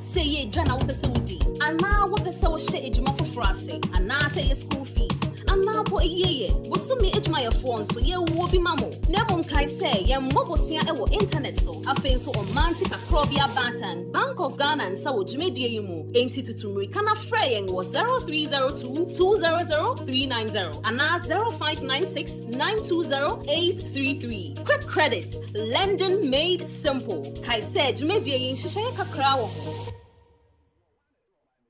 say ye dwana wo pese wudi ana wo pese wo hye edwuma foforo ase ana say ye school fees ana bo ye wo so me edwuma ye phone so ye wo bi mamo na bom kai say ye mbobosua e wo internet so afen so on manti Akropong Batan Bank of Ghana and sa wo dwumedie yi mu enti tutumri kana frɛ yen wo 0302 200 390 ana 0596 920 833 quick credit lending made simple kai say dwumedie yi nhyehyɛ kakra wo ho.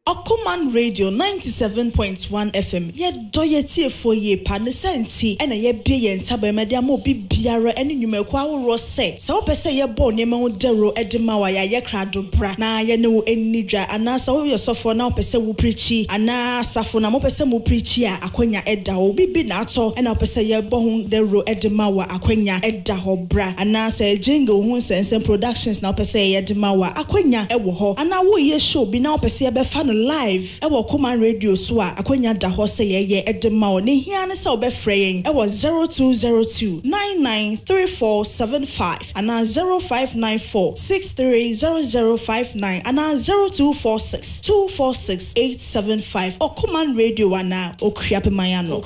Okoman Radio 97.1 FM ye doyetie for ye pa ne senti ena ye bie ye ntaba media mo bi biara ene nwumaku aworo se wo pese ye bo ne ma wo dero edema wa ye krado bra na ye ne wo enidwa ana sa wo yosofo na wo pese wo preachi ana safo na mo pese mo preachi a akonya eda wo bibi na ato ena wo pese ye bo hu dero edema wa akonya eda ho bra ana sa jingle hu sense productions na wo pese ye edema wa akonya ewo ho ana wo ye show bi na wo pese ye be fa live ewo Okoman Radio so a akonya da ho se ye edema o ne hia ne se obefrɛ ewo 0202 993475 ana 0594 630059 ana 0246 246 875 Okoman Radio ana Okuapem mayano.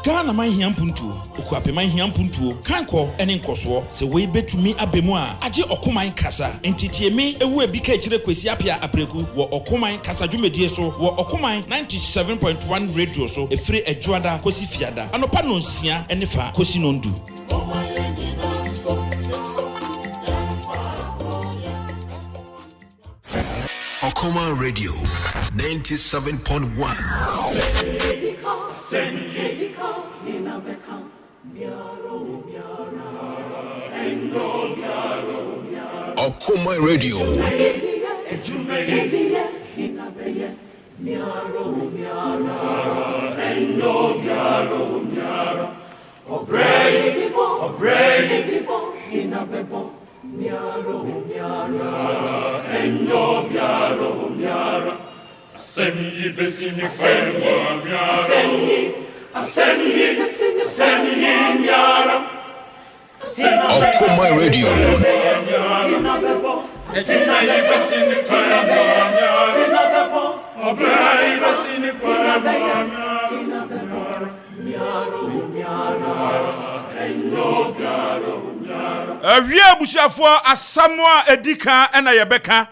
Ghana man hiampuntuo Akuapem man hiampuntuo kanko ene nkoso se we betumi abemu a age Okoman Kasa entitiemi ewu ebi Kaakyire Kwesi Appea Apreku wo Okoman Kasa dwumedie so wo Okoman 97.1 radio so efre adwoada kosi fiada anopa no nsia ene fa kosi nondu. Okoman Radio 97.1 Okoman Radio Okoman Radio Avia busiafo asamwa edika ena yebeka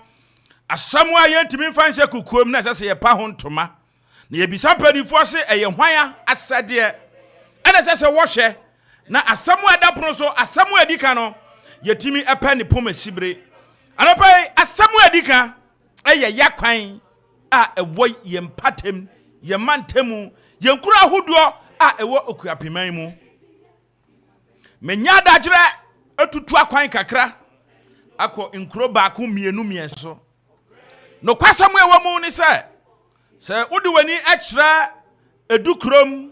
asamwa yentimi fanse kukuom na sese ye pa ho ntoma na yebisa mpanifo ase eye hwan asade ena sese wo hye na asamwa dapono so asamwa edika no yetimi epa ne poma sibre anopai asamwa edika eye yakwan a ewo yempatem yemantemu yenkura hodo a ewo Akuapem mu menya dagire atutu akwan kakra akọ nkro baako mienu mienso no kwasamu ewo mu ni se udi wani extra edukrom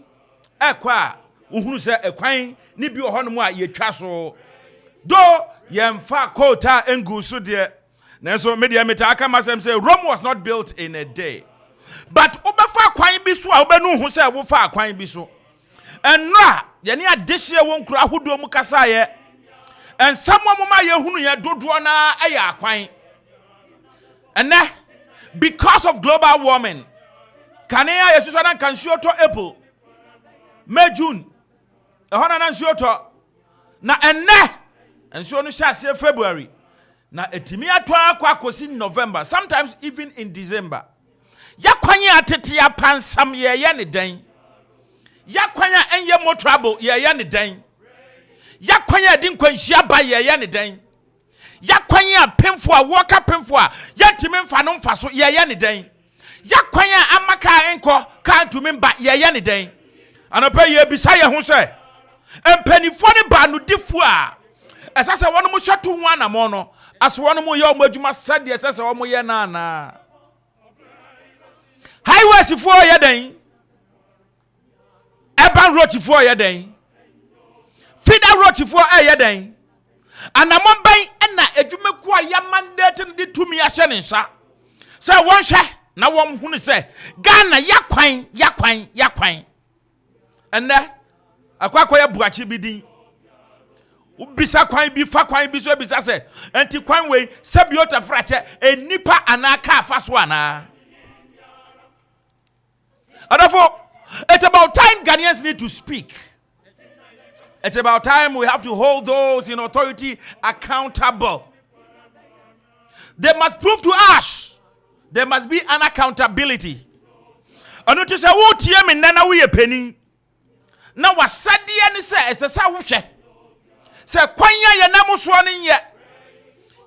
ekwa uhunu se ekwan ni bi ohonom a yetwa so do yemfa kota engusu de nanso media meta aka masem say Rome was not built in a day but obefa kwan bi so a obenu hu se wo fa kwan bi so enra ye ne adehye wo nkro ahodo mu kasa ye and someone mama yehunu ye dodo na aya akwan ene because of global warming kanea yesu so na kansuo to April May June ehona na nsuo to na ene nsuo no hyase February na etimi ato akosi November sometimes even in December yakwan atete ya pansam ye ne den yakwan enye mo trouble ye ne den yakwan ya din kwanhia ba ye ne den yakwan ya pemfo a woka pemfo a yantimi mfa no mfa so ye ne den yakwan ya amaka enko kan tumi mba ye ne den anopa ye bisa ye ho se empanifo ne ba no difu a esase wono mo hweto ho anamo no aso wono mo ye o adwuma sade esase wo mo ye na na highways fo ye den urban road fo ye den feeder road for ye den anamon ban na adwumaku a ya mandate ndi tumi ahye ne nsa se won hwe na won hunu se Ghana yakwan enne akwakoya buachi bidin ubisa kwan bi fa kwan bi so bisa se enti kwan we sabi otafregya enipa anaka afaso ana therefore it's about time Ghanaians need to speak. It's about time we have to hold those in authority accountable. They must prove to us. There must be an accountability. I know to say, "What tie me nana we penny." Now wasadi ni say esesa wo hwe. Say kwanya ye namuso ne ye.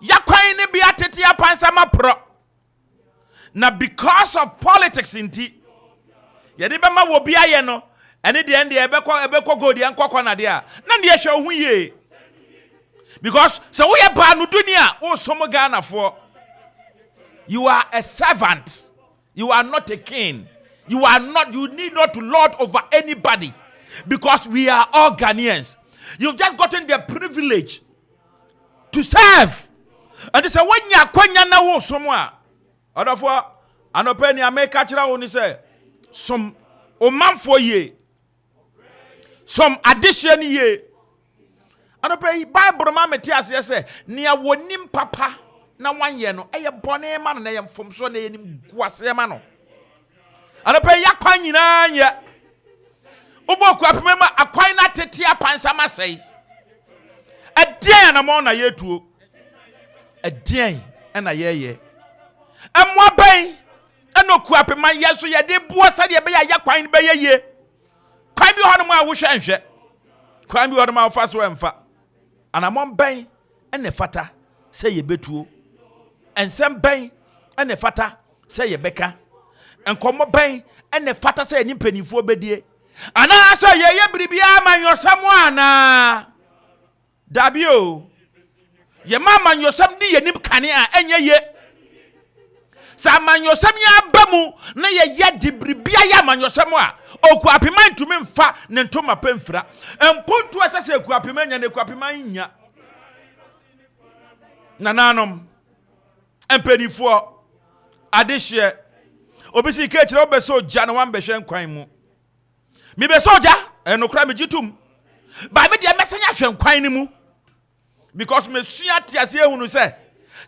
Ya kwan ne bia tete apansama pro. Now because of politics inti yedi bema wo bia ye no ene de ende ebekọ godi ankọkọ na de a na de ehwe hu ye because so we ba no dunia wo somo Ghana for you are a servant, you are not a king, you need not to lord over anybody because we are all Ghanaians. You've just gotten the privilege to serve and they say when ya kwanya na wo somo a odofo anopani ameka kira wo ni say some Amanfo ye, some addition ye. And the Bible Mametias say, near wonim papa, na 1 year no, a bonnet man and I am from so name Guasemano. And the pay Yaquanina ye. Akropong-Akuapem a quina tetia pansama say. A day and a mon a year too. A day and a year. And what bay? Eno Akuapem man yeso ye de boa sa de be ya kwan be ye kwan bi hono ma wo hwenhwe kwan bi hono ma fa so emfa anamon ben ene fata se ye betuo ensem ben ene fata se ye beka enkomo ben ene fata se ni mpanifo bedie ana so ye bribia man yosam ana dabio ye mama yosam di ye nim kane a enye ye sa manyosem ya bamu na ye dibribia ya manyosem a Akuapem ntumi mfa ne ntoma pemfra empontu asase Akuapem nya ne Akuapem nya nananom empenifo adehye obisi ke kire obeso ja na wan behwe nkwan mu mi beso ja enokra megitum ba me de mesenya hwe nkwan ni mu because me sua tiase ehunu se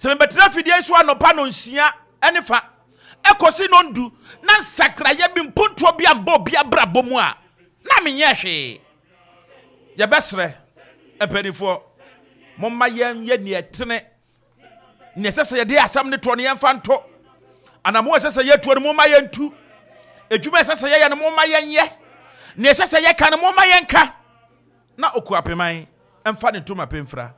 me betra fidie so anopa no nsia enifa ekosi no ndu na sakraye bi mponto bi ambo bi abrabo mu a na menye hwe ye besre epenifo momma yen ye ne etene ne sese ye de asam ne to ne yemfa nto anamo sese ye to ne momma yen tu edwuma sese ye ne momma yen ye ne sese ye kan momma yen ka na Akuapem emfa ne ntoma pemfra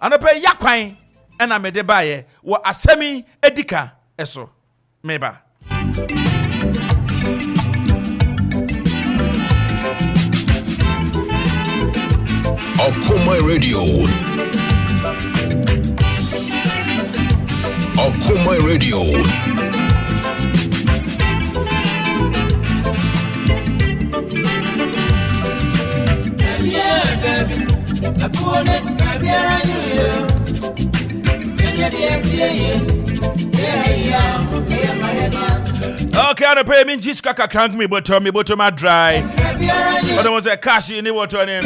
anope yakwan ena mede baye wo asemi edika eso meba Okoman Radio. Okoman Radio. Yeah, baby. I pull it, baby, I okay, I pay me just crank me bottom my dry. But there was a cash in the water name.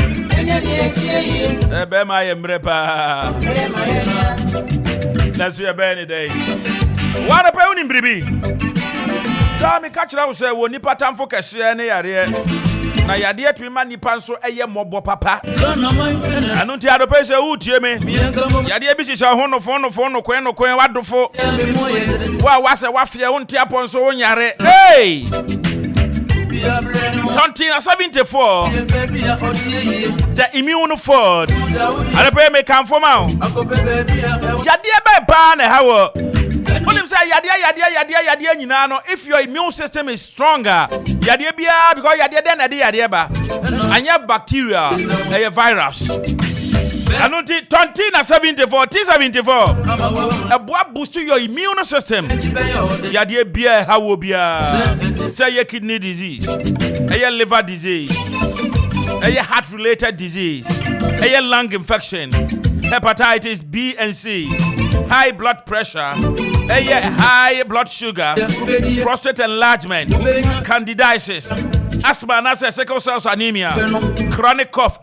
Bema Mrepa. That's your Benny day. What a pay in Bribi. Tell me, catch out, say, when you put time for cash, and na yade atwima nipa nso eye mobo papa anu nti adope se utie me yade bi sisa hono kwen wadofo wa wase wafie wonti aponso wonyare hey 2074 the immune food adope me kan for ma yade be pa na hawo When say yade nyina no, if your immune system is stronger, yade bia because yade den yade ba. Anya bacteria, a virus. Anunti 2074 T74. A boy boost to your immune system. Yade bia hawo bia. Say your kidney disease, a liver disease, a heart related disease, a lung infection, hepatitis B and C, high blood pressure, high blood sugar, prostate enlargement, candidiasis, asthma and sickle cell anemia, chronic cough,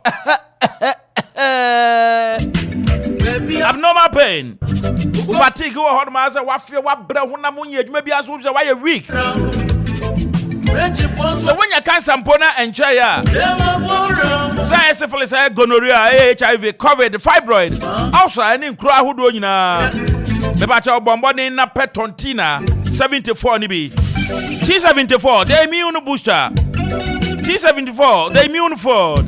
abnormal pain, fatigue, or master, what fear, what breath, maybe as well why you're weak. So when you can't sampona and chaya, syphilis, gonorrhea, HIV, COVID, fibroid, also any crowd who do na the battle bombarding na petontina 74 nibi T74 the immune booster T74 the immune ford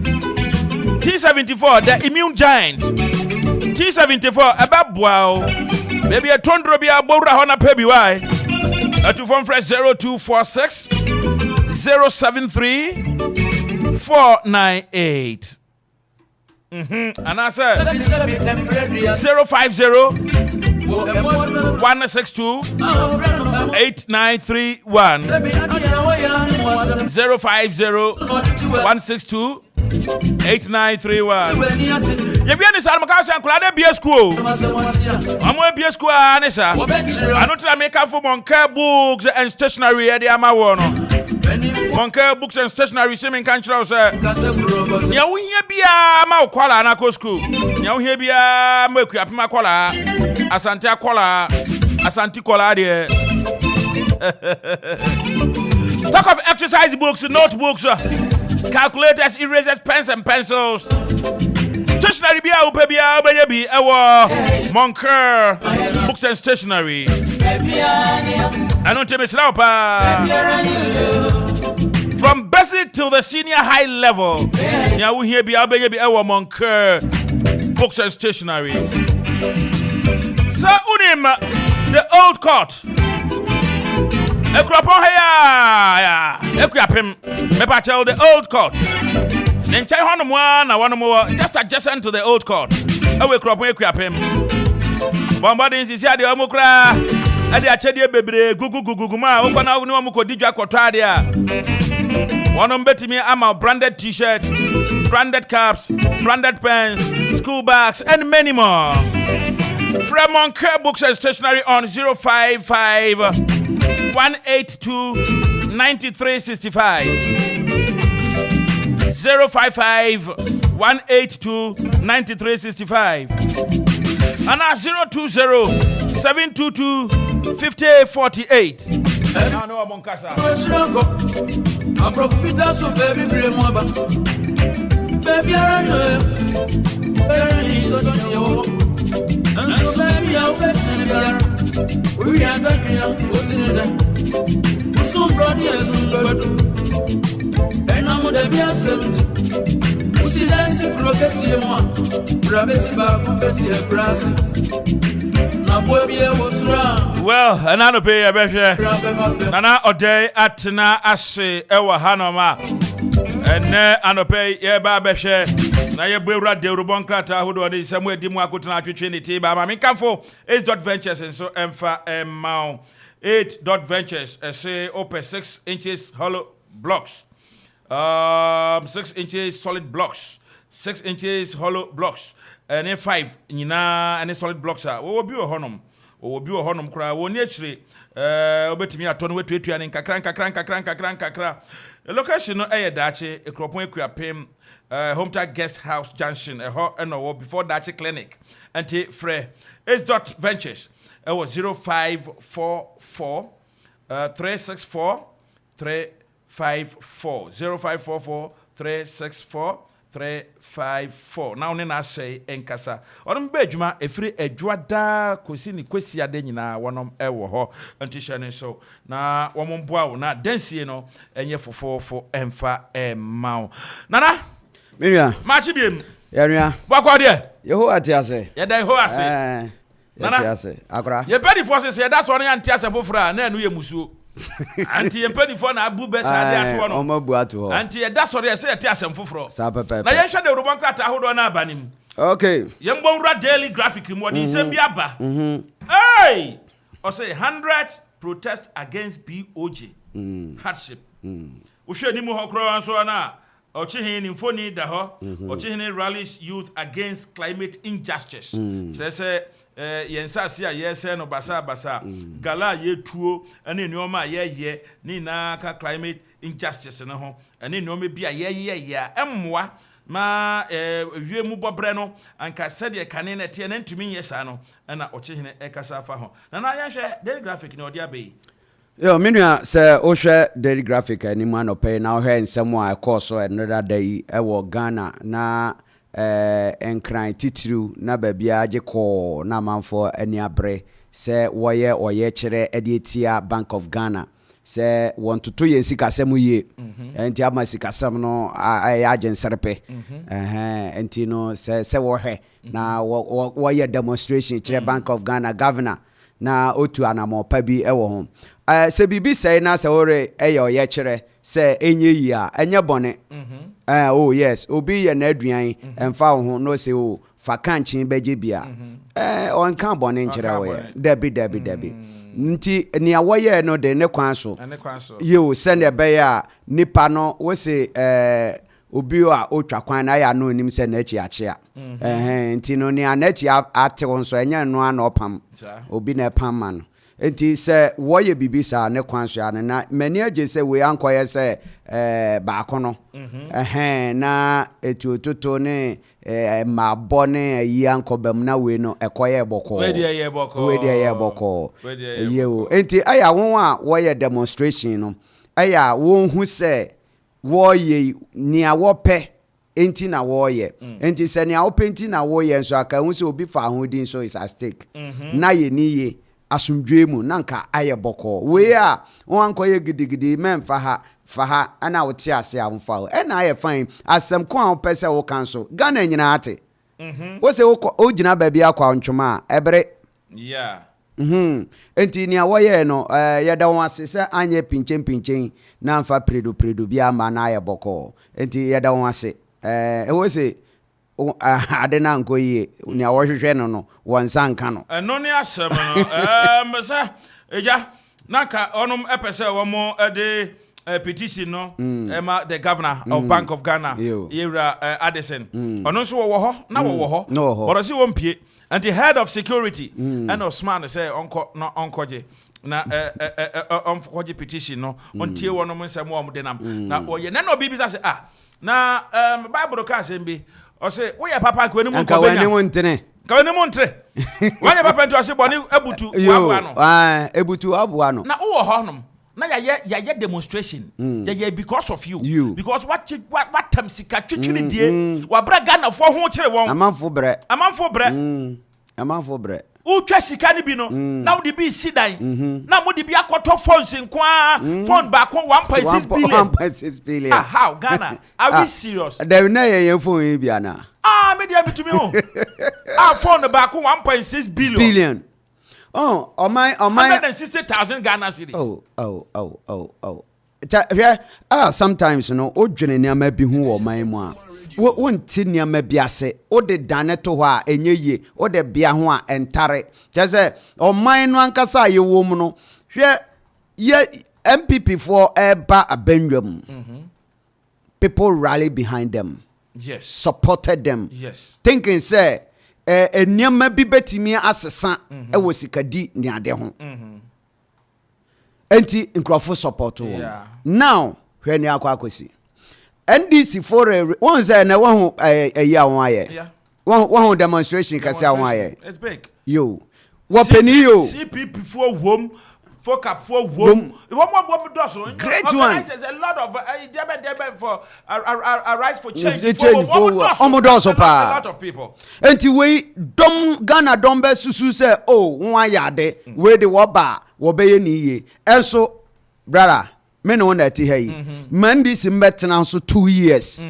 T74 the immune giant T74 about wow maybe a tondro be a bora hona pebi why at phone fresh 0246 073 498 and I said 050 162 8931 050 162 8931 you be any salma ka san kula de bia school amo bia school anisa anu tra make for monka books and stationery e dey ama wo no monka books and stationery semen kan chira say ya wo hia bia ma kwala na ko school ya wo hia bia ma Akuapem kwala asante akola asanti kola de talk of exercise books, notebooks, calculators, erasers, pens and pencils. Stationery be a baby, our Monker books and stationery. I don't tell me from basic to the senior high level. Yeah, we here be a baby, our Monker books and stationery. So unim the old court. Akropong-Akuapem, Mepachel, the old court. Then chai one more, just adjacent to the old court. Akropong-Akuapem. Bombarding is here, the Omokra, and the Achedia baby, Guguma, open out no Moko Dija Cotadia. One on betting me, I'm a branded t shirts, branded caps, branded pens, school bags, and many more. From Monker Books and Stationery on 055 182 9365 055 182 9365 and 020 722 5048. Now no Okoman Kasa. We are talking about some brothers, and I'm going to be a servant. We see that's the prophecy of one. Prophecy about prophecy of brass. Well, and I don't pay a better. Nana Ode Atina Ase Ewa Hanoma. And I don't pay a babeshe. Na ye bwera de rubon krata hodo de samwe di mu akotuna Twumhene ba ma me kamfo 8.ventures and so emfa emma 8.ventures say open 6 inches hollow blocks 6 inches solid blocks 6 inches hollow blocks and 5 nyina and solid blocks are wo bi wo honom kra wo ni achire obetimi ato no wetuatua ne kakran location no dache Akropong-Akuapem Hometown Guest House Junction, before Dachi Clinic, and Fre 8.ventures. It was 0544 364 354 0544 364 354. Now, I say in Kasa. On Bejuma, a free Edwada Kwesi Appea one of Ewo and Tishane so. Now, one more now, Densi, and ye for Emfa Mao. Nana. Miria. Machi biem. Yaria. Wakwa de. Yeho atiase. Ye dai ho ase. Atiase. Akra. Ye pedi force say that's one antiase fofra na enu ye musuo. Anti ye pedi for na abu besa de ato no. Omo bu ato ho. Anti ye that's one say atiase fofro. Sa pepe. Na ye hwe de rubon krata hodo na abanim. Okay. Ye mbonwura daily graphic mu odi se bi aba. Hey! O say 100 protest against BOJ. Hardship. Wo hwe ni mu ho kro so na Ochihini Infoni Daho, Ochihini rallies youth against climate injustice. Say, yensa sia yese no basa gala ye tuo ene nneoma ye ni na ka climate injustice ne ho ene nneoma bia ye emmoa ma wie mu bobre no anka sede kane na tie na ntumi yesa no na Ochihini ekasa fa ho na ya hwe daily graphic na odi abai. Yo, minua se o hwe daily graphic ani mu anope na o hwe nsem a ekoso another day e wo Ghana na enkran titru na babia age ko na Amanfo ani abre se woye kire edietia Bank of Ghana se want to yen sikasem ye enti ama sikasem no agenserpe enti no se wo hwe na woye demonstration kire Bank of Ghana governor na otu anamopa bi ewo ho se bibi say na se ore oye kire se enye yi a enye bone oh yes obi ye na aduan emfa ho no se o fa kanchin beje bia on kan bone nkire wo debi nti ni awoye no de ne kwan so yo send e be ya nipa no wo se obi a otwa kwan na ya no nim se na achi achi a nti no ni anachi ate won so enya no ana opam obi na pam man enti se woye bibisa ne kwan so ya na mani age se we ankoye se baako no na etuototo ne ma bone yi ankobam na we no ekoye boko we dey ye boko yewo enti aya won a woye demonstration no aya won hu se woye ni awope enti na woye enti se ni awope enti na woye nso aka hu se obi fa hodin so is at stake na ye ni ye asumdwemu nanka aye boko we a won ankoye gidigidi memfa ha ana wote ase amfa ho na aye fine asem ko an pese wo kanso Ghana nyina ate wo se wo gina ba bia kwa ntwoma ebre enti ni awoye no ye da won ase se anye pinchen na amfa predo bia ma na aye boko enti ye da won ase wo se ade na nkoye ni awohwehwe no wonsa nka no eno ni asem no mesa eja naka onum epese wo mo de petition no the governor of Bank of Ghana Yera Addison ono so wo ho na wo ho but see won pie and the head of security and Osman say onkoje na onkoje petition no ontie wono mo nsem wo mo de nam na oye na no bibisa say na Bible ka say bi o say wo ye papa ko ni mu ko benya ka ni mu ntre wo ye papa nto say boni ebutu ebutu abuano na wo ho nom na ya demonstration ya because of you because what tam sika twitwiri die wa bra Ghana fo ho kire won Amanfo bre utwa sika ni bi no na wo de bi sidan na mo de bi akoto phones nkwa phone back 1.6 billion how Ghana are we serious there na ye phone bi ana me dey me to me ho phone back 1.6 billion Oh my 160,000 Ghana cedis. Sometimes odwene niam bi hu wo man mu a wonti niam bi ase o de dane to ho a enye ye o de bia ho a entare jese o man no ankasa ye wo mu no hwe ye MPP for eba abenwam people rally behind them, supported them, thinking say enyama bi betimi asesa e wo sikadi ni ade ho enti nkrofo support wo now hwe ni akwakosi NDC for one say na wo eya won aye wo demonstration kase won aye it's big yo wo pani yo CPP for home focus for home one does great one there's a lot of for a rise for change for a lot of people enti we dom Ghana dom be susu say won ayade we de wo ba wo be ye ni ye enso brother me no na ti hayi mandi simbetena so 2 years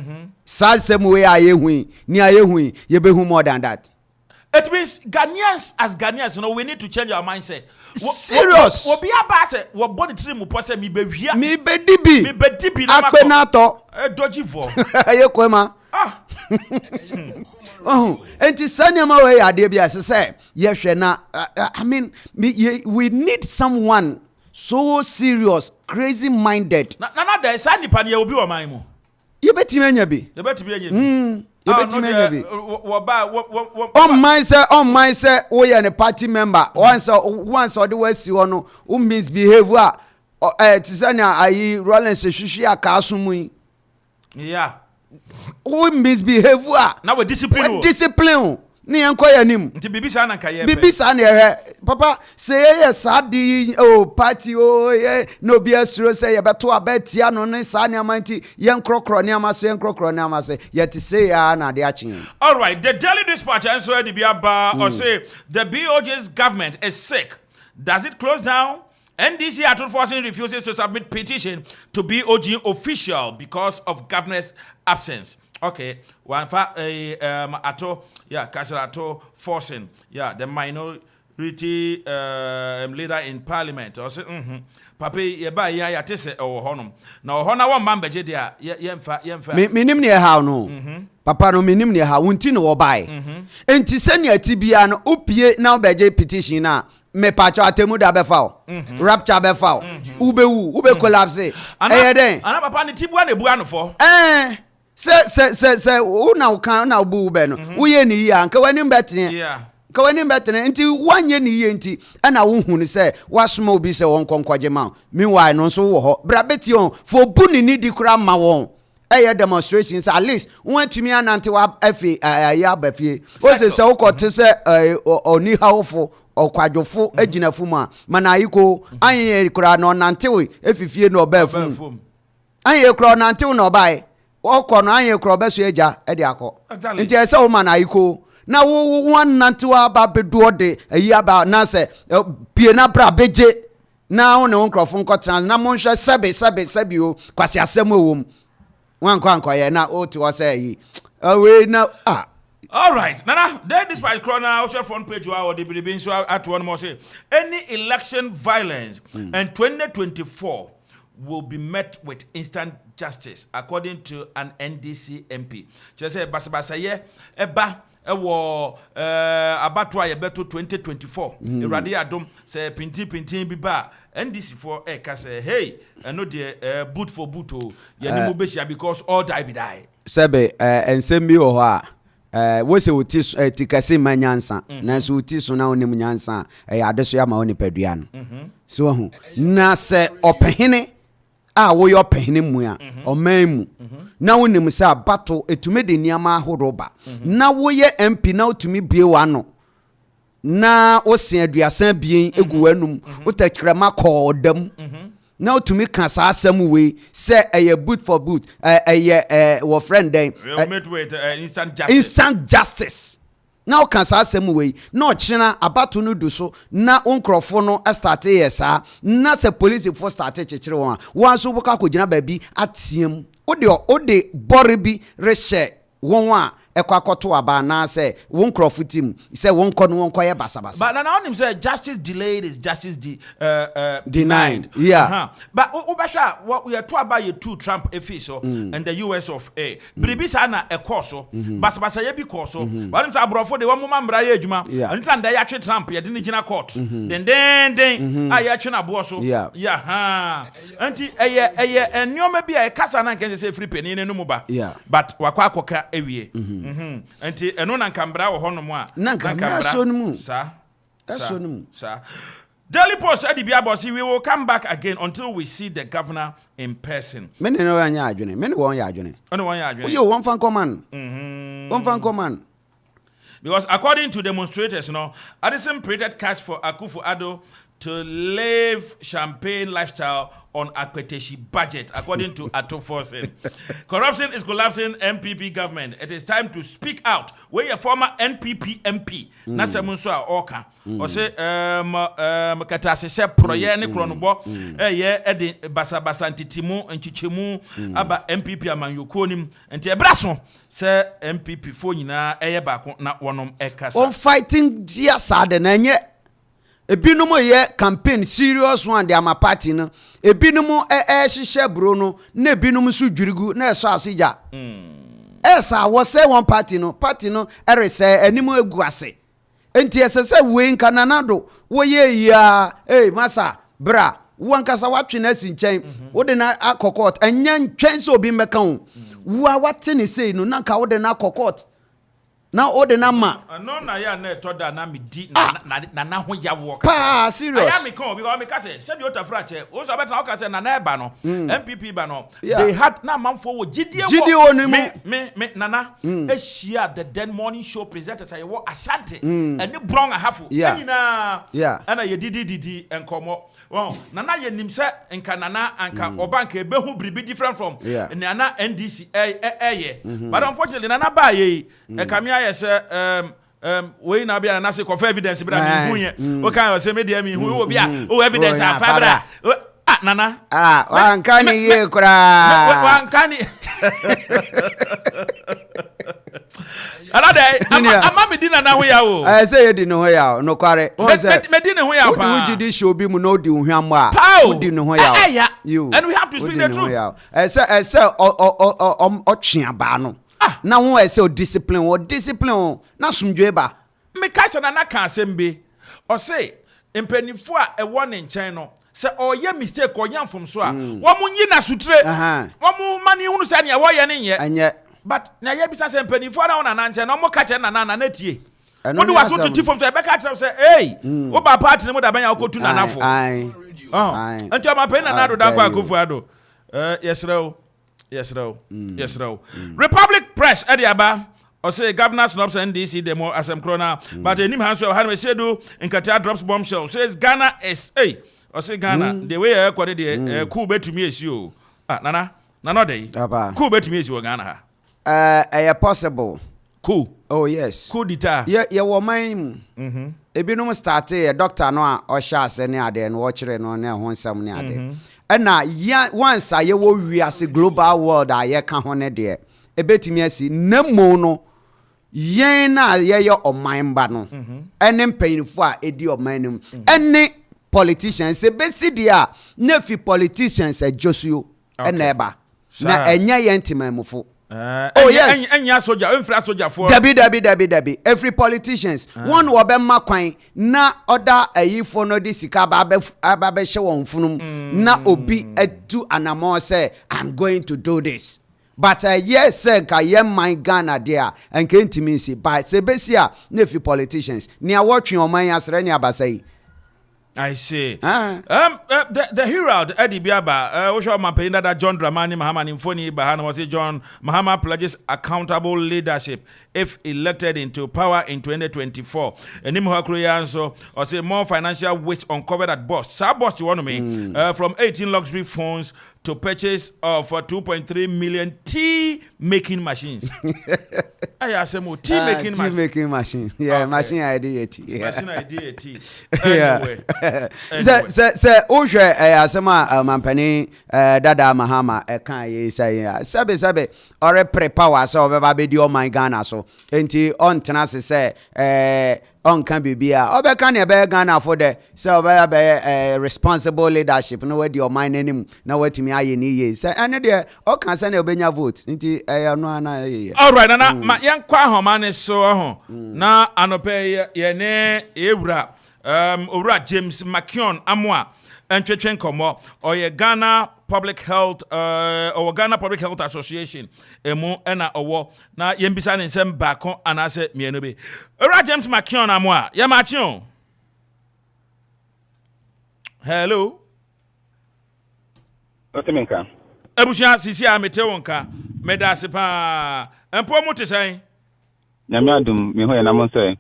sasem we aye hu ni aye hu ye be hu more than that. It means Ghanaians, we need to change our mindset. Serious. Obi abase wo boni tiri mu pose mi be wia. Mi be dibi na mako. Akpenato. Doji for. Aye kwema. Enti sanyama we ade bia se ye hwe na I mean we need someone so serious, crazy minded. Na there is any pan ye obi o man mu. yebetimi anya bi yebetimi anya bi yebetimi anya bi on my say we are a party member once or the west you no misbehave tisania ayi Rollins hwehwe akaso mu yeah we misbehave na we discipline ni enko yanim nti bibisa na kaye bibisa na papa say yes adi party no be asuro say ye beto abetia no ne sa ne amanti yen krokro ne amase yen krokro ne amase yet say na de achen. All right, the Daily Dispatch answer the biaba or say the BOJ's government is sick. Does it close down? NDC Atufregya refuses to submit petition to BOG official because of governor's absence. Okay, one fa ato Kasa ato forcing the minority leader in parliament or say papa ye ba ya tese o honum na o hona wa mambeje dia yemfa minim ne ha no papa no minim ne ha wonti ne wo bai enti sene atibia no opie na obeje petition na me pacho atemu da befa o rapture befa o ube collapse den ana papa ne tibua na ebu anofo se una kan na obu ube no wo ye ni ya nka wani mbetene ka wani mbetene nti wanye ni ye nti ana wo hu ni se wasoma obi se won konkwaje ma meanwhile no so wo ho bra beti on fo buni ni di kura ma won demonstrations at least won tumi anante wa afi ya bafie o se wo ko te se oni hawfo okwadwofo aginafo ma mana ayiko anye kura no nantewe efifie no ba fum anye kura nantewe no bai okọ no anye kura ba so eja e de akọ nti ese wo mana ayiko na wo nantewa ba bedo de ayi aba na se pie na bra beje na wo ne nkrofo nko trans na mo nhwe sebe o kwase asem ewom wankwa ye na o ti wo say yi we na All right, Nana, there Dispatch Corner, also front page or the Bilibin, so at one more say any election violence in 2024 will be met with instant justice, according to an NDC MP. Just say Basabasaye, Eba, Abatwa Yebeto 2024. Iradi Adom say Pinti Biba. NDC for say hey, I know the boot for booto, Yanimubesha because all die. Sebe, and send me or we se utis tikase manyansa na so utiso na onim nyansa adeso ya ma oni paduan so hu na se opehene a wo yo opehene mu a omanmu na wonim se abato etume de niama ahoroba na wo ye MP na otumi bie wano na osia aduasan bien egu wanum utakrama kodam na otumi kan sa asem we say boot for boot wo friend den instant justice na kan sa asem we na ochina abato no do so na onkrofo no start yesa na se police for start chechire won so boka ko gina ba bi atiem ode bore bi reshe won ekwakoto aba na say won crofo team say won kono won koye basabasa but now him say justice delayed is justice denied yeah but obasha what we are talking about you two Trump official and the US of A bribisa na ekoso basabasa ye bi koso but him say abrofo de won mambra ye adwuma and time da ya twe Trump ye de ni gina court then ya twe na bo so anti eye ennyoma bi a kasa na nkan say free penny ne no mu ba but wakwa akoka ewie Enti eno na nkambra wo hono mu a na nkambra so no mu sa Daily Post adi bia boss we will come back again until we see the governor in person. Mene no anya adwene mene won ya adwene ono won ya adwene yo won fan command because according to demonstrators Addison printed cash for Akuffo to live champagne lifestyle on Akweteshi budget, according to Atofregya. Corruption is collapsing MPP government. It is time to speak out. Where a former NPP MP, Nasamunso Oka, or say, Katasese Proye ne Kronobo, Edi Basabasanti Timu and Chichimu, Aba MPP Amanyokonim, and Tebrason, say MPP Fonina, Eyabako, not one Ekasa. On fighting Dia Saden, ebinumo ye campaign serious one de ama party no ebinumo hihye bro no na ebinumo so dwirigu na eso asija esa wo say one party no erese animu egu ase enti esese we nkananado wo ye ya masa bra wo ankasa watwe na si nchen wo de na akokot anya ntwen so obi meka ho Wa what ne say no na ka wo de na court. Na o de na ma. No na ya na to da na me di na ho ya wo ka. Pa serious. I am me come because me ka say se bi otafregya o so better o ka say na na eba no. MPP ba no. They had na Amanfo wo gidie wo no me nana e share the then morning show presenters I wo Ashanti and brown ahafo. Nyina. Yeah. Ana ye didi enkomo. Wow, nana ye nim se enka nana anka obanka ebe hu bribi different from nana NDC but unfortunately nana ba ye kamia ye se we na bia na se confirm evidence bra mi hunye o kan say me dia mi hu obi a o evidence afa bra nana wanka ni ye kura wanka ni Alade, ama me di na ho ya o. Say you di no ho ya, no kware. Me di ne ho ya pa. Wo di di show bi mu no di hwam a. Wo di no ho ya. You. And we have to speak the truth. Say o twea ba no. Na wo say discipline na sumdwe ba. Me ka se na ka asem bi. O say empanifo a e wo ne nchen no. Se oye mistake oyam from so a. Wo mu nyi na sutre. Wo mu mani hunu se ne wo ye ne nye. Anye. But na ye bisa se mpanifo na wona na nchen no mo ka che na na tie. Wo di waso to tifom se be ka che say hey, wo ba party ne mo da banya okotu na nafo. Anti ama pe na do dan kwa Akuffo ado. Yes, Republic Press Ediaba or say Governor Snobs NDC demo asem krona but enim hanso ha me say do Nkatia drops bombshell says Ghana SA or say Ghana the way e kwade de cool betumi esi o nana dey cool betumi esi o Ghana ha possible cool oh yes cool dita ye wo man ebinom start a doctor no a o sha ase ne ade no wo kire no na ho nsam ne ade na ya once aye wo wiase global world aye ka ho ne de ebetimi asi namo no yen na ye yo oman ba no ene mpanyinfo a edi oman nim ene politicians se besi dia na fi politicians ajosuo ene eba na enya ye ntimamufo oh yes enya soldier infra soldier for dabi every politicians one wo be makwan na other ayifo no de sika ba be hye won funum na obi adu anamo say I'm going to do this but yes ka ye man Ghana there and can ntimi si but se besia na fi politicians ni awotwe oman asre ni abasai I see. The Herald Eddie Biaba, which was my pain that John Dramani Mahama Infoni Bahana was John Mahama pledges accountable leadership if elected into power in 2024. And Nimhakruyanso or say more financial waste uncovered at Boss. Sa Boss, you want to me from 18 luxury phones to purchase of 2.3 million tea making machines. I asked him tea making machines. Yeah, machine idea tea. Machine idea tea. Anyway. Se ohwe asema mampani dada Mahama kan ye say sabe ore prepare so be ba be di o man Ghana so enti on tena se on kan bibia obeka na be Ghana for the so be responsible leadership no we di o man anim na watimi aye ni ye say ene de o kan say na obenya vote nti no ana ye all right na ma yankwa homane so ho na anope ye ne ewura Owura James McKeon Amwa Entwetwen komo oye Ghana Public Health or Ghana Public Health Association emu ena owo na yembisa ne nsem baako anase mienu bi Owura James McKeon Amwa ye machion hello Otemenka Ebushia sisi a mete wonka medase pa empo mu tesan Nyame adum me ho ye na mo say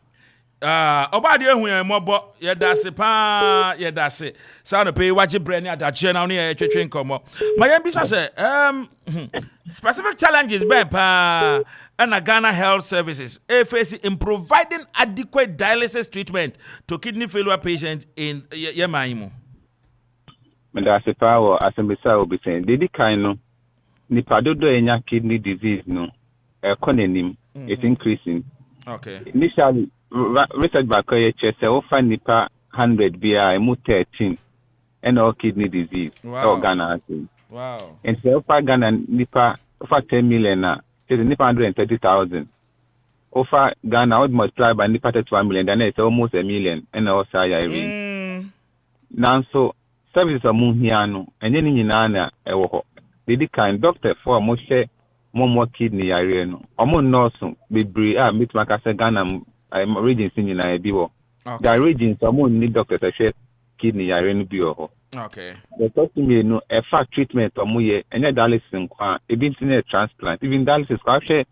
obadi ehu ya mobo yedase pa yedase sa no pay waje brand adache na no twetwen komo ma yem bisa say specific challenges be pa and Ghana Health Services face in providing adequate dialysis treatment to kidney failure patients in Yemaimu. Medase pa wo asembisa obi say dedi kan no nipa dodo enya kidney disease no economy it's increasing. Okay. Initially research back here say over nipa 100 bia emu 13 and all kidney disease. Wow. Ghana. Wow. And say over Ghana nipa over 10 million na say nipa 130,000. Over Ghana would multiply by nipa 31 million then it's almost a million and also even. Now so services are mu here no enye ni nyina na ewo ho. Dedi kan doctor for mo more kidney area no omo nurse bebre meet makase Ghana regions in na biwo the regions omo need doctors to share kidney area no bi ho okay the first me no a fat treatment omo ye enya dialysis nkwa e bi ntine transplant even dialysis kwa share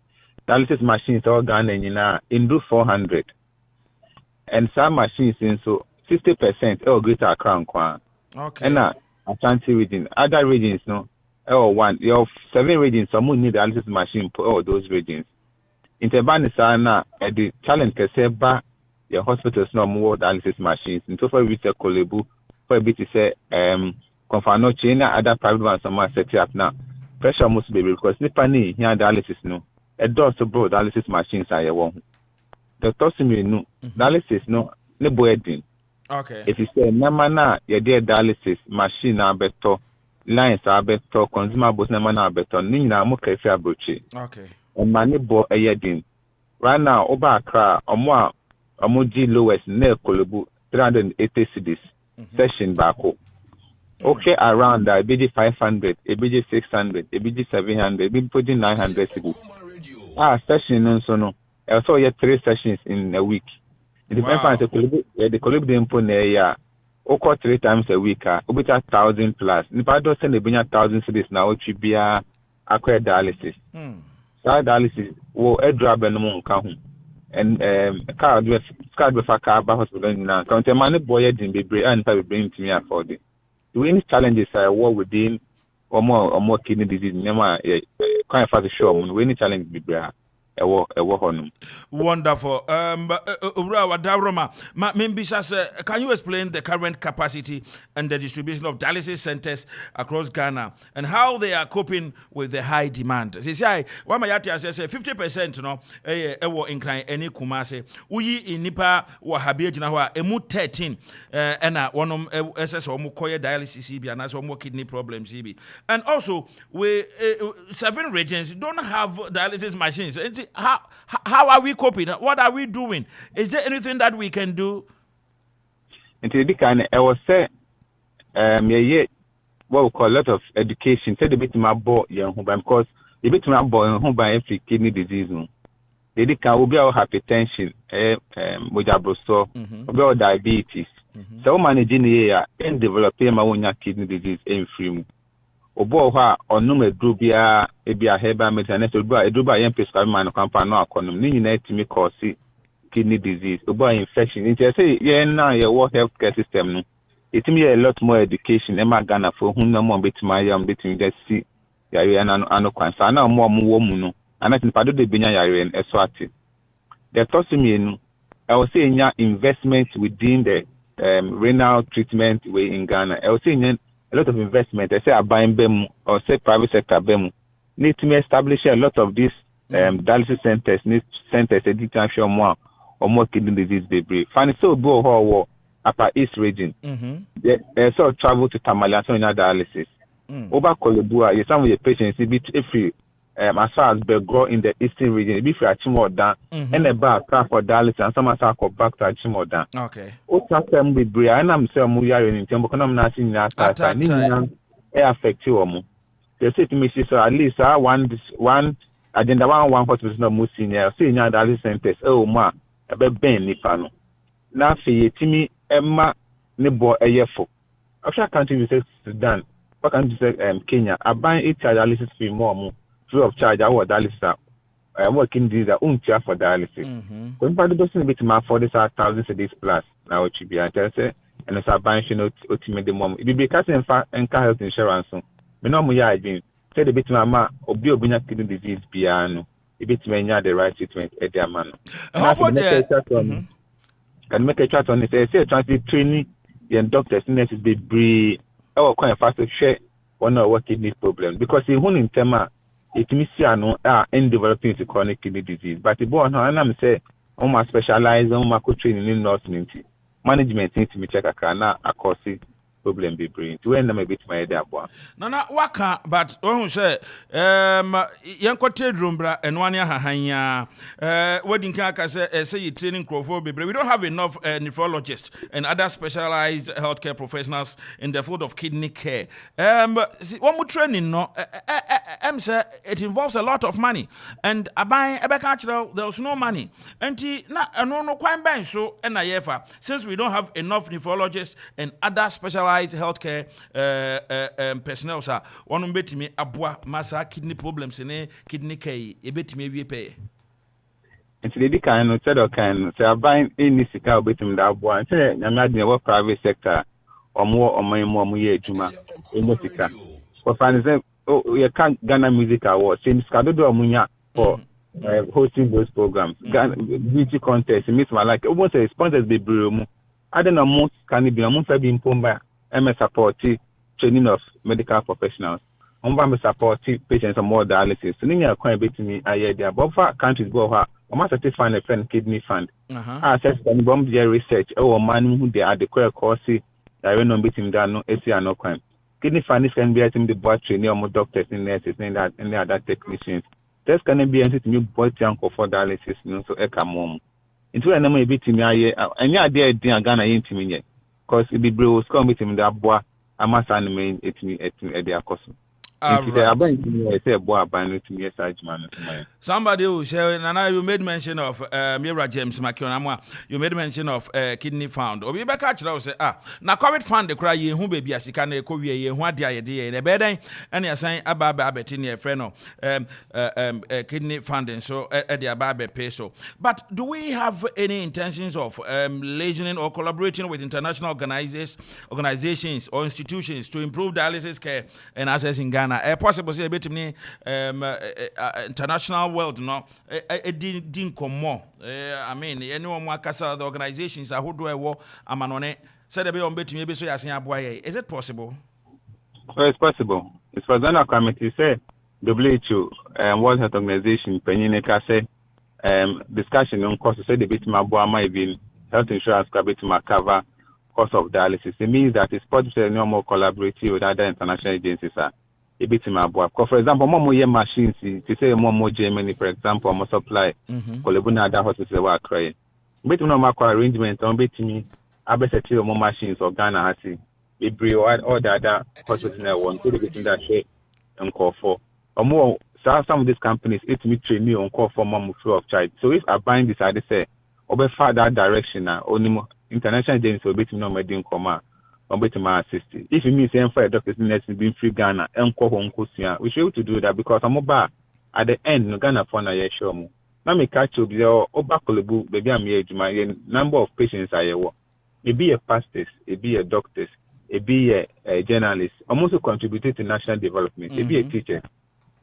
dialysis machines all Ghana nyina do 400 and some machines so 60% or greater Accra nkwa okay and Ashanti region other regions no one your 7 regions some need dialysis machine for all those regions interban sana the challenge can say ba your hospitals no more dialysis machines into for we say kolebu for a bit to say confano china other private ones some set up now pressure must be because nipa ni here dialysis no a does to bro dialysis machines are one the tosimi no dialysis no ne boedin okay if you say namana your dear dialysis machine are better lines are better consumables namana better nina mo kefi abrochi okay and money bo ayedin right now oba Accra omo G lowest ne kolobu 380 cedis session bako okay around that BG 500 BG 600 BG 700 BG 900 cedis session so no also you 3 sessions in a week it depends the kolobu dem po na ya oko 3 times a week obita 1000 plus nipa do send e benya 1000 cedis na otwi bia akwa dialysis dialysis wo edra benum nka ho and card with car ba hospital na count money boy din bebre and pa bebre ntimi afford it do any challenges what within or more kidney disease nema kind of show we any challenge bebre ewo honum. Wonderful. Wadaroma, can you explain the current capacity and the distribution of dialysis centers across Ghana and how they are coping with the high demand? Say, what my yati says 50% no ewo incline any kumase. Uyi inipa wa habie jina wa emu 13 ena wonom SS omo koye dialysis ibi and also more kidney problems ibi. And also we 7 regions don't have dialysis machines. How are we coping? What are we doing? Is there anything that we can do? Until the kind I was say what we call a lot of education. Say the bit my boy young because the bit my boy home by every kidney disease. The can be our hypertension, mojabroso, or diabetes. So managing the and developing my own kidney disease in free. Obo ha onum edrubia ebia heba metanet edruba yen prescribe man company no akonum ni nyina etimi cause kidney disease obo infection it say yen na your world healthcare system no etimi a lot more education e ma Ghana for hu na mo betima yam betimi just see yare anu kwansa na mo wo mu no anatin pado de benya yare en eso ati the tosimi no I will say investment within the renal treatment way in Ghana I will say a lot of investment. I say buying them or say private sector them need to establish a lot of these dialysis centers. Need centers education more or more kidney disease debris. Funny so go or upper east region. They sort of travel to Tamale and so in dialysis. Over Kolobua, some of the patients if you as far as Belgro in the eastern region, if you are Chimoda and a back for dialysis and some are back to Chimoda. Okay. Them with Brian, I'm saying Muya in Tembokonam Nasi Nata, affect you. They say to me, so at least one agenda one hospital no more senior dialysis centers. Oh, ma, a bit Ben Nipano. Now, see, Timmy, Emma, Nibo, a year for. After country, we say Sudan, what country say Kenya, I buy 8 dialysis fee more. Free of charge our dialysis working these are unfair for dialysis. When part of those bit my 40,000 cedis plus now it should be I say and it's a bunch of ultimate mom. It will be cast in fact and health insurance. Me no more idea. Say the bit my obinya kidney disease piano. It bit me the right treatment at their man. Can make a chat on it. Say transit training and doctors nurses be brave or quite fast to share one of what kidney problem because in one in tema it means in developing chronic kidney disease. But the boy, I'm say, specialize on training in nursing management needs to be checked. Akana, akosi, problem be bring. To end them a bit my idea. Nana waka, but oh say yanko room bra and one ya hanya wedding kaka say you training Akropong be. We don't have enough nephrologists and other specialized healthcare professionals in the field of kidney care. One more training no say it involves a lot of money and there was no money. And no quite bang so and since we don't have enough nephrologists and other specialized healthcare personnel, sir, one bet me abwa massa kidney problems in kidney care, a bit me we pay. And today, the kind of said, okay, so I'm buying any sika bit in that one. Say, I'm not in the private sector or more or more year, Juma, in the sika. For finance, oh, we can't Ghana Music Award, since Kadodo Munya for hosting those programs. Beauty contest, Miss Malak, almost a sponsors be broom. I don't know, most can be a month have been put by MS support training of medical professionals. I'm supporting patients on more dialysis. So, you are quite bit to me. I hear but for countries go, I must find a friend kidney fund. Access to bomb research or man who they are the core course. I will not beat him down, no, no crime. Kidney fund can be at him the board training or more doctors and nurses and that and other technicians. There's can be anything new boy uncle for dialysis, no, so eka mom. Into an enemy bit in my and yeah, dear Ghana ain't me yet. Because it be bros come with him that boy. I must animate it me at their costume. Somebody who said, Nana, you made mention of Mira James Makionamwa, you made mention of kidney fund. Or we back catch those say, now COVID fund the cry, who baby as you can, what the idea, the bed, and you're saying about Betty, a friend of kidney funding, so at the Ababe peso. But do we have any intentions of liaising or collaborating with international organizations or institutions to improve dialysis care and access in Ghana? Possible say a bit me international world no didn't come more. I mean anyone more Kasa the organizations who do a war amanone said be on bit me be so yasin aboye. Is it possible? Well, it's possible. It's for Ghana committee say WHO World Health Organization Penine Kase discussion on cost say the bit maboama even health insurance ka bit cover cost of dialysis. It means that it's possible no more collaborative with other international agencies. A bit in my boy. For example, more machines to say more Germany, for example, more supply. Kolebuna other hospitals were crying. But no more arrangement on bit me. I bet you more machines or Ghana has it. Be all the other hospitals now want to get in that shape and call for. Or more, some of these companies it me train me on call for more free of charge. So if I bind this, I say, or be far that direction now, only more international agencies will be no medium comma. If you mean saying for a doctor's nurse being free Ghana and we should be able to do that because I'm about at the end no Ghana for na show me. Now me catch up there Obakolebu baby I'm here my number of patients I have. It be a pastors, it be a doctors, it be a journalist. I'm also contributed to national development. It be a teacher.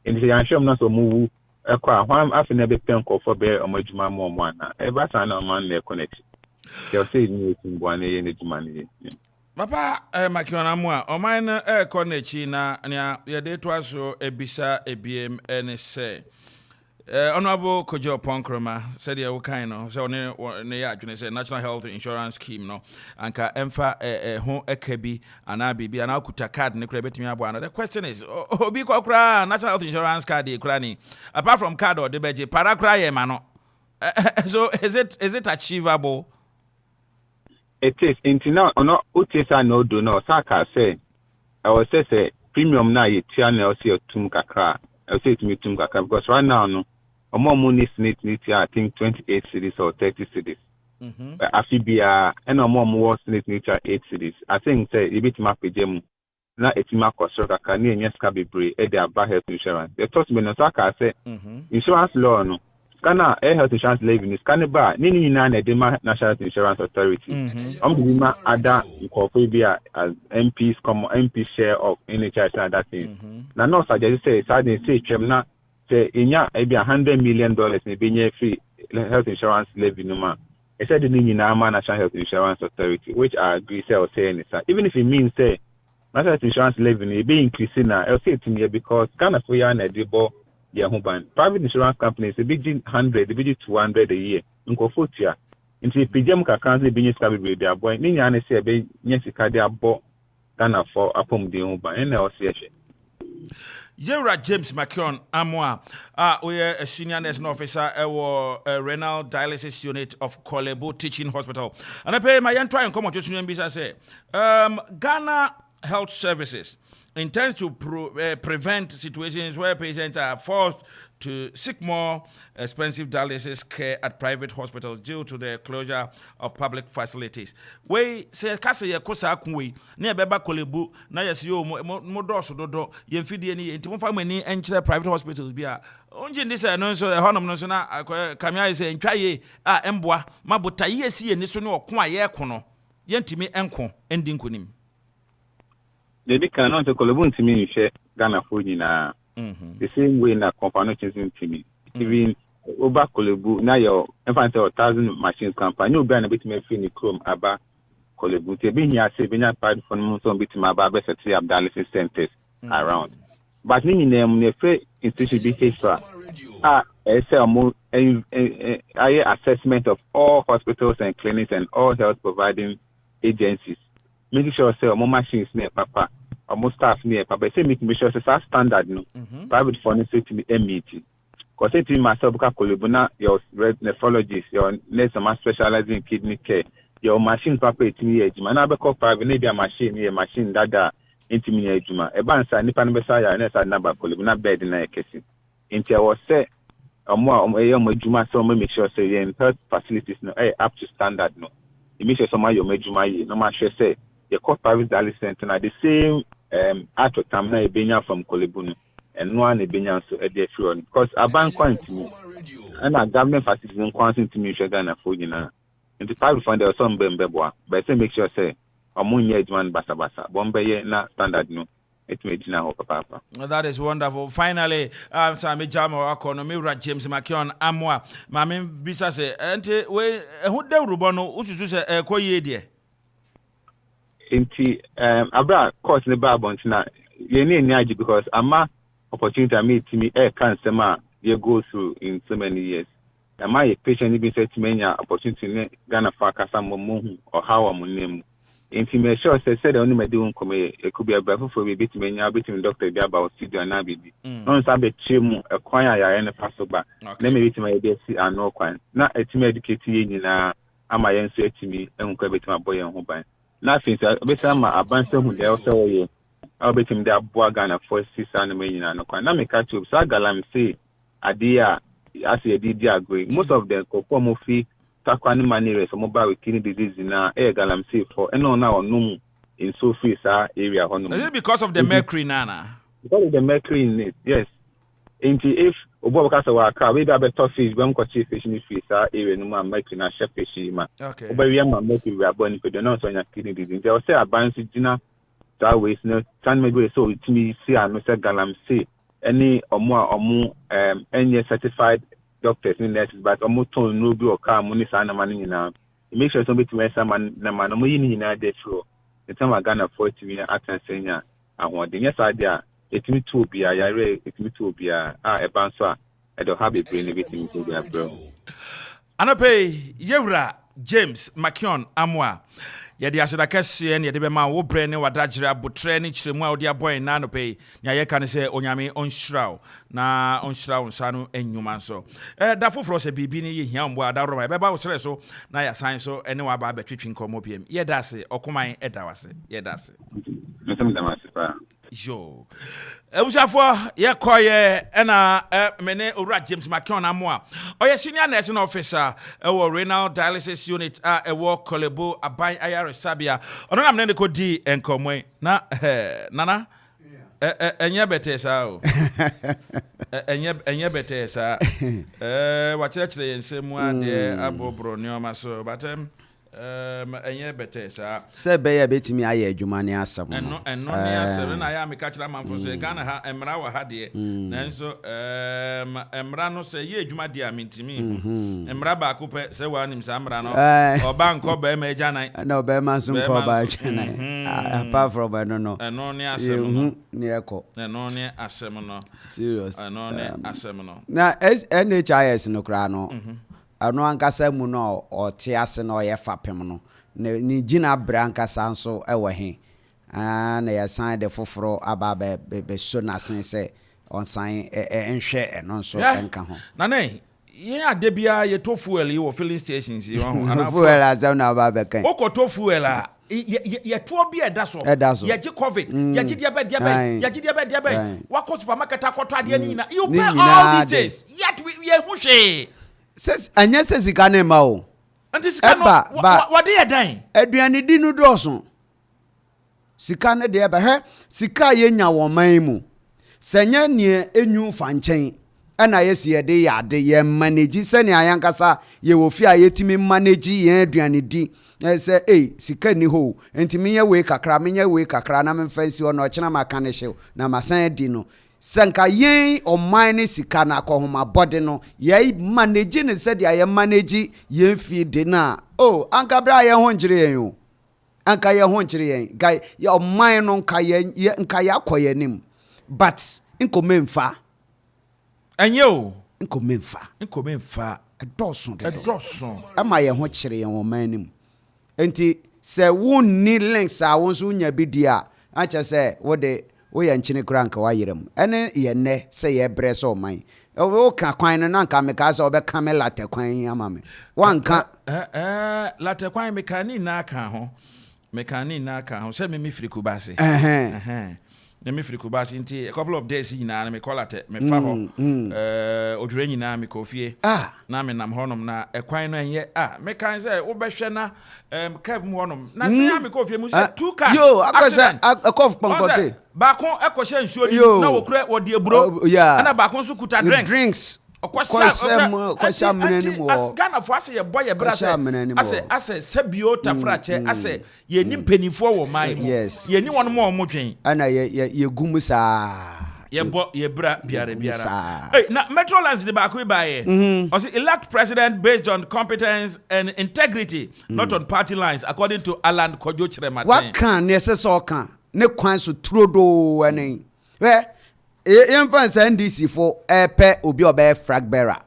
And if I'm sure I'm not so move after never pen call for bear or my more one. Ever sign on man their connection. They'll say new in one money. Papa Makionamwa, o mine konechi na ya de twaso ebisa ebiem ene se. Honorable Kojo Ponkroma said ya wokan no so ne ya adwene say National Health Insurance Scheme no anka emfa ho ekabi ana bibi ana kuta card ne kura betimi abo ana. The question is obi kokra National Health Insurance card e kura ni apart from card or the beje para kura ye ma no. So is it achievable? It is now no utesa no do no saka say I will say premium na ye tia na o say tum kakra I say to me tum kakra because right now no more money need I think 28 cities or 30 cities. But afibia and more need 8 cities. I think say a bit map pejemu na etima koso kakra na enya ska bebre e dey about health insurance. The thought me no saka say insurance law no Ghana health insurance levy is Canada. Nini na Edema National Health Insurance Authority. Bima ada incorporate as MPs come MP share of NHS and that thing. Now no suggest say chemna say inya ebi $100 million ne be free health insurance levy no ma. I said nini na National Health Insurance Authority, which I agree say or say even if it means say National Health Insurance levy be increasing now. I'll say it to because Ghana for ya na debo private insurance companies, a big 100, a big 200 a year. Uncofotia. Into the PGM currently being established with their boy. Nina say a big Yesika, their bo Ghana for apom de ho ban na o se ehwe. Yewra James McKeon Amwa, we are a senior nursing officer at renal dialysis unit of Kolebo Teaching Hospital. And I pay my young try and come on to say, Ghana Health Services intends to prevent situations where patients are forced to seek more expensive dialysis care at private hospitals due to the closure of public facilities. We say kasa ye kosa kunwe na beba Kolebu na yes yo modoso dodo ye mfidi ni enti mo fa mani enkyere private hospitals bia onje ndi say no so honom no so na kamia say ntwa ye emboa mabota ye si ye ni so ne okon aye ko no ye ntimi enko endi nkonim. They cannot Kolebu ntimi nhwe Ghana fo nyina. The same way na company chasing team. Even over Kolebu now your infant 1,000 machines company no be na bit me fini chrome aba Kolebu te be here say be na part for no so bit ma aba be set up dialysis centers around. But ni name ne free institution be case assessment of all hospitals and clinics and all health providing agencies. Making sure say more machines near papa almost staff near papa say make sure say standard no private funding say to meet because say to myself ka Kolebuna your nephrologist your nurse man specializing in kidney care your machine papa etimi ejuma na be call private na be machine dada intimi ejuma e ban sa nipa no be sa ya na sa na ba Kolebuna bed na ekesi inti was say omo ejuma so make sure say your health facilities no up to standard no e make sure some your ejuma yi no ma sure say the court private dialysis center na the same act of time na ebenya from Kolebunu and no one ebenya so e dey free on because aban kwantimi and a government facilities in kwantimi share Ghana for nyina in the private fund there some bembeboa but say make sure say omunye ejman basabasa bombe na standard no it may dina ho papa. That is wonderful. Finally, Sami Jamo economy James McKeon Amwa mama bisa say ente we hu de rubono ususu say ekoye de Inti abra course ne babon na ye ni enyaji because ama opportunity meet me can sema ye go through in so many years. Am I a patient be said to me opportunity ne Ghana for kasa momu or how am name. Inti me sure say only me do come e could be a bravo for be bit me nya bit me doctor be about studio na bibi. No sabe chemu e kwan ya ne paso ba. Na me bit me be si ano kwan. Na etime educate ye nyina ama yen so etimi enko bit me boy en ho ban. Nothing, so besama abanse hu de also ye. Obetim de aboa Ghana for 6 and me nyina no kwa. Na me catch up so galam say adia as ye did agree. Most of them kokko mo fi takwa ni manere so mo ba with kidney disease na galam say for eno na onum in so free sa area honum. Is it because of the mercury nana? Because of the mercury in it, yes. If Obo Kasa wa ka we be better fish when ko chief fish ni fish area no ma mercury na chef fish ma. Okay. Obo we am mercury we abon pe no so nya kidney disease. They say advance gina that way no can maybe so it me see and say galam say any omo any certified doctors in nurses but omo ton no bi o ka mo ni sa na man nyina. Make sure somebody to answer man na man omo yin nyina dey true. The time Ghana 40 million atensenya ahon de yes idea etimi to bia yare etimi to bia ebanso e do have a brain everything to bia bro. Anope Yewra James McKeon Amwa yedi aseda kese ne yedi be ma wo bre ne wadagire abotre ne kiremu a odi aboy na anope nya ye kan se onyame onhiraw na onhiraw nsanu enwuma so da foforo se bibi ne ye hia mbo adaro ma be ba wo sere so na ya san so ene wa ba betwetwi nkomo pm ye da se okoman edawase ye da se Mesem da masipa yo Ebushafo ye koye ena mene owura James McKeon Amwa oye senior nursing officer ewo renal dialysis unit ewo Kolebu aban ayare sabia ono na mene ko di enkomwe na nana enye betesa o enye betesa wa chire yensemu ade abobro ne oma so batem enye betesa se be ya betimi aye adwuma ne asem no ne asem na ya me ka kira Amanfo so Ghana ha emra wa ha de nanso emra no se ye adwuma de amintimi emra ba ko pe se wa nim sa emra no oba nko ba ma agyanan na oba ma so nko ba agyanan apart from no eno ne asem no ne eko eno ne asem no serious eno ne asem no na NHIS no kra no ano ankasa mu no ote ase no ye fapem no ni gina bra ankasa nso ewo he na ya sign the foforo aba be so na sen say on sign enhwe no so enka ho na nei ye ade bia ye to fuel yi wo filling stations yi ho ana fuel azam na aba be kan o to fuel a ye to bia da so ye gi covid ye gi dia be wa supermarket akoto ade ni na you pay all these days yet we hu hwe says anya says sika na ma o anti sika no what dey dan aduane di no doso sika na de ba he sika ye nya wo man mu senya ne enyu fa nchen ana yesi ye de ya de ye manage se ne ayankasa ye wo fi ayetimi manage ye aduane di say sika ni ho ntimi ye we kakra me ye we kakra na me fancy ono chena maka ne hyew na masan di no sanka yen oman ne sika na akohoma body no ye manage ne se de ye manage ye fi de na anka bra ye ho ngire yen o anka ye ho ngire yen guy ye oman no nka ye nka ya akoye nim but nkomemfa enye o nkomemfa edoso ama ye ho kire yen oman nim enti se wonni links a won so nya bidia acha se wo ye nchine kura nka wayerem ene ye ne se ye bre so man o ka kwan no nka me ka se obe kamela te kwan amame wanka late kwan mekani na aka ho se me firi kubase me firi kubase nti a couple of days nyina me call ate me fa ho odure nyina me kofie na me nam honom na ekwan no enye me kan se wo behwe na kev mu honom na se ya me kofie mu se two cars yo akosha Akropong-Akuapem ba kon ekoshe nsuo ni na wo kure wo de eburo na ba kon so kuta drinks kwasha menani mo as Ghana for ase ye boy ye bra ase sebio tafrache ase ye ni mpanifo wo man ye ni won mo dwen ana ye gumusa ye bra biara hey na Metrolands de ba ko ba ye o say elect president based on competence and integrity not on party lines according to Alan Kojo Chiremate what can ne se so kan ne kwan so trodo ene we influence NDC for epe obi obe flag bearer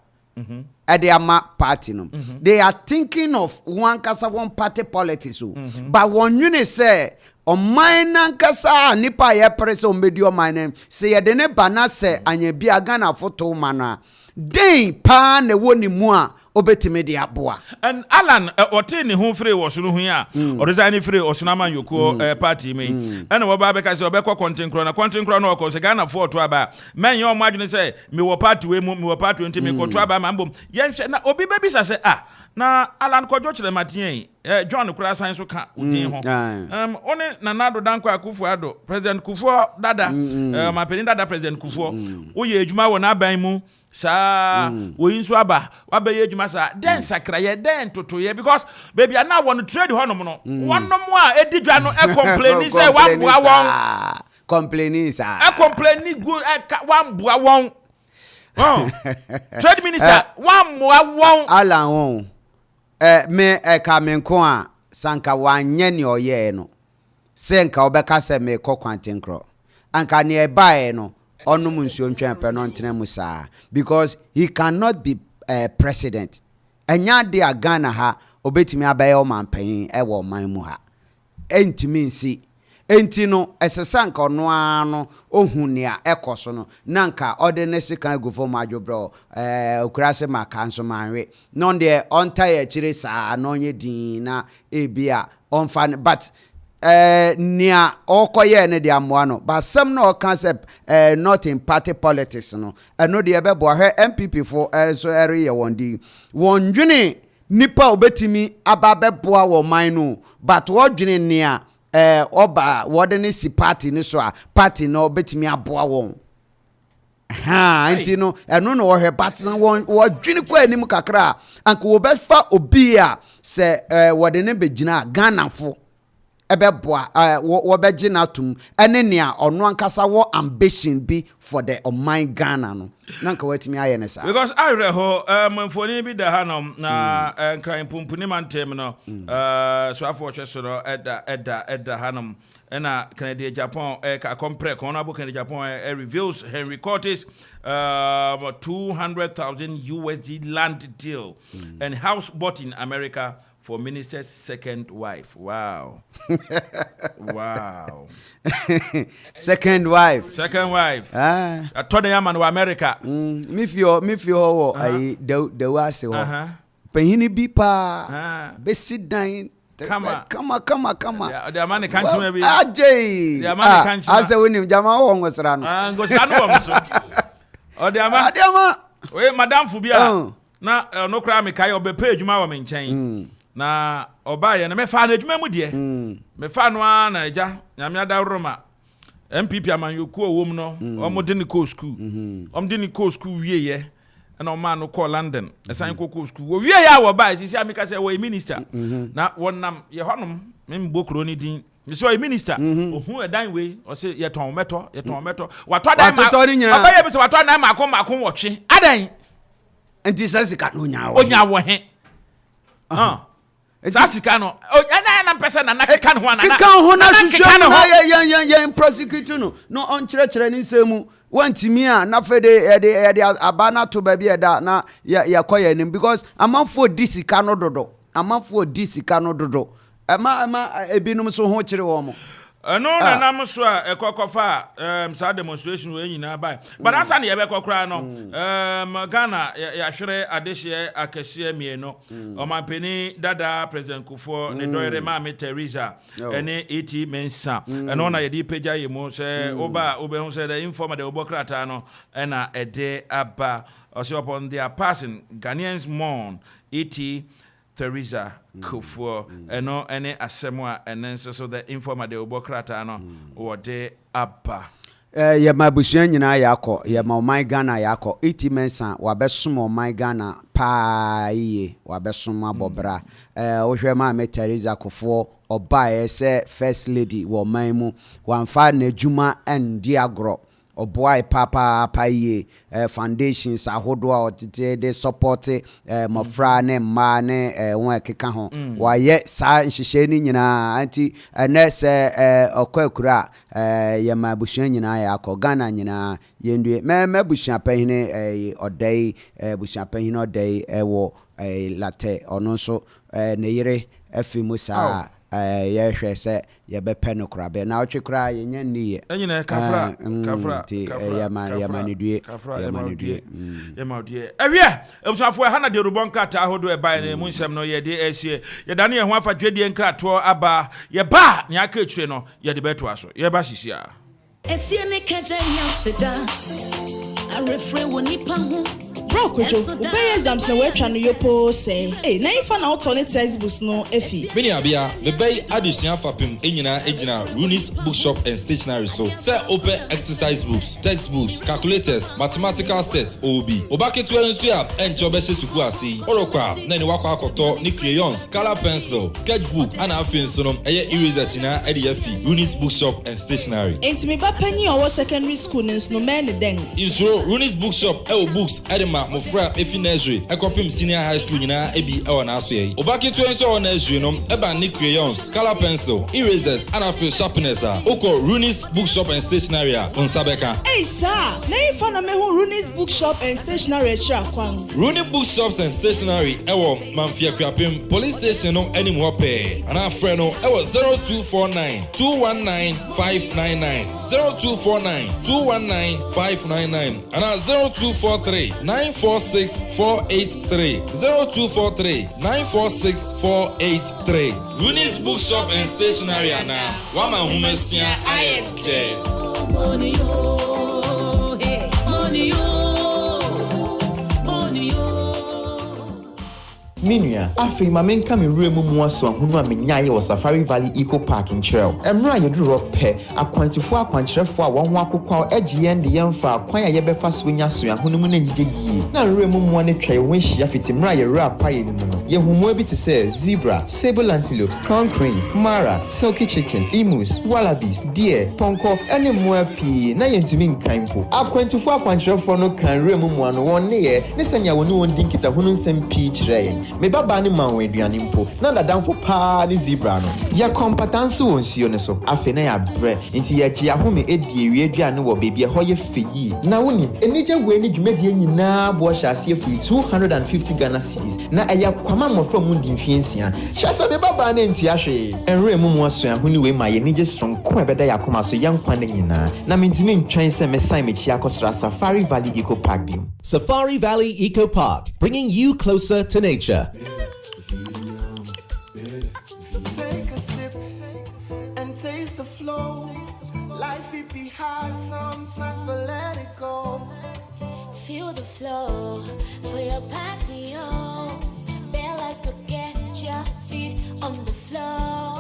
ama party no they are thinking of one kasa one party politics but one unit say on mine kasa nipa ye press on medio mine say ye de ne bana say anya bia Ghana photo mana den pa na woni mu a obetime de aboa and Alan ote ne ho free wo so no hu a o resign free osunama yoko party me and wo ba be ka say obekọ content kro na okọ say Ghana for to aba men ye o madwene say me wo party we mu me wo party enti me ko to aba ma mbom ye hwe na obi be bisa say na Alan Kojo Chiremate John kura science ka udin ho one nanado danko Akuffo ado president Akuffo dada ma peni dada president Akuffo o ye adwuma wo na ban mu sa wo yinso aba wa ba ye adwuma sa den sakra ye den toto ye because baby na won trade honom no wonom a edidwa no e complain say wan bua won complaining sa e complain good wan bua won trade minister wan bua won Alan won me kamenko a sanka wanye ne oye no senka obeka se me ko kwantenkro anka ne ebae no onum nsuo ntwen pe no ntena musa because he cannot be president enya de Ghana ha obetimi abaye o manpan e wo man mu ha entimi nsi enti no esesanka ono ano ohunia ekoso no nanka ordinary kan gufo madwobro okurase maka nso manwe non de ontaye chire sa no nye din na ebia onfa but nia okoye ne de amoa no but some no concept not in party politics no no de ebebo he MPP for so area wondi wondwene nipa obetimi ababeboa wo man no but wodwene nia oba wodene si party ni so a party no betimi aboa won enti no eno no wo he party won wodwene kwa anim kakra anka wo befa obi a se wodene begina Ghana fo ebeboa wo begina tum ene nea ono ankasa wo ambition be for the oman Ghana no nanka watimi aye ne sa because I reho mfoni bi da hanom na nkran pumpuni mantem no so afo hwesoro eda hanom na Canada Japan ka compare Honorable Canada Japan reveals Henry Curtis 200,000 USD land deal and house bought in America for minister's second wife. Wow. Wow. Second wife. Second wife. Ah. I told the man to America. Me feel I the was Penhini bi pa. Be sit down. Come. The man can't maybe. Ajay. The man can't. I say when him jama wongo srano. Go srano. Oh, the man. We Madam Fubia. Na no cry me kai obepe adwuma wa me nchen. Na obaye na me fa na adwuma mu de. Me fa no na eja nyame ada roma. MPP amanyoku owom no omode ni ko school. Omde ni ko school wie ye. Na o man no call London. Esan ko school. Wo wie ya wo ba sisi amika say wo minister. Na wonnam ye honom me mbokro ni din. Me so a minister. Ohu edan we o say ye ton meto. Wato dan ma. Obaye be say wato dan ma ko wotwe. Adan Enti sasika no nya wo. Onya wo he. Sasika no. Na pesa na keka no na. Keka ho na hwehwe na ye prosecute no. No on kire ni nsemu. Wantimi a na fede e abana to ba bi eda na ya koye nim because amanfo disika no dodo. Ama ebinum so ho kire wo mo. No na nam so a ekokofa sa demonstration we nyina bai but asa na ye be kokra no Ghana ya hwere adehye akese mieno omanpeni dada president Akuffo ne doyere Mama Teresa ene eti mensa eno na ye di pagya ye mo se oba hu se the informer the obokrata no na ede aba also upon their passing Ghanaians mourn eti Teresa Akuffo eno ene asemwa enenso so the informer de obokrata no wode aba ye mabusuan nyina yakọ ye ma oman Ghana yakọ itimensa wabesom oman Ghana pa iye wabesom abobra ohwe Mama Teresa Akuffo oba ese first lady wo man mu wanfa na adwuma endi agro oboy papa paye foundations ahodo a otete de support mofra ne ma ne won keka ho waye sa nhihye ni nyina anti enese okwaakura ye ma busuan nyina ya akọ Ghana nyina yendue me busuan panhine odai busuan panhine odai ewo latte ono so ne yire afimu sa ye hwese ye be peno krabe na otwe kra ye nya niye enyina kafra ya manidue ewie ebusafo ha na de rubon krata ahodo e bai na mu nsem no ye de esie ye dane ye ho afadwedie nkrato aba ye ba ne aka etwe no ye de beto aso ye ba sisia esie ne kaja nya seda a refre woni pa ho Bro, Kojo, ubeye exams na wetwa no yopo say. Na ifa na auto ne textbooks no efi. Beni abia, bebei adusia fapim enyina ejina Runis Bookshop and Stationery so. Say open exercise books, textbooks, calculators, mathematical sets OB. Obaketu ensu ya enche obehye suku asi. Orokwa na ni wakwa akoto ni crayons, color pencil, sketchbook ana afin so no eye eraser china ede yafi Runis Bookshop and Stationery. Enti me ba panyi owo secondary school nins no men den. Insuro Runis Bookshop books edema mofra efi nursery Akropong senior high school nyina ebi na aso ye obaketu enso on nursery no eba ni crayons color pencil erasers and afil sharpeners oko Runis Bookshop and Stationery onsabeka sir na ifa na me hu Runis Bookshop and Stationery tra kwan Runis Bookshops and Stationery ewo Akropong-Akuapem police station no anim hope ana frɛ no ewo 0249 219 599 0249 219 599 ana 0243 946-483 0243 946-483 Runis Bookshop and Stationery ana wama humesia ayete money yo hey money yo Minua, afi ma menka me remu mu aso ahunu a menyaye wo Safari Valley Eco Park in Trail. Emra ye duro pe akwantifo akwankyerefo a won ho akokwa egiye nde yemfa akwan a ye befa so nya so ahunu mu na ngye yi. Na remu mu ne twa ye won hia fiti mra ye rapa ye mu no. Ye humo bi te se zebra, sable antelopes, crown cranes, mara, silky chicken, emus, wallabies, deer, ponko ene mu api na ye ntumi nkanfo. Akwantifo akwankyerefo no kan remu mu ano won ne ye ne sanya won dinkita hunu nsem pi kire ye. me baba ne ma wo aduane mpo na dadamfo pa ne zebra no ye kompetence won sio ne so afi na ya bre nti ye gye ahome edi ewie aduane wo bebi ho ye feyi na woni enije we ne dwumadi nyina bo hyase afi 250 Ghana cedis na eya kwama mofra mu di mfiensia hyase me baba ne nti ahwe enre mu aso ahuni we ma ye nije strong ko ebeda yakoma so yankwa ne nyina na mentimi ntwan se mesan mechi akosra Safari Valley Eco Park bio. Safari Valley Eco Park, bringing you closer to nature. Take a sip and taste the flow. Life it be hard sometimes, but let it go. Feel the flow for your patio. Bellas to get your feet on the floor.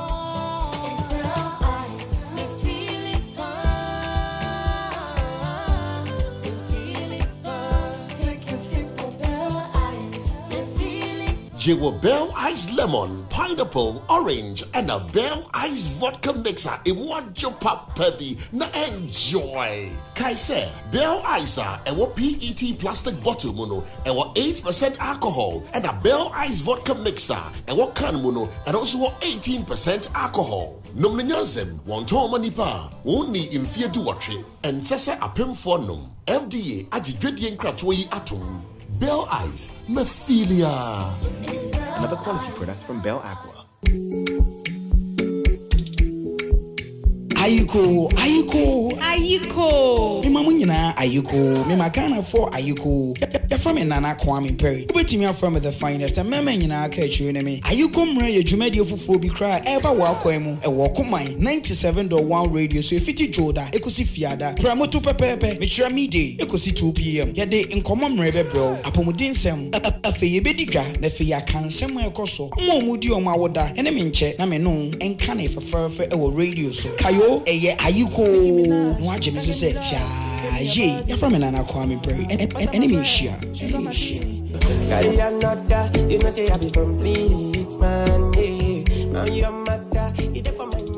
Jiwo Bell Ice Lemon, Pineapple, Orange, and a Bell Ice Vodka Mixer in one pop peppy. Na enjoy! Kaise, Bell Ice and what PET plastic bottle mono and what 8% alcohol and a Bell Ice Vodka Mixer and what can mono and also what 18% alcohol. Num nyansem, one tom manipa, only in fear do watch and sesa apem for num. FDA agidredian kratway atom. Bell Eyes, Mephilia. Another quality product from Bell Aqua. Ayiko. Me mamunyina ayiko. Me makana for ayiko. Ya from Nana Kwame Perry. Ubeti me from the finest and meme nyina ka chune me. Ayiko mre ye dwumadi ofufo bi kra eba wa kwemu e wo Okoman 97.1 radio so efiti joda ekosi fiada. Pramoto pepepe me kira mide ekosi 2 pm. Ye de nkomo mre bebro apomudin sem afe ye bedigwa na fe ya kansem ekoso. Mo mudi o ma woda ene me nche na me no enka na feferfe e wo radio so. Kayo eye ayiko no agye me se ye ya from Nana Kwame Perry enemy share Carry another, you know say I be complete man. Now you matter, you there for my mind.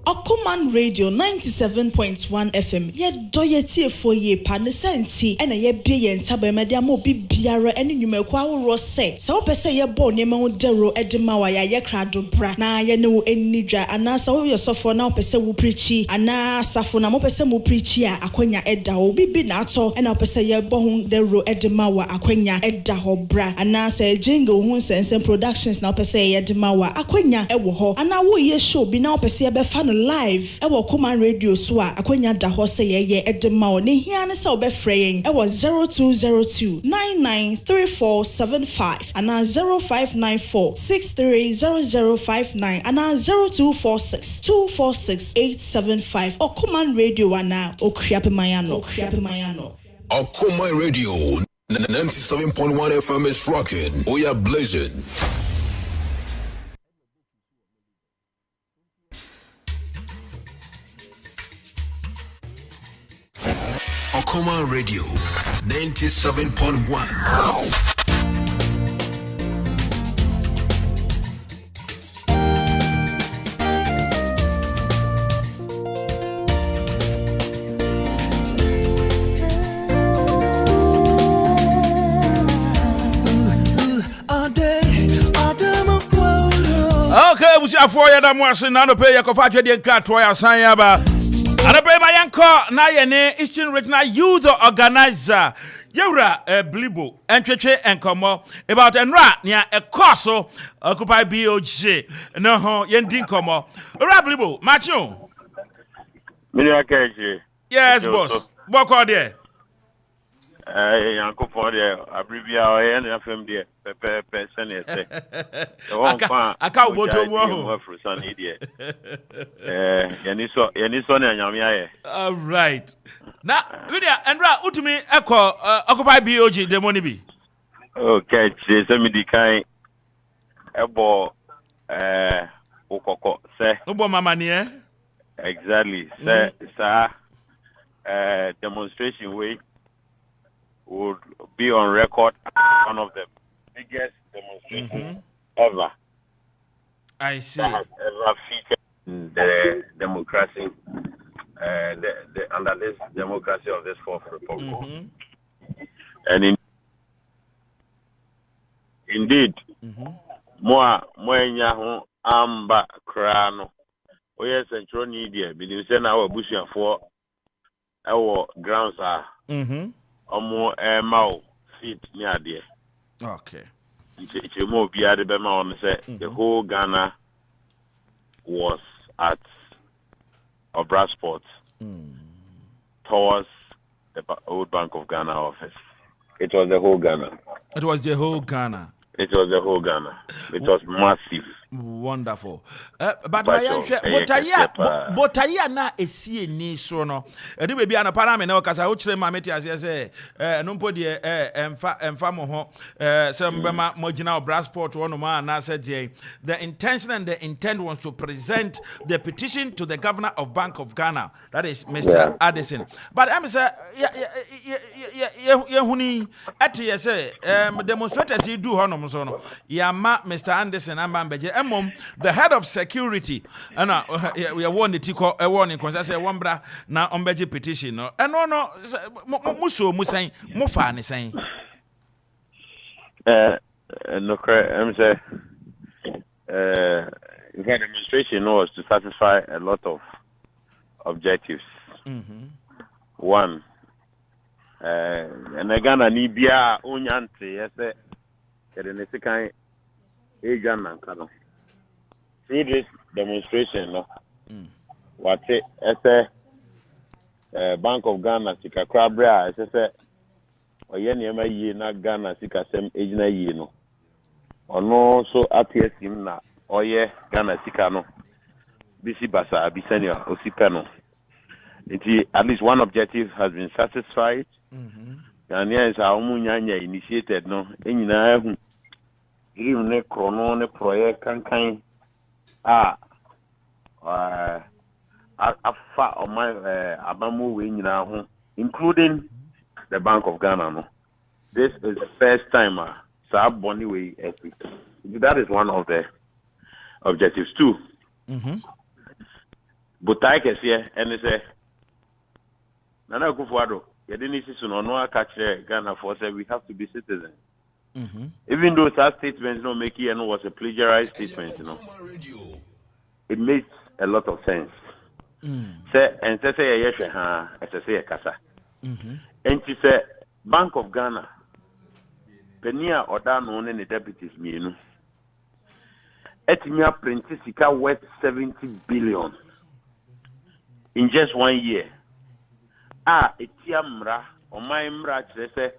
Okoman Radio 97.1 FM ye doye tie for ye pa ne senti ena ye bie ye ntaba mede ama obi biara ene nwumaku aworo se opese ye bo ne ma dero edema wa ya ye krado bra na ye ne wo enidwa ana sa wo yosofo na opese wo preachi ana safo na mo pese mo preachi a akwanya eda wo bibi na ato ena opese ye bo hu dero edema wa akwanya eda ho bra ana sa jingle hu sense productions na opese ye edema wa akwanya ewo ho ana wo ye show bi na opese ye be fa live ewo Okoman Radio so a akwanya da ho se ye edema o ne hia ne se obefreyen ewo 0202 993475 ana 0594630059 ana 0246246875 Okoman Radio ana Akuapem mayano Okoman Radio 97.1 FM is rocking. We are blazing. Okoman Radio 97.1. Okay, we see a 4 year that was not to pay your coffee and cat to your sign. Arabema yanko na yene Eastern Regional Youth Organizer Yura Blibo entweche enkomo about enra nia ekoso occupy BOG no ho yendi nkomo Ora Blibo macho Miniakeje. Yes boss boko there yanko for there abribia o yen FM there pepe senete aka uboto mu ho yeniso na nyamia ye. All right. Na Lydia Andra utumi eko occupy BOG demo ni bi. Okay, se mi di kan ebo okoko se. Ubo mama ni Exactly. Se sa demonstration way would be on record as one of the biggest demonstrations ever. I see. That has ever featured in the democracy, under this democracy of this fourth republic. And in Indeed. More ho amba krano. O yes central media bi dey say na our busuafo ewo grounds are. Omo mau feet ni ade. Okay. It's more be ade be ma on say the whole Ghana was at Obra Sports towards the Old Bank of Ghana office. It was the whole Ghana. It was the whole Ghana. It was the whole Ghana. It was massive. Wonderful. But botaya na esi ni so no. Edi be bia na parliament na okasa wo kire mameti ase say no mpo de emfa mo ho se mbema mogina Obra Sport one ma na say the intention and the intent was to present the petition to the governor of Bank of Ghana, that is Mr. Addison. But I'm say ye huni ati say demonstrators you do hono so no ya ma Mr. Anderson amba beje emom the head of security and we won the tiko a warning because say one bra na ombeji petition no and no muso musan mo fa ne san no I'm say the demonstration was to satisfy a lot of objectives. One and Ghana ni bia onyante yese the second agent and kano. Through this demonstration, no, what it Bank of Ghana sika krabra as say oye niema yi na Ghana sika sem ejina yi no ono so appears him na oye Ghana sika no bisi basa bisania osika no. At least one objective has been satisfied. Ghanaians are umunyanya initiated no enyina hu even ne chrono ne project kankan afa on my abamu we nyina ho, including the Bank of Ghana no. This is the first time bonny way. That is one of the objectives too. But I can see and say Nana Akuffo you didn't see no Kaakyire Ghana for say we have to be citizens. Even though that statement no make it was a plagiarized statement, you know, it makes a lot of sense. Say and say yes, say Kasa. And she said Bank of Ghana, Penia or down on the deputies me, you know. Etimia Printisika worth 70 billion in just 1 year. Etiamra or my mra say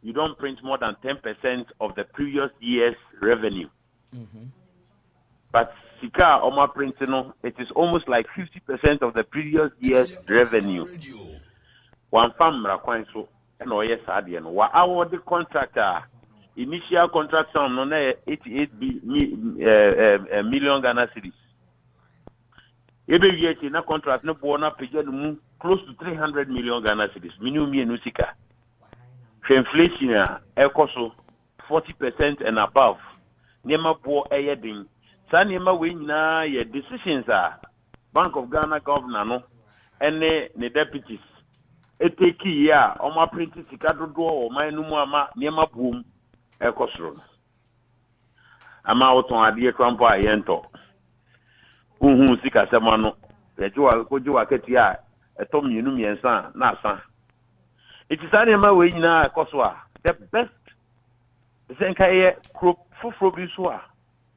you don't print more than 10% of the previous year's revenue. But Sika or my printing, it is almost like 50% of the previous year's revenue. One famra coin so and oh yes, Adian. What our the contractor initial contract sum no 88 million Ghana cedis. Every year na contract no bona page close to 300 million Ghana cedis. Minimum no Sika. Inflation so 40% and above. Nema po eyeding. Sa nema we na ye decisions Bank of Ghana governor no and the deputies. Eteki ya oma print sika dodo o man no mu ama nema boom ekoso. Ama oton ade krampo ayento. Sika sema no. Ejo kojo aketi a etom yenu miensa na asa. It is animal way na koswa. The best Zenkaye crop for Biswa.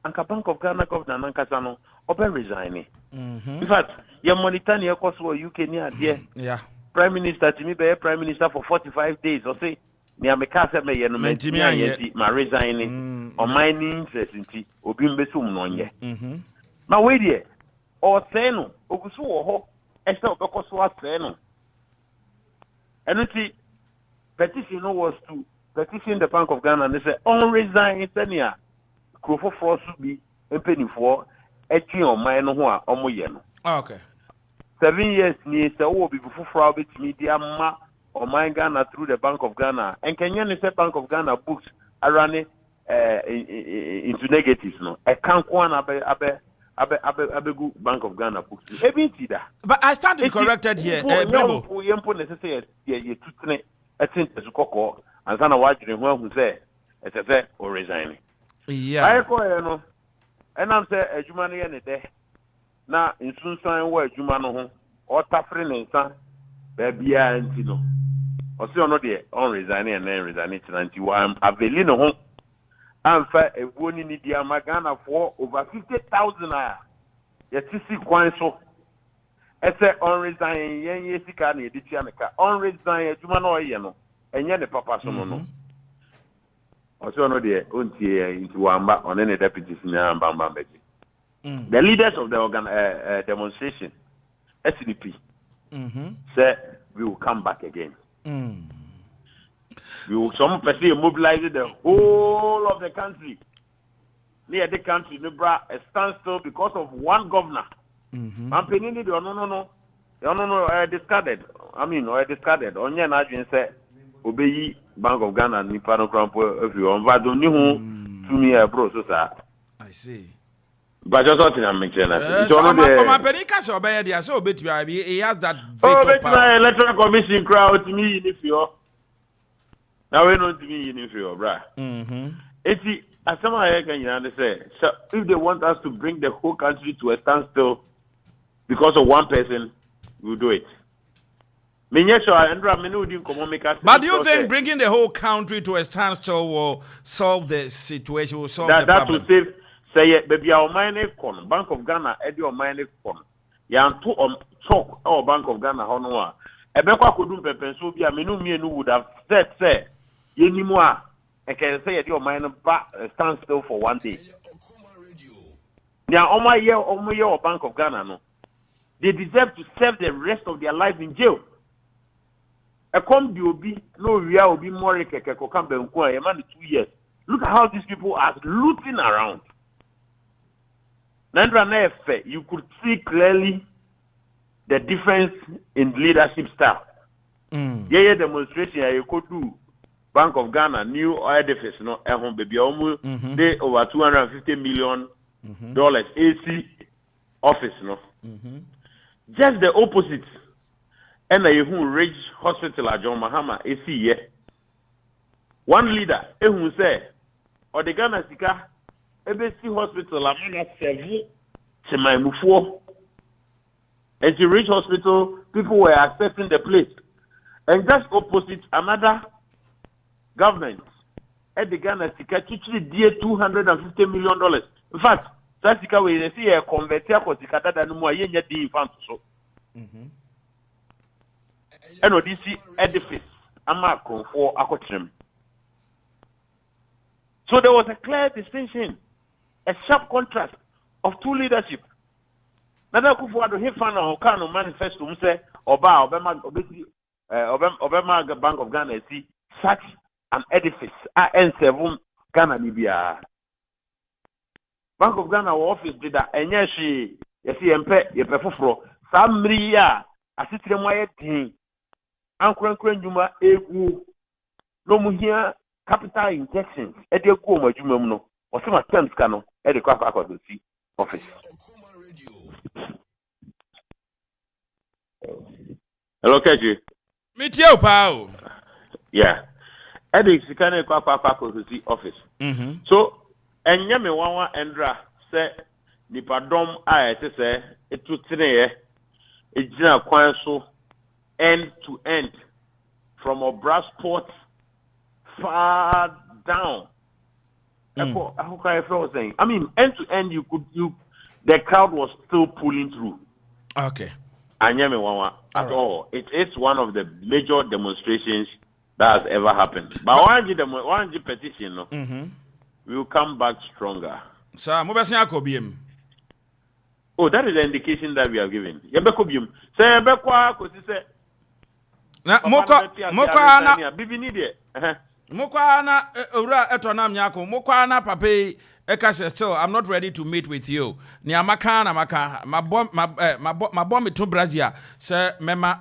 Anka Bank of Ghana governor Nankasano open resigning. In fact, your Mauritania Koswa UK near dear. Yeah. Prime Minister to me be Prime Minister for 45 days or say near Mekasa me no my resigning on my interest in tea Obimbesum non ye. Now wait here. Or Seno, Ogusu ho, Esther Okoswa Seno. And it's petition was to petition the Bank of Ghana and they say, on resign Tania. Akropong for be a penny for a king on my no one. Okay. 7 years near so be before fraud media ma or my Ghana through the Bank of Ghana. And can you say Bank of Ghana books are running into negatives no? I can't go on abe Bank of Ghana books. But I stand to be corrected here. Necessary I think as Koko and Sana watching who say it's a or resigning. Yeah. I call no, and I'm saying a human any day. Now, in soon sign where human or taffrin and son, baby, and you know, or so no dear, on resigning and then resigning to 91. I've been in home. I'm fair a winning in the Amagana for over 50,000. Yet, see, quite so. I say on resign, yen yesikani, edichianaka, on resign, Jumano, yeno, and yen the papa sono. Also, no dear, unti into Wamba on any deputies in Bamba. The leaders of the demonstration, SDP, said we will come back again. We will some person mobilize the whole of the country. Near the country, Nubra, a standstill because of one governor. I'm paying it, no, discarded. I mean, or discarded. On your agent said, Obey Bank of Ghana, Nipano Crampo, if you on Vado New to me, bro, so I see. But just what I'm mentioning. My Penicas or Badia, so bit he has that. Electoral Commission crowd to me if you now we know to me if you right. It's as some I can say. So if they want us to bring the whole country to a standstill because of one person, we'll do it. But do you think bringing the whole country to a standstill will solve the situation? Will solve the problem? That will save. Say, baby, our money con Bank of Ghana, Eddie or money con. Yan two talk our Bank of Ghana, Honora. Ebeka could do Pepe, so be a menu would have said, say, Yenimua, I can say Eddie or money back stand still for one day. Now, on my year or Bank of Ghana, no. They deserve to serve the rest of their life in jail. A come be no real will be more like a Kokambe and 2 years. Look at how these people are looting around. You could see clearly the difference in leadership style. Yeah, demonstration you could do. Bank of Ghana, new edifice, no, baby, almost they over $250 million AC office, no. Just the opposite. And who Ridge Hospital at John Mahama, AC, yeah. One leader, who say, or the Ghana Sika. ABC Hospital, I'm not serving to my mufo. And to Ridge Hospital, people were accessing the place. And just opposite another government, at the Ghana Sika, actually dear $250 million. In fact, Sasika will see a converter for Sikata than more yen yet the infant so. And ODC edifice, Amarco for Akotrim. So there was a clear distinction. A sharp contrast of two leadership. Nana Akufo Addo he fan on Kano manifesto say Obama Bank of Ghana see such an edifice N7 Ghana Libya. Bank of Ghana office did that enye she yesi empe yepefoforo samri ya asitire moye tin ankurankura njuma egu no muhia capital injections e de ku o majuma mu no o se ma terms ka no e de kwa akwa si office. Hello Keji. Meet you pal. Yeah. E de sikane kwa si office. So enye me wanwa endra se nipadom a ese se etutine ye ejina kwan so end to end from Obra Sport far down. How can I was saying? I mean, end to end, the crowd was still pulling through. Okay. At all. It is one of the major demonstrations that has ever happened. But one petition, no, we will come back stronger. So, oh, that is the indication that we are giving. Say, Mokwana ura etonam nyako mokwana pape ekase still I'm not ready to meet with you ni amaka na maka mabom to Brazil say mema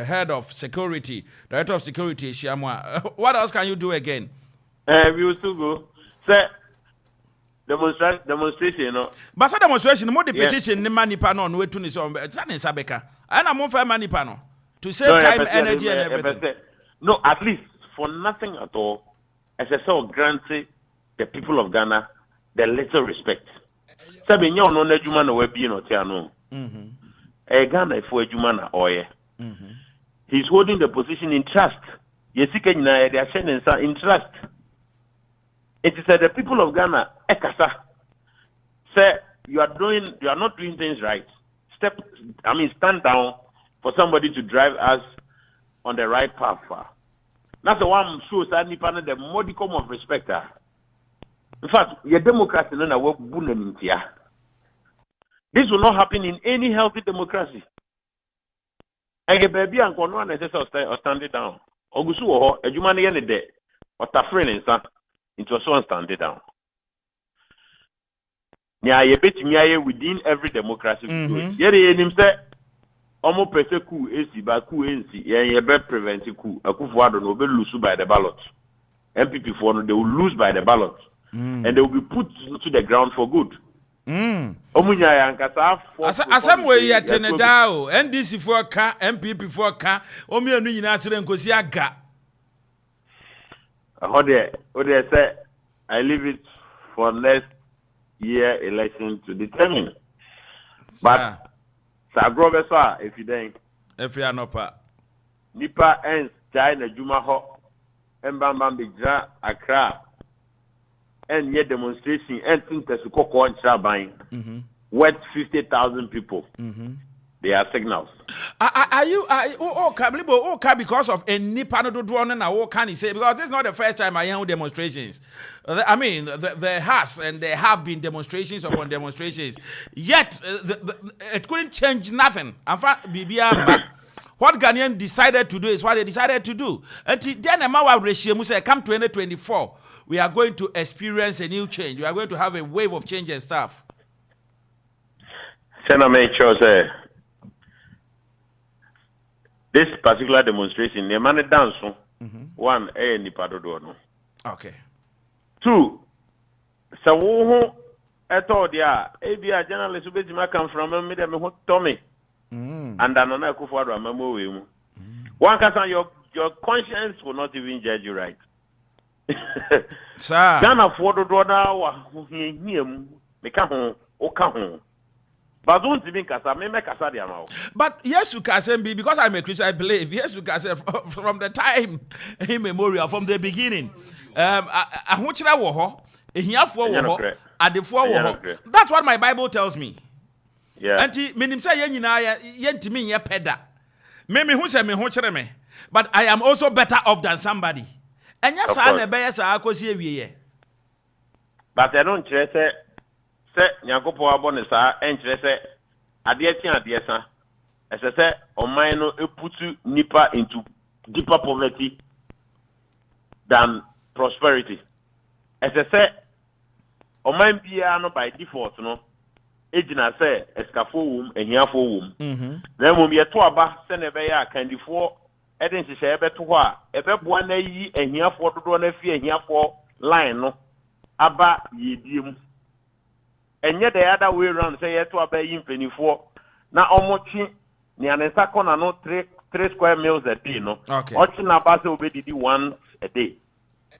head of security director of security Shiamwa. What else can you do again? We will still go say demonstration no but say demonstration mo the petition ni manipa no wetu ni so tani sabeka ana mo fa manipa no to save time energy and everything. No, at least for nothing at all, as I saw granted the people of Ghana the little respect. Sabi nya ono na adwuma na wabi no tia no. Ghana for adwuma na oye. He's holding the position in trust. Yesika nyina they are sharing in trust. It is the people of Ghana ekasa say you are not doing things right. Stand down for somebody to drive us on the right path. That's the one shows that the modicum of respect. In fact, your democracy no na work bunamintia. This will not happen in any healthy democracy. And the baby and Kono necessary or stand it down. Ogusu ho, ejuma ne ye ne de, otafregya nsa, into so stand it down. Nya ye betimi aye within every democracy. Yere enim say omo pese coup esi ba coup ensi ye be prevent coup. Akuffo ado no be lose by the ballot. MPP for no they will lose by the ballot. And they will be put to the ground for good. Omunya ya nkasa for asem we yete ne da o NDC for ka MPP for ka omienu nyina asere nkosi aga. Ode say I leave it for next year election to determine. But Sagrobesa if you are not pa nipa ends China Juma ho embamba bidra Accra and yet demonstration and think that Kokoko and Shabain worth 50,000 people. They are signals. Are you because of a Nipano drone and what can he say? Because this is not the first time I hear demonstrations. I mean, there has and there have been demonstrations upon demonstrations. Yet it couldn't change nothing. What Ghanaian decided to do is what they decided to do. And then Amawa ratio say come 2024, we are going to experience a new change. We are going to have a wave of change and stuff. Senator make sure say this particular demonstration, the man dance one nipa dodo no. Okay. Two, so who eto dia ebia journalist ubezima come from me dem ho Tommy. And another Akuffo ado amamo we mu. One can your conscience will not even judge you right. Sir. Ghana for dodo na wa hiem me ka ho o ka ho. But don't even kasa me kasa dia ma. But yes, you can say because I'm a Christian, I believe. Yes, you can say from the time immemorial, from the beginning. Ahochira wo ho, ehiafo wo ho, adefo wo ho. That's what my Bible tells me. Yeah. Anti menim say yen nyina yentimi ye peda. Me hu say me ho kire me. But I am also better off than somebody. Enya sa na be yes akosi ewiye. But I don't say Nyankopon abone sa enkyere se ade sa ese oman no eputu nipa into deeper poverty than prosperity. Ese oman bia no by default no ejina se eskafo wum ehiafo wum. Na mum ye to aba se ne be ya kandifo eden hye ebeto ho a ebeboa na yi ehiafo dodo na fi ehiafo line no aba yediem. And yet the other way around, say to a bay infinifo. Now omochi ni anesa kona no 3 square meals a day, no. Okay. Ochi na base obedi once a day.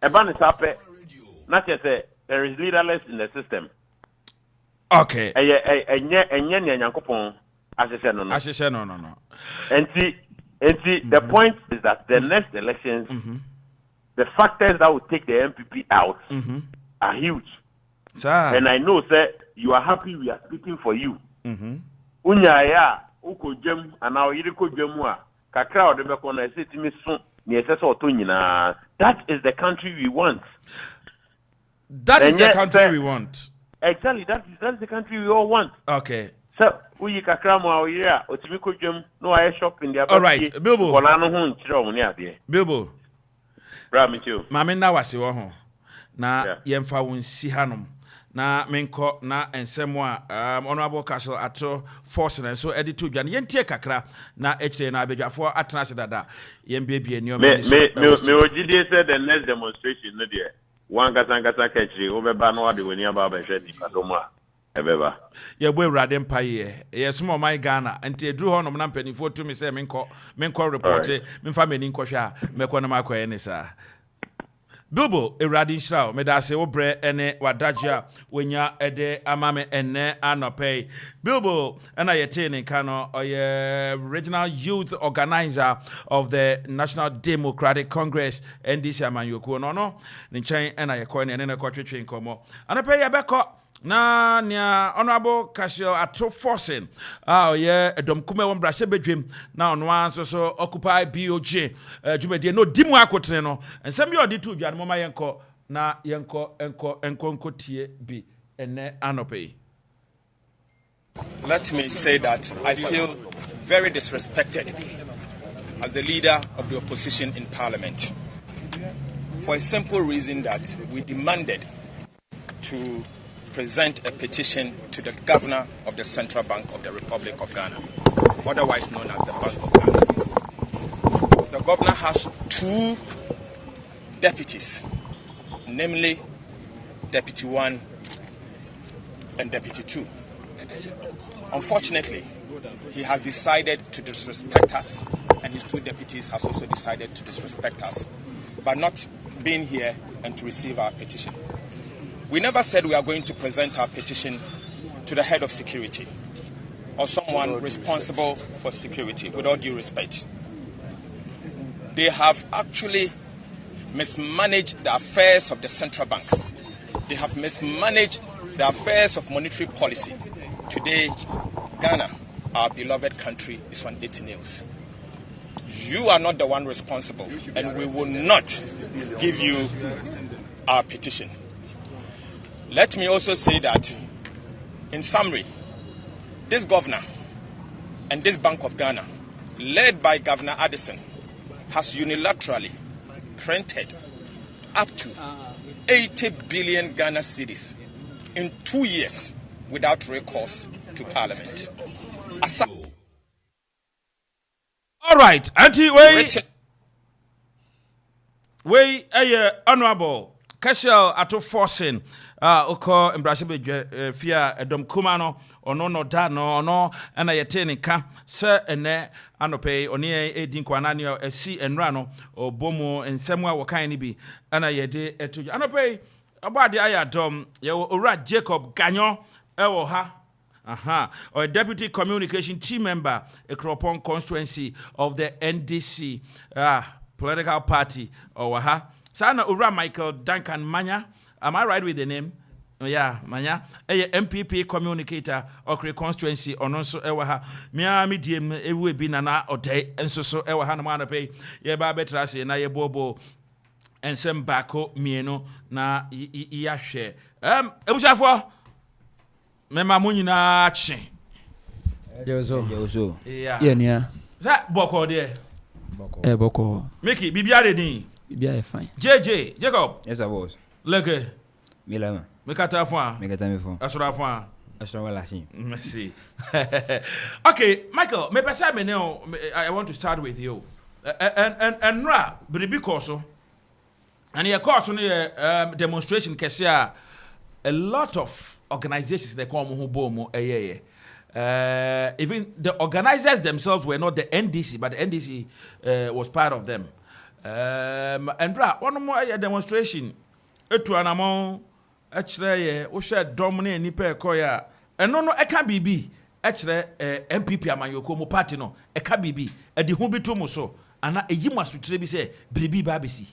Eban is happy. Not just say there is leaderless in the system. Okay. And Yankopon as I said no. And see the point is that the next elections, the factors that will take the MPP out are huge. Sir. And I know, sir, you are happy we are speaking for you. Unyaya, uko jem, and now yiriko jemua, kakra o debe kona ese timi sun, ni ese so to nyina. That is the country we want. That is the country we want. Exactly, that is the country we all want. Okay. So, uyi kakra mo awira, otimi ko jem, no aye shop in their all right, Bilbo. Kola no hu nchiro mo ni ade. Bilbo. Bra me too. Mame na wase wo ho. Na yemfa won si hanom. Na menko na ensemo a honorable castle ato force na so edit dwan yentie kakra na ekire na abedwafo atena se dada yembebie ni o me ogide said the next demonstration no there one gasa kachiri obeba no ade wani aba ba hwedi padomo a ebeba ye bo awrade mpaye ye somo my Ghana enti edru ho no na mpanifo to me say menko report me fa mani nkwohwe a meko na makoye ne sa Bilbo Eradin Shrow, Medase Obre ene Wadajia, Wenya Ede Amame ene Anope. Bilbo and I attending Kano or regional youth organizer of the National Democratic Congress NDC Amanyoko no Ninchain and I coin and a quarter train como. And I pay a backup. Na nia honorable Casio ato forcing edom kuma won brashe bedwem na ono anso so occupy BOG dwumedie no dimu akotene no ensem ye odi to dwan moma yenko na yenko tie bi ene anope. Let me say that I feel very disrespected as the leader of the opposition in parliament for a simple reason that we demanded to present a petition to the governor of the Central Bank of the Republic of Ghana, otherwise known as the Bank of Ghana. The governor has 2 deputies, namely Deputy 1 and Deputy 2. Unfortunately, he has decided to disrespect us, and his 2 deputies has also decided to disrespect us by not being here and to receive our petition. We never said we are going to present our petition to the head of security or someone responsible for security, with all due respect. They have actually mismanaged the affairs of the central bank. They have mismanaged the affairs of monetary policy. Today, Ghana, our beloved country, is on 80 nails. You are not the one responsible, and we will not give you our petition. Let me also say that, in summary, this governor and this Bank of Ghana, led by Governor Addison, has unilaterally printed up to 80 billion Ghana cedis in 2 years without recourse to Parliament. All right, Auntie, wait, honorable Cashel ato forcing. Oko embrasebe fia edom kuma no ono no da no ono na yeteni ka se ene anope oni edin kwana ne esi enra no obomu ensemu a wokan ni bi na yede etu anope abade aya dom ye owura Jacob Ganyo ewo ha or deputy communication team member Akropong constituency of the NDC political party or sana owura Michael Duncan Manya. Am I right with the name? Yeah, Manya. A MPP communicator or constituency or non so ewaha. Mia medium ewe binana or day and so ewaha na pay. Ye ba betrasi na ye bobo and sem bako mieno na iya share. Ebushafo. Mema munyi na chi. Jozo. Yeah. That boko there. Boko. Mickey, bibia de Bibia fine. JJ, Jacob. Yes, I was. Leke. Milama. Mekata fwa. Mekata me fwa. Asura fwa. Asura wala si. Merci. Okay, Michael, me pesa me now I want to start with you. And ra bribi koso. And your course on demonstration kesia a lot of organizations they come who bomo even the organizers themselves were not the NDC, but the NDC was part of them. And bra, one more demonstration. Etu anamon echre wo hwe domne nipa ekoya eno no eka bibi echre MPP amanyoko mo party no eka bibi edi hu bitu mo so ana eyi masutre bi se bribi ba besi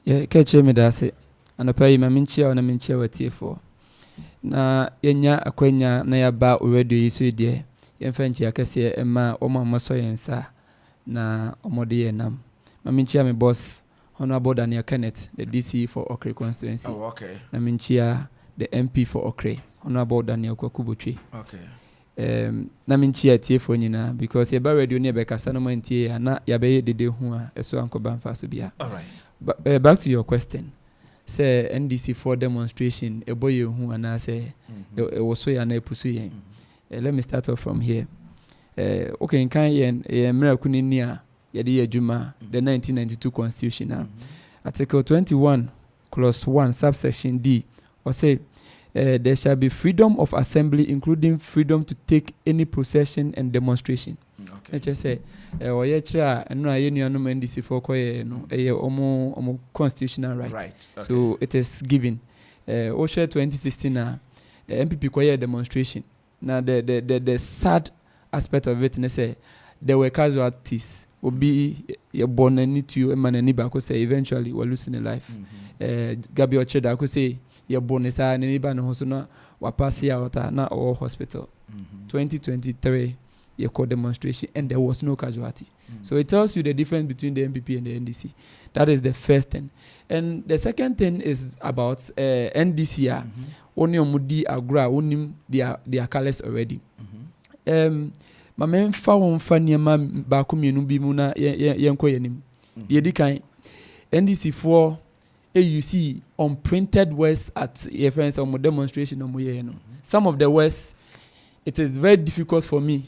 ye keche me da se anapa yi maminchia na minchia watiefo na yenya akwanya na ya ba radio yi so de yemfa nchia kese ema omo so yensa na omode yenam maminchia me boss Honorable Daniel Kenneth, the DC for Okre constituency. Oh, okay. Naminchia, the MP for Okre, Honorable Daniel Kwakubuchi. Okay. Naminchia Tiefonina, because Yaba Radio near Casanoma and Tia, na Yabe de Hua, so Uncle Banfasubia. All right. But back to your question. Say NDC for demonstration, a boy who and I say, it was so yana pusuye. Let me start off from here. Okay, in Kayen, a Miracunia. Yadi Juma, the 1992 Constitution. Article 21, Clause 1, subsection D, or say, there shall be freedom of assembly, including freedom to take any procession and demonstration. Eche say oye kira eno aye nuanom NDC for koye no eye omo constitutional right. Okay. So it is given. O share 2016 na MPP koye demonstration. Now the sad aspect of it is say there were casualties. Obi ye born any to a man any back say eventually we're losing a life. Gabi Ocheda could say ye born is any ban hosuna wa pass out na all hospital. 2023 ye called demonstration and there was no casualty. So it tells you the difference between the MPP and the NDC. That is the first thing. And the second thing is about NDC. Only omudi agra onim their colors already. My main found funny man back mienu bi mu na yenko yenim. Yedi kan NDC for AUC on printed words at reference on demonstration on no. Some of the words it is very difficult for me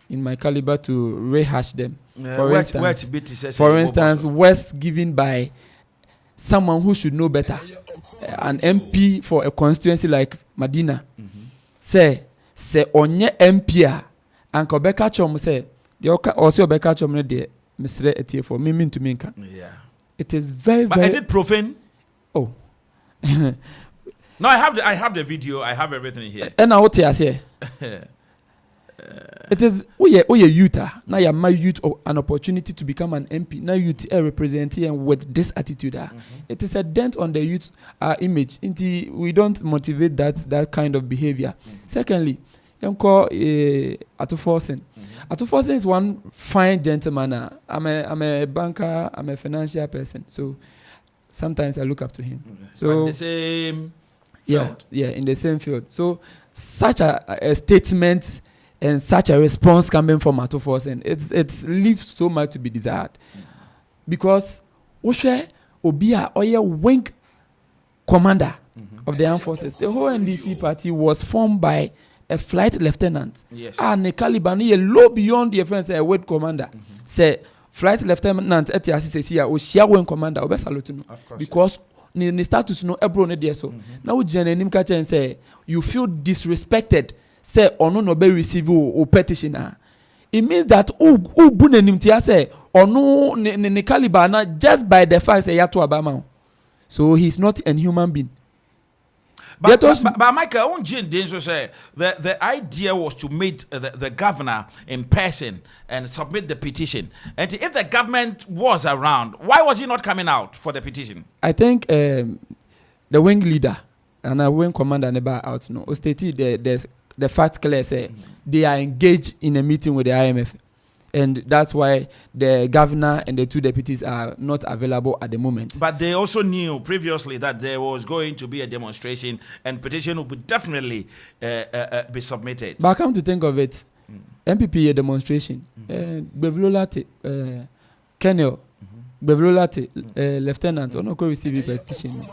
in my caliber to rehash them. For instance, words given by someone who should know better. An MP for a constituency like Medina. Say onye MP and Kobeka Chom say the also Beka Chom de Mr. Etie for me to minka. Yeah. It is very but very. Is it profane? Oh. No, I have the video. I have everything here. And now what I say? It is we youth now you my youth an opportunity to become an MP. Now youth representing with this attitude. It is a dent on the youth image. Until we don't motivate that kind of behavior. Secondly, Atuforsen. Atuforsen is one fine gentleman. I'm a banker. I'm a financial person. So sometimes I look up to him. So in the same field. Yeah, in the same field. So such a statement and such a response coming from Atuforsen, it leaves so much to be desired. Because Oshe Obia Oye wing commander of the armed forces. The whole NDC party was formed by a flight lieutenant. Yes. And the caliber low beyond the offense a word commander. Say flight lieutenant etiasi o shia wing commander obesalutu. Because ni status no ebro ne there so. Now jenenim ka chen say you feel disrespected. Say ono no be receive o petitioner. It means that u bunenim tia say ono ne caliber na just by the fact say yato abama. So he's not a human being. But Michael, the idea was to meet the governor in person and submit the petition. And if the government was around, why was he not coming out for the petition? I think the wing leader and a wing commander never out. No, the fact clear say they are engaged in a meeting with the IMF. And that's why the governor and the two deputies are not available at the moment. But they also knew previously that there was going to be a demonstration and petition would definitely be submitted. But come to think of it, MPP a demonstration. Bevlolate, Kenyo, Bevlolate, Lieutenant, or no receive petition.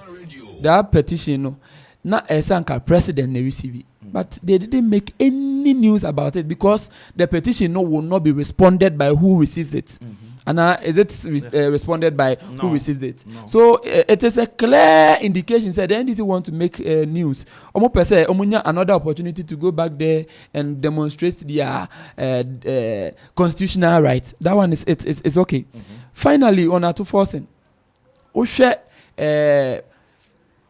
That petition, no, not a Sanka president they receive. But they didn't make any news about it because the petition will not be responded by who receives it. And is it responded by who receives it? No. So it is a clear indication that the NDC want to make news. Omo per se, another opportunity to go back there and demonstrate their constitutional rights. That one is it's okay. Finally, on Atuforsen,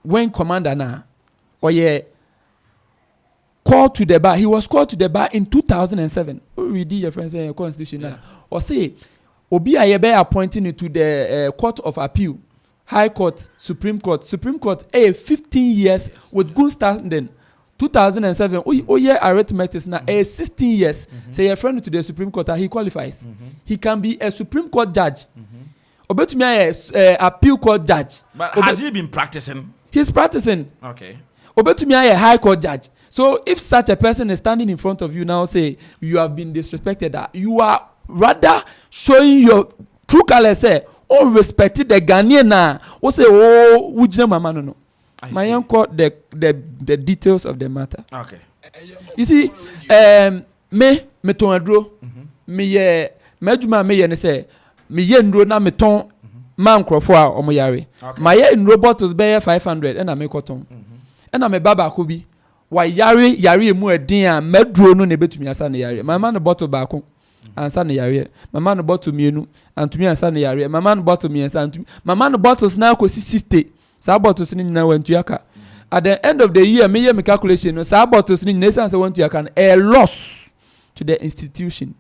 when commander na called to the bar. He was called to the bar in 2007. Read your friends in constitution. Or say, Obi Ayebe appointing it to the Court of Appeal, High Court, Supreme Court. Supreme Court, 15 years with good standing. 2007, arithmetic is now 16 years. Say your friend to the Supreme Court, he qualifies. He can be a Supreme Court judge. Obetumi a appeal court judge. But has he been practicing? He's practicing. Okay. Obetumi a high court judge. So if such a person is standing in front of you now, say you have been disrespected, you are rather showing your true color. Say, oh, respected the Ghanaian na. O say, oh, ujina mama no. My uncle the details of the matter. Okay. You see, me ton adro, me juma me ne say me ndro na me ton man Akropong a omo yare. My ndro bottles be 500 and I make cotton. And I'm a baba kubi. Why yari emu edin a medro no na betumi asa na yari. My man bottle back. ansa na yare mama no bottle mienu antumi ansa na yare mama no bottle miensa antumi mama no bottles na akosi 60 sa bottles ni nyina wantu aka at the end of the year me calculation no sa bottles ni nyina sanse wantu aka a loss to the institution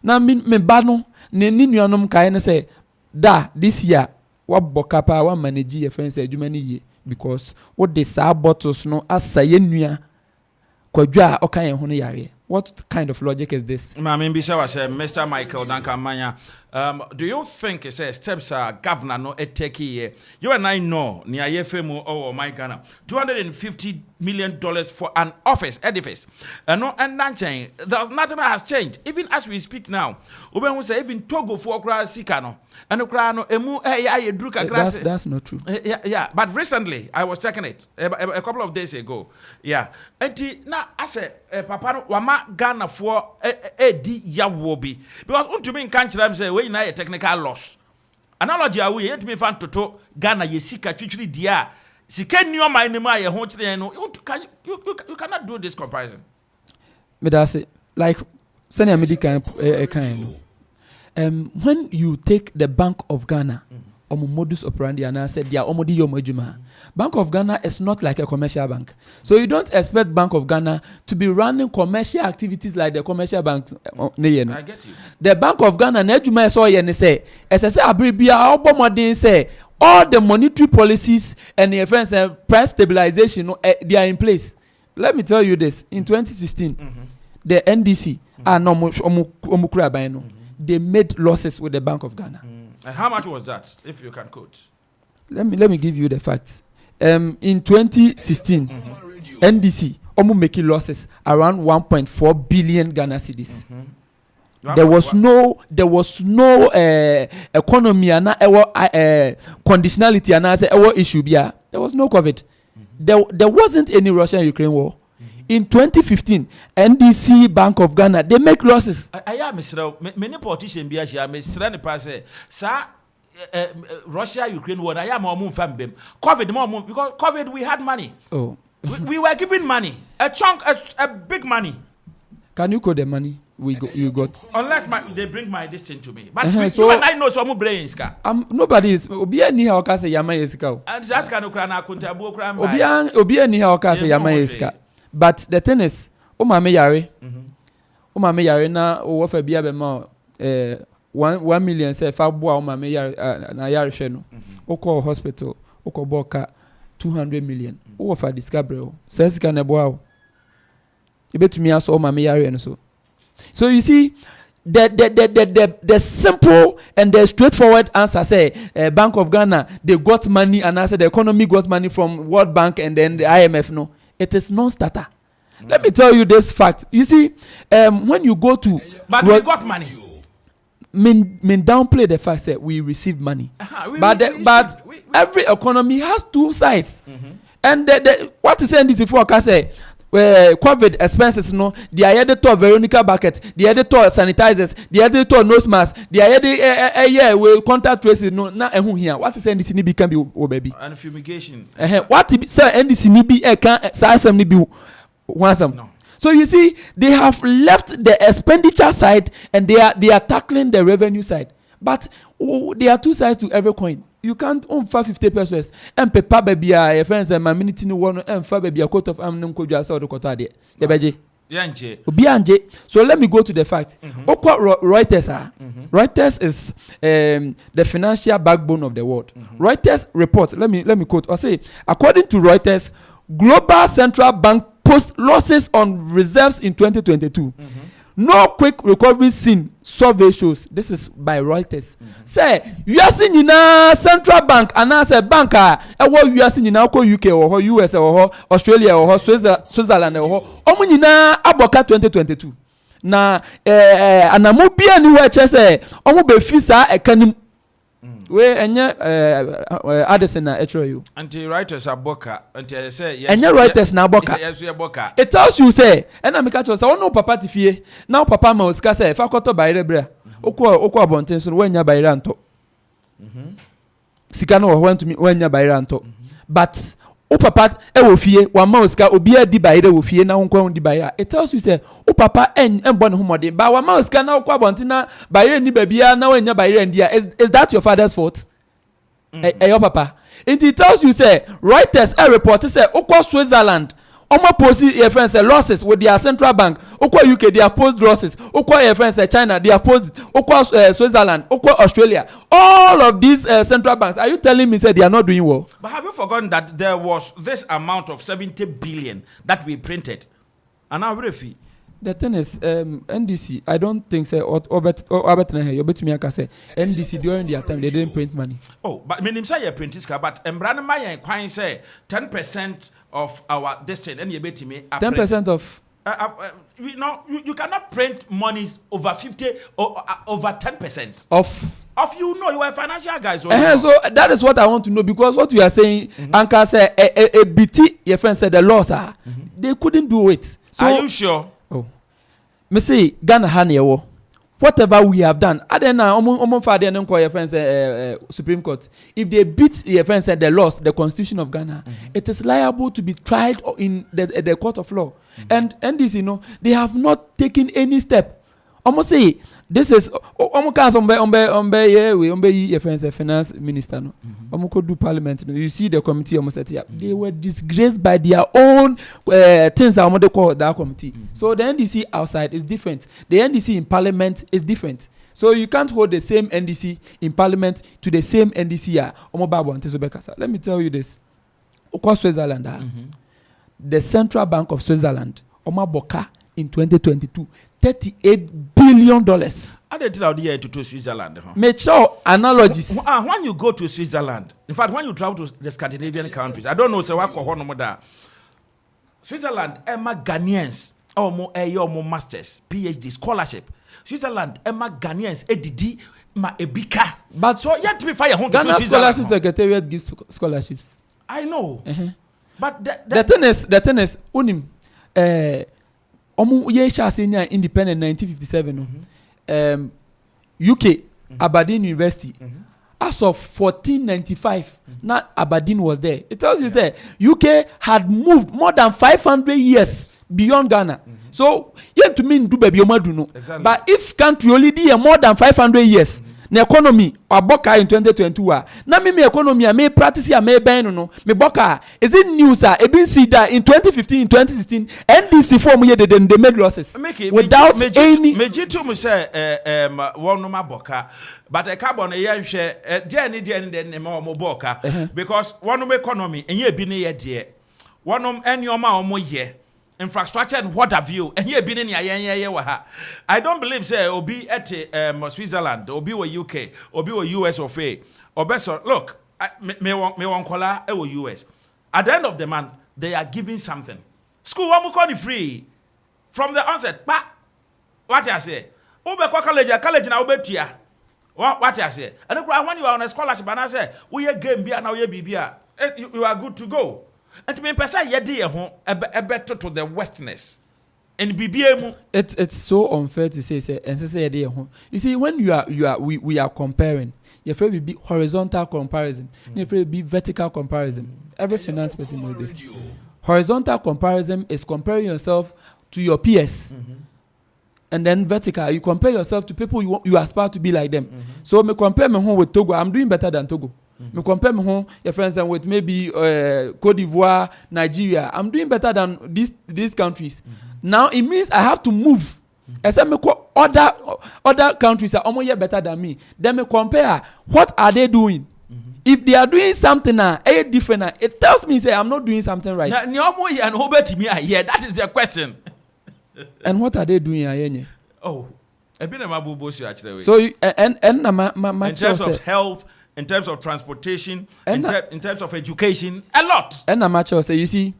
na me ba no ne ni nuanom kai ne say da this year wa bokapa wa manage your friends adwuma ni ye because what the sa bottles no asaye nua kwadwa okan ye ho no yare. What kind of logic is this? Mr. Michael Dankamanya, do you think it says steps are governor no take here? You and I know near Yefemu or my Ghana $250 million for an office edifice. And there's nothing that has changed. Even as we speak now, we say even Togo for Sikano. That's not true. Yeah, but recently I was checking it a couple of days ago. Yeah, and now I said, Papa, wama Ghana for di yawobi because unto me in country them say we na a technical loss. Analogy are we yet me fan toto Ghana ye sika twitwiri dia sika new mind ma ye ho kire no you cannot do this comparison. Me da say like senior medical kind. When you take the Bank of Ghana, modus operandi and I said, "Dia omodi yomojuma." Bank of Ghana is not like a commercial bank, so you don't expect Bank of Ghana to be running commercial activities like the commercial banks. I get you. The Bank of Ghana, nejuma so ye say, SSA abribia obomodin say all the monetary policies and the friends price stabilization, they are in place. Let me tell you this: in 2016, the NDC they made losses with the Bank of Ghana. And how much was that, if you can quote? Let me give you the facts. In 2016, NDC making losses around 1.4 billion Ghana cedis. There was no economy and conditionality and issue. There was no COVID. There wasn't any Russia-Ukraine war. In 2015, NDC Bank of Ghana, they make losses. I am Mr. Many politicians be here. Mr. Passe, sir, Russia-Ukraine war. I am more family. COVID more because COVID we had money. Oh, we were giving money, a chunk, a big money. Can you call the money you got? Unless they bring my distance to me. But so, you and I know some brains. Nobody is. Obiya ni ha okase yama yeska. And that's kind of crana kunta bu kran. Obiya ni ha okase yama yeska. But the thing is, umame yare na owofa bia be ma 1 million say fa boa umame yare na yare hwe no. Oko hospital, oko boka 200 million. Owofa discovery o. Says can e boa o. Ibetumi aso umame yare no so. So you see the simple and the straightforward answer say Bank of Ghana they got money and I said the economy got money from World Bank and then the IMF no. It is non-starter. Let me tell you this fact. You see, when you go to... But we got money. Mean downplay the fact that we received money. But every economy has two sides. And what is saying this before I can say, COVID expenses, no, the editor Veronica bucket, the editor sanitizers, the editor nose mask, the editor will contact tracing, no, not here. What is saying this in can be baby? And fumigation. What say NDC be can say be once. So you see, they have left the expenditure side and they are tackling the revenue side. But there are two sides to every coin. You can't own 50 pesos and paper baby your friends and my minute no one and fa baby a coat of amnon ko jasa do kota de yebeje yanje obi anje. So let me go to the fact. Reuters Reuters is the financial backbone of the world. Reuters report, let me quote or say, according to Reuters, global central bank post losses on reserves in 2022. No quick recovery seen, survey shows. This is by Reuters. Say, you are seeing in central bank and as a banker, what you are seeing in UK or US or Australia or Switzerland or Omunina Aboka 2022. Na anamobia ni weche say, omu be fisa ekanim. We enye Addison na etro you. Anti writers aboka, anti say yes. Enye writers na aboka. Yes, we aboka. It tells you say, and I make a choice. I no papa tifie. Now papa ma oska say, fa koto bayre bra. Okwa abonten so wenya bayre anto. Sika no want to me wenya bayre anto. But o papa e wo fie wa ma osika obi adi bayire wo fie na honkwa di bayire it tells you say o papa enbo ne homode ba wa ma osika na okwa bonti na bayire ni babia na wanya bayire ndia is that your father's fault your papa it tells you say Reuters report say okwa Switzerland omo post your friends say losses with their central bank okwa UK they have post losses okwa your friends say China they have post okwa Switzerland okwa Australia all of these central banks are you telling me say they are not doing well? But have you forgotten that there was this amount of 70 billion that we printed and now refi the thing is NDC I don't think say NDC during their time they didn't print money. Oh, but meaning say you print iska but embranema yen kwan say 10% of our destiny and you bet me 10% of you cannot print monies over 50 or over 10% of you are a financial guy. So that is what I want to know because what you are saying Anka say a BT your friend said the laws are they couldn't do it. So are you sure? Oh, me say Ghana Hanewo. Whatever we have done, other now, your friends Supreme Court. If they beat your friends the laws, the Constitution of Ghana, it is liable to be tried in the court of law. And this, they have not taken any step. Almost say this is your friends finance minister no. Could do parliament. You see the committee almost set up. They were disgraced by their own things. They call that committee. So the NDC outside is different. The NDC in parliament is different. So you can't hold the same NDC in parliament to the same NDC here. Let me tell you this. Switzerland, the Central Bank of Switzerland, Boka in 2022. $38 billion. I did out here to Switzerland. Make sure analogies. When you go to Switzerland, in fact, when you travel to the Scandinavian countries, I don't know, so what Switzerland, Emma Ghanaians, or more masters, PhD, scholarship. Switzerland, Emma Ghanaians, EDD, ma ebika. But so you have to be fire home to Ghana Switzerland. Scholarship Secretariat gives scholarships. I know. But the thing is, unim. Independent 1957 UK Aberdeen University as of 1495 not Aberdeen was there. It tells you say UK had moved more than 500 years beyond Ghana. So you have to mean do baby no. But if country only did more than 500 years the economy aboka in 2022 na me economy me practice me ben no me boka is it news e been see that in 2015 2016 NDC form here they made losses without any mejitu mu say one no maboka but a carbon e hwe dia ne ma o boka because one no economy enye bi ne ye de one no enioma o mo ye infrastructure and what have you and here been I don't believe say obi at Switzerland obi or UK obi or US of A or better look me won kola e US at the end of the month they are giving something school one money free from the onset but what I say ube kwa college na obetua what I say and when you are on a scholarship and I say we game bia na we bibia you are good to go. And to me, person yedi better to the westerners. And BBM. It's so unfair to say you see when we are comparing. Your friend will be horizontal comparison. Your friend will be vertical comparison. Every finance person knows this. Horizontal comparison is comparing yourself to your peers. And then vertical, you compare yourself to people you aspire to be like them. So me compare me home with Togo. I'm doing better than Togo. Me compare me home your friends and with maybe Cote d'Ivoire, Nigeria. I'm doing better than these countries. Now it means I have to move. Except me other countries are almost better than me. Then me compare what are they doing. If they are doing something different, it tells me say I'm not doing something right. That is the question. And what are they doing here? Oh, a bit of mabubosi actually. So and my in terms of health, in terms of transportation, in terms of education, a lot. And I'm actually say you see,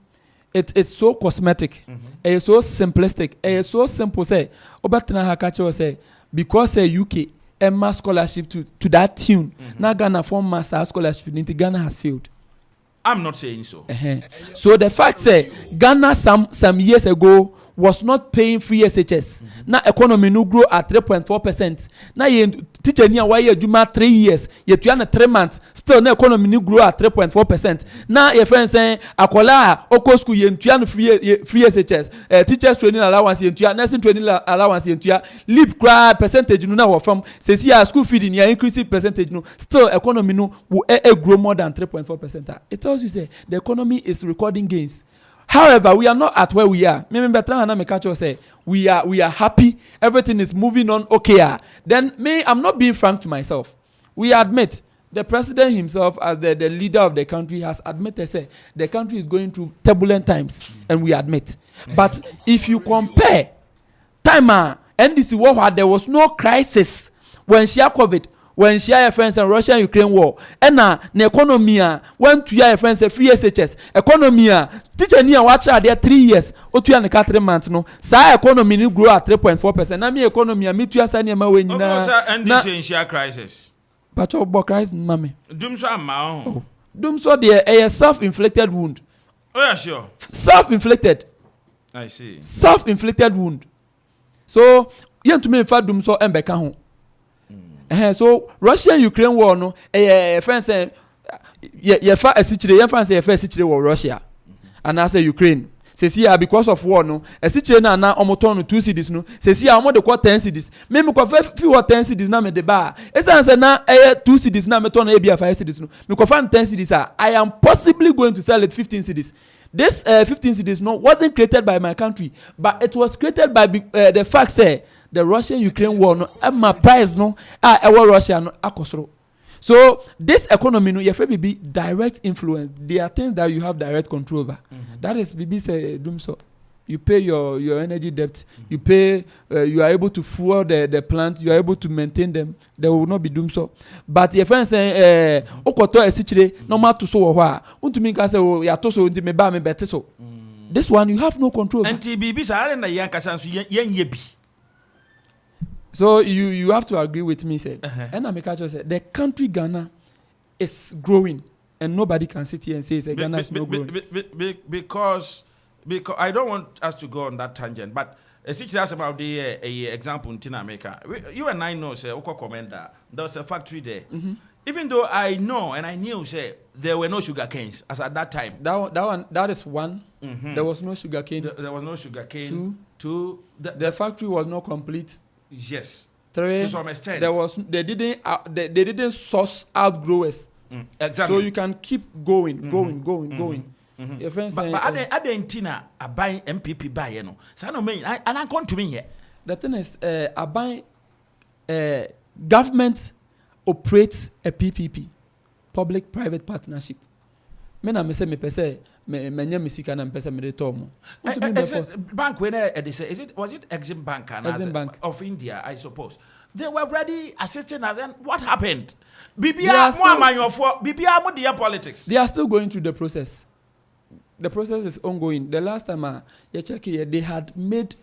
it's so cosmetic, it's so simplistic, it's so simple. Say, obatna hakacho say because say UK mass scholarship to that tune. Now Ghana form mass scholarship into Ghana has failed. I'm not saying so. So the fact say Ghana some years ago was not paying free SHS. Now economy no grow at 3.4%. Now you teacher near why you do 3 years, yet you 3 months, still na economy no grow at 3.4%. Now your friend saying akola oko school you free SHS, teachers training allowance you nursing training allowance you leap cry percentage no now from says here school feeding you increasing percentage no still economy no will grow more than 3.4%. It tells you say the economy is recording gains. However, we are not at where we are. Say we are happy. Everything is moving on okay. Then I'm not being frank to myself. We admit the president himself, as the leader of the country, has admitted say the country is going through turbulent times, and we admit. But if you compare time NDC war where there was no crisis when she had COVID. When she had friends in Russia and Ukraine war, and the economy went to your friends a free SHS economy teacher near watch out there 3 years or 2 and 3 months no sa economy no grow at 3.4%. Na me economy me 2 years any ma we nyina na share crisis but about crisis mama dum so ama ho dum so there a self-inflicted wound. Oh yeah, sure. Self-inflicted. I see. Self-inflicted wound. So you to me fa dum so embeka ho. So Russia Ukraine war no friends say ye fa asichire ye fan say ye fa asichire war Russia and I say Ukraine say see because of war no asichire na omoton no 2 cities no say see am de 10 cities me ko fa fi 10 cities na me de ba esan say na 2 cities na me ton na e bia 5 cities no me ko fa 10 cities I am possibly going to sell it 15 cities. This 15 cities no wasn't created by my country, but it was created by the fact say the Russian-Ukraine war no my price no Russia no akosoro. So this economy no you be direct influence. There are things that you have direct control over. That is BB say doom so. You pay your energy debt. You pay. You are able to fuel the plant. You are able to maintain them. There will not be doom so. But your friend say, "Okoto esichire normal to so wa." Untumi ka say, "Oh, ya to so unti me ba me better so." This one you have no control. NTBB sa na yan kasansu yen yebi. So you have to agree with me, say. And I make say the country Ghana is growing, and nobody can sit here and say Ghana is not growing because I don't want us to go on that tangent, but 6 years about the example in America, you and I know, say, Okoman Kasa, there was a factory there. Even though I know and I knew, say, there were no sugar canes as at that time. That is one. There was no sugar cane. There was no sugar cane. Two. The factory was not complete. Yes. 3. To some extent. They didn't source out growers. Exactly. So you can keep going. But Adentina a buy MPP buy no. So no mean and I come to me here. The thing is I buy government operates a PPP, public private partnership. Me na me say me pese me nya misika na me pese me de tom. Bank when they say was it Exim Bank Exim Bank of India, I suppose. They were already assisting us, and what happened? BBA mo their politics. They are still going through the process. The process is ongoing. The last time you check here, they had made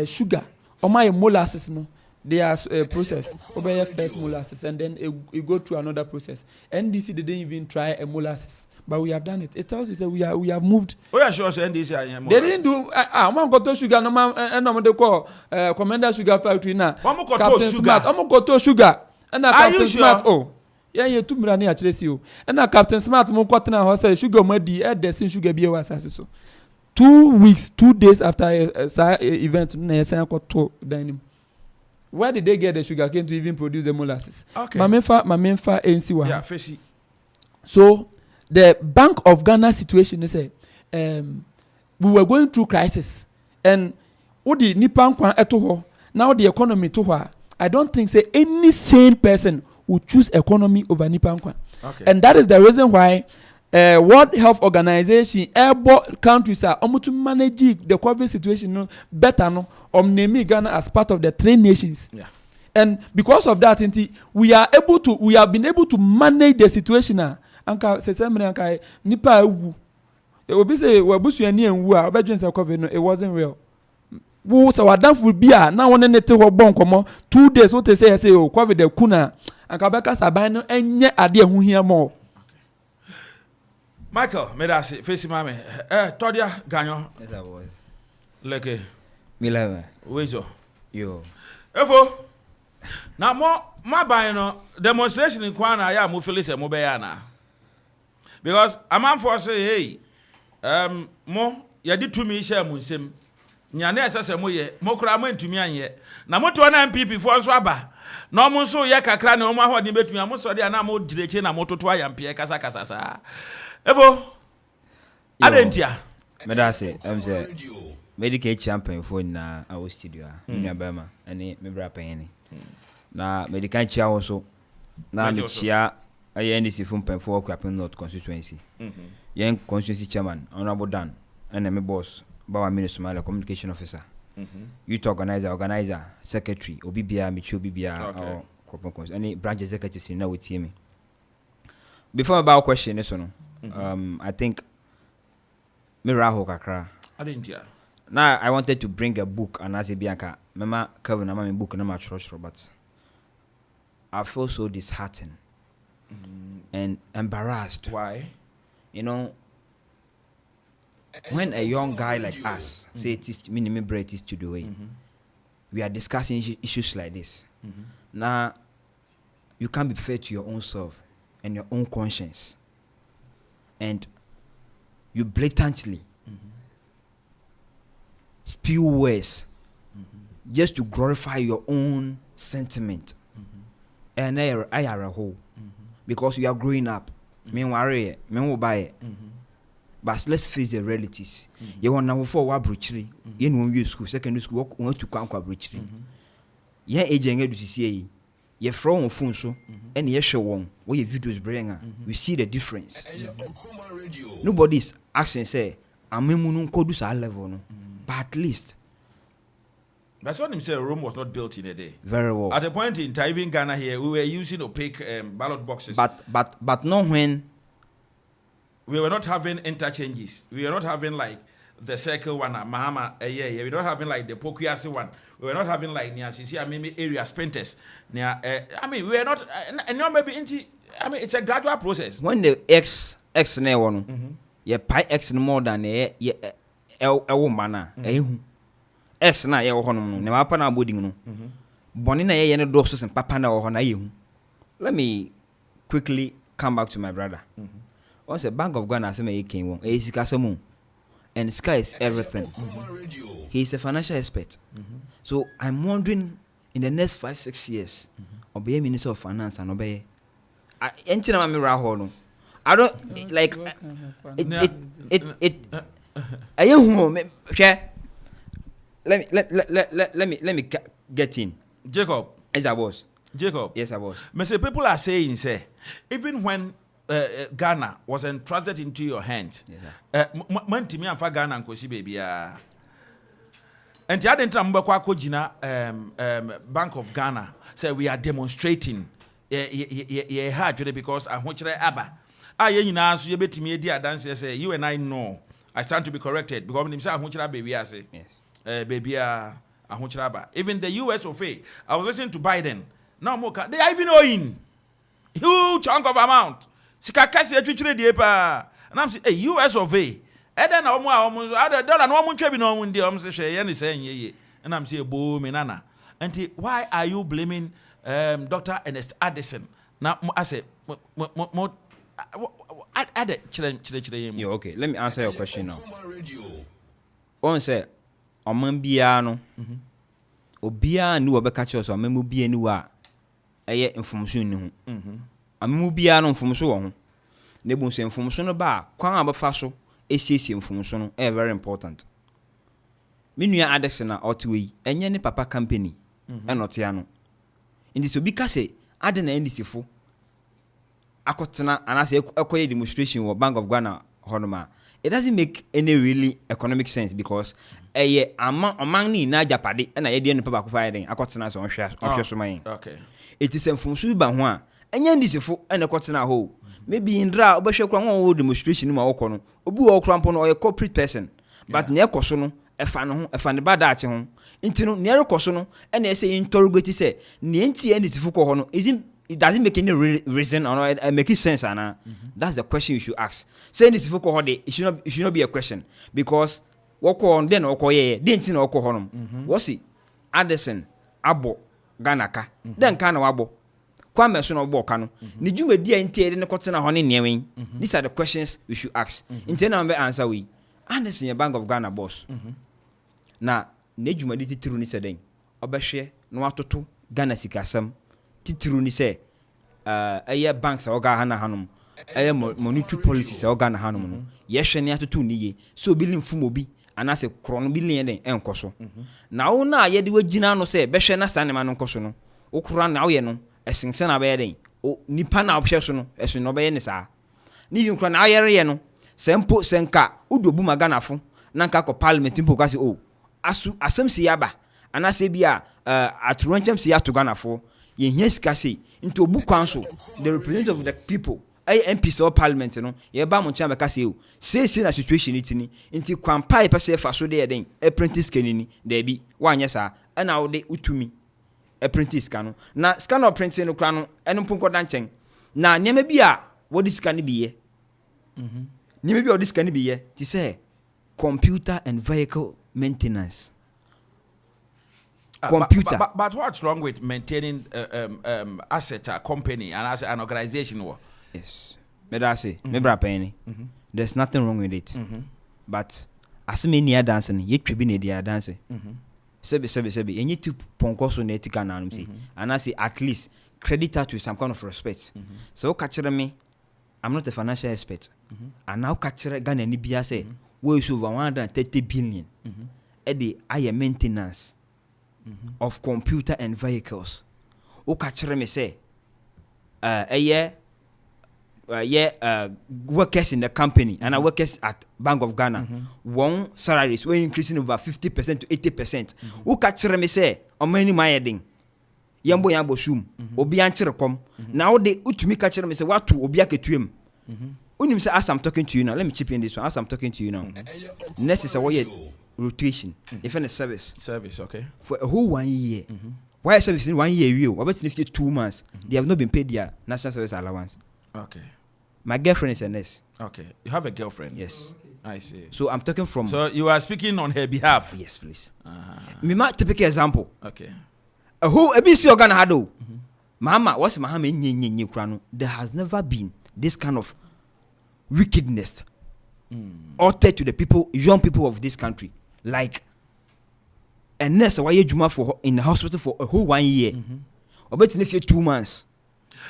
sugar or my molasses. No, they are process over first molasses, and then it go through another process. NDC didn't even try a molasses, but we have done it. It tells you say we have moved. Oh yeah, sure. So NDC are they didn't do. Man got to sugar. No man, no they call Commander Sugar Factory now. Captain Smart. Got to sugar. And Captain Smart. Sure? Oh. Yeah, 2 million a chesi and na Captain Smart mo kwatena ho say sugar mo di the sugar bi e wasase so 2 days after event na yesa akoto danim. Where did they get the sugar cane to even produce the molasses? Okay. Mamenfa NC wa. Yeah, fesi. So the Bank of Ghana situation is we were going through crisis and odi nipa nkwan eto ho now the economy to ho I don't think say any sane person would choose economy over Nipankwa. Okay. And that is the reason why World Health Organization countries are to manage the COVID situation no better no name Ghana as part of the 3 nations. Yeah. And because of that, we have been able to manage the situation. Anka se anka nipa ewu. E obi say we busuani enwu a obedwen say COVID no it wasn't real. Wo so wadanfo bia na won ne te ho bon komo 2 days what say COVID the kuna akabeka saban no enye ade ehu hia mo. Michael, me da face mame. Todia ganyo. Yes, I was. Leke. Mileva. Where's your? Yo. Efo. Now more by no demonstration in Kwana ya mo feel say mo be ya na. Because Amanfo say hey mo ya di tumi share mo nsem. Nya na esese mo ye mo kura mo ntumi anye. Na mo to na MPP fo nso aba. Na mo nso ye kakra na mo ahodi betumi mo so de na mo direche na mo toto ayampie kasa kasa sa. Efo. Adentia. Medase, say medical champion for na our studio. Ni Barima ani me bra pen na medical chia also na me chia NDC from pen for Akuapem North constituency. Yen constituency chairman Honorable Dan and me boss Bawa Minister Somali communication officer. Youth organizer, secretary, Obibia, Michu Bibia or Akropong-Akuapem any branch executives in now with me. Before about question this one, I think Miraho kakra. Adentia. Now I wanted to bring a book and as a Bianca, Mama Kevin and my book and my church but I feel so disheartened and embarrassed. Why? You know, when a young guy like us say it is minimum bread is to do it, we are discussing issues like this. Now you can't be fair to your own self and your own conscience. And you blatantly spew words just to glorify your own sentiment. And I are a whole because we are growing up. Me worry, me will buy it. But let's face the realities. You want now for what bruchery? You know, you school, secondary school, want to come bruchery. Yeah, agent to see ye from phone so and yes, show one where your videos bring. We see the difference. Nobody's asking say, I'm a codus our level, no. But at least that's what him say. Rome was not built in a day. Very well. At a point in time, in Ghana here, we were using opaque ballot boxes. But not when we were not having interchanges. We were not having like the circle one, Mahama, yeah. We were not having like the Pokuasi one. We were not having like near CC, area sprinters. Near, we were not, and now maybe it's a gradual process. When the X ne one, yeah, pi X more than a woman, X na ye honum ne mapa na aboding no boni na ye ne doso sen papa na ho na ye hu. Let me quickly come back to my brother. Once a Bank of Ghana say came won e sika samu and sky is everything. He is a financial expert. So I'm wondering in the next 5-6 years obey Minister of Finance and obey entina me ra ho no I don't like it ayehu me hwe. Let me get in. Jacob. Yes, I was. Jacob. Yes, I was. Mr. People are saying, say, even when Ghana was entrusted into your hands, when Timmy and Ghana and Kosi baby, and the other Bank of Ghana say we are demonstrating hard because I want you to Abba. You know, so you bet me, dear dance, say you and I know. I stand to be corrected because when I want you to baby, I say. Yes. Baby, even the US of A. I was listening to Biden. Now, they are even owing huge chunk of amount. Sikakasi etwitwire die pa. And I'm saying, hey, US of A. Eden na almost other dollar no mun twebi no mun die om say ye ne say ye. And I'm saying, bo me nana. And why are you blaming Dr. Ernest Addison? Now I say Yo, okay, let me answer your question now. On say Oman bia no obia ni obeka che so amemu bia ni wa eye information ni ho amemu bia no information wo ho na bu so information no ba kwan abafa so esiesie information no very important. Menua adex na otwe enye ne papa company enotia no indi so bi ka se ade na ndisifo akotena anase ekoye demonstration wo Bank of Ghana honoma. It doesn't make any really economic sense because among ni na japade na ye de no papa kufa yeden akotena so onhwe so man. Okay. It is enfunsu ba ho a enya ndisifo na kotena ho. Maybe indra obehwe kwa won demonstration ma wokọ no obi wo kra mpo no a corporate person but na ekoso no efa no ho efa ne bada ache ho ntino na ekoso no na ese interrogate say na enti ndisifo ko ho no it doesn't make any reason or make sense, Anna. That's the question you should ask. Say this for it should not be a question because woko on den woko ye den tin woko honom wosi Addison abo Ghana ka den ka na wabo kwame so na obo ka no ni dwumadi a ntie de ne kotena ho ne newen these are the questions we should ask ntie na be answer we Addison Bank of Ghana boss na ne dwumadi titiru ni seden obehwe na watoto Ghana sikasam titiru ni se eye banks oga hana hanom eye monetary policies oga na hanom no ye hwe ne atoto ni ye so obi limfum obi anase krono bi len den enkoso na wo na ye de wagina no se behwe na sanema no nkoso no okura na wo ye no esense na be den o nipa na obhwe so no eso no be ye ne saa ni yinkura na ayere ye no sempo senka udobu maganafo na nka ko parliament mpo kwase o asem si yaba anase bia aturonchem si atoganafo ye hia sika sei into obu kwanso the representative of the people MPs or parliament no ye ba mo ncha be ka sei o sei na situation itini nti kwampa e pese fa so de den apprentice kanini da bi wanye saa na wo de utumi apprentice kanu na scan of printing no kra no eno ponko da nchen na nyema bi a wo di scan bi ye nyema bi o di scan bi ye ti say computer and vehicle maintenance. Computer. But what's wrong with maintaining asset a company and an organization? Yes. But I say, there's nothing wrong with it. But as many are dancing, yet tribune they are dancing. Sebi. And you to ponkoso netika na say. And I say at least credit her to some kind of respect. So catcher me, I'm not a financial expert. And now catcher Ghana ni biya say, we is over 130 billion. Eddie higher maintenance of computer and vehicles. O catcher me say, workers in the company and workers at Bank of Ghana, one salaries were increasing over 50% to 80%. O catcher me say, on many my ding. Yambo shum, obi anchere kom. Now they utumi catcher me say, what to obi aketuem. Unim say, as I'm talking to you now, let me chip in this one. As I'm talking to you now, next is a rotation. If any service, okay, for a whole 1 year. Why service in 1 year? You, what about 2 months? They have not been paid their national service allowance. Okay. My girlfriend is a nurse. Okay, you have a girlfriend. Yes, I see. So I'm talking from. So you are speaking on her behalf. Yes, please. Me ma typical example. Okay. A whole ABC organ hado. Mama, what's Mahama nye krano? There has never been this kind of wickedness uttered to the people, young people of this country, like a nurse why juma for in the hospital for a whole 1 year, or better if you 2 months.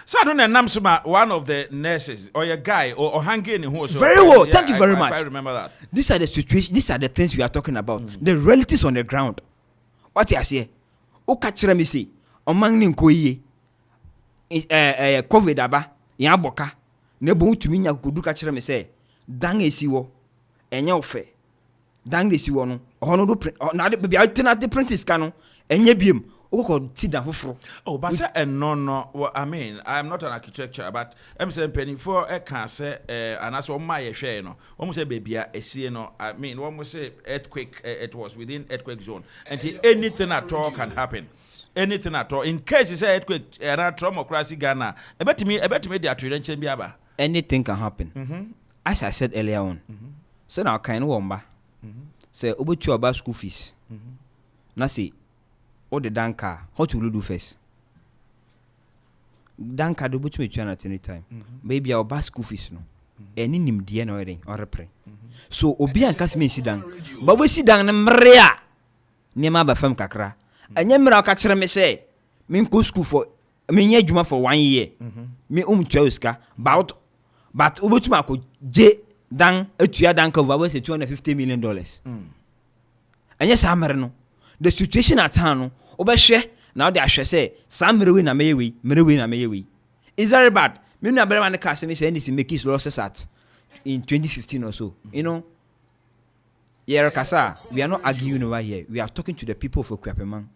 So I don't know one of the nurses or a guy or hanging in who. Very well, thank you very much. I remember that. These are the situations. These are the things we are talking about. The realities on the ground. What I say? O kachira mi say, omang ni nkoye. COVID aba, yaboka. Nebo utumi nya kudu kachira mi say, dang esiwo, enye ofe, dang esiwo no. Ono do na de bia tena de prentice kanu, enye biem. Oh, but say no. Well, I mean, I'm not an architecture, but I'm saying penny for a cancer, and that's what my share. No, almost a baby, a see, no. I mean, one must say earthquake. It was within earthquake zone, and anything at all can happen. Anything at all. In case you say earthquake, and trauma crazy Ghana, I bet me the attribution be aba. Anything can happen. As I said earlier on, so now kind of wamba. Say about you about school fees. Now see. Or the danka, what will you do first? Danka do but me at any time. Maybe our bus school fees no. Any nim dear or repre. So obi and cast me sit down. But we sit down and mrea. Nema ba fam kakra. And yemra catcher me say, min go school for me juma for 1 year. Me choska but over to Marco J dan etua danka over say $250 million. And yes, I'm the situation at hand, obeshe now they are say some merewe na meyewe. It's very bad. Me na better man the cast me say this make his losses at in 2015 or so. You know, Kasa, we are not arguing over here. We are talking to the people of Akuapem.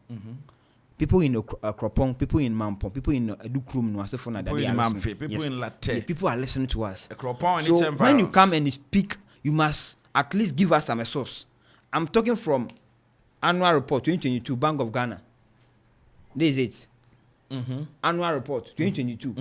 People in Akropong, people in Amanfo, people in Dukrum, no asefona that Amanfo, people in Latte. People are listening to us. So when you come and speak, you must at least give us some source. I'm talking from Annual Report 2022, Bank of Ghana. This is it. Annual Report 2022.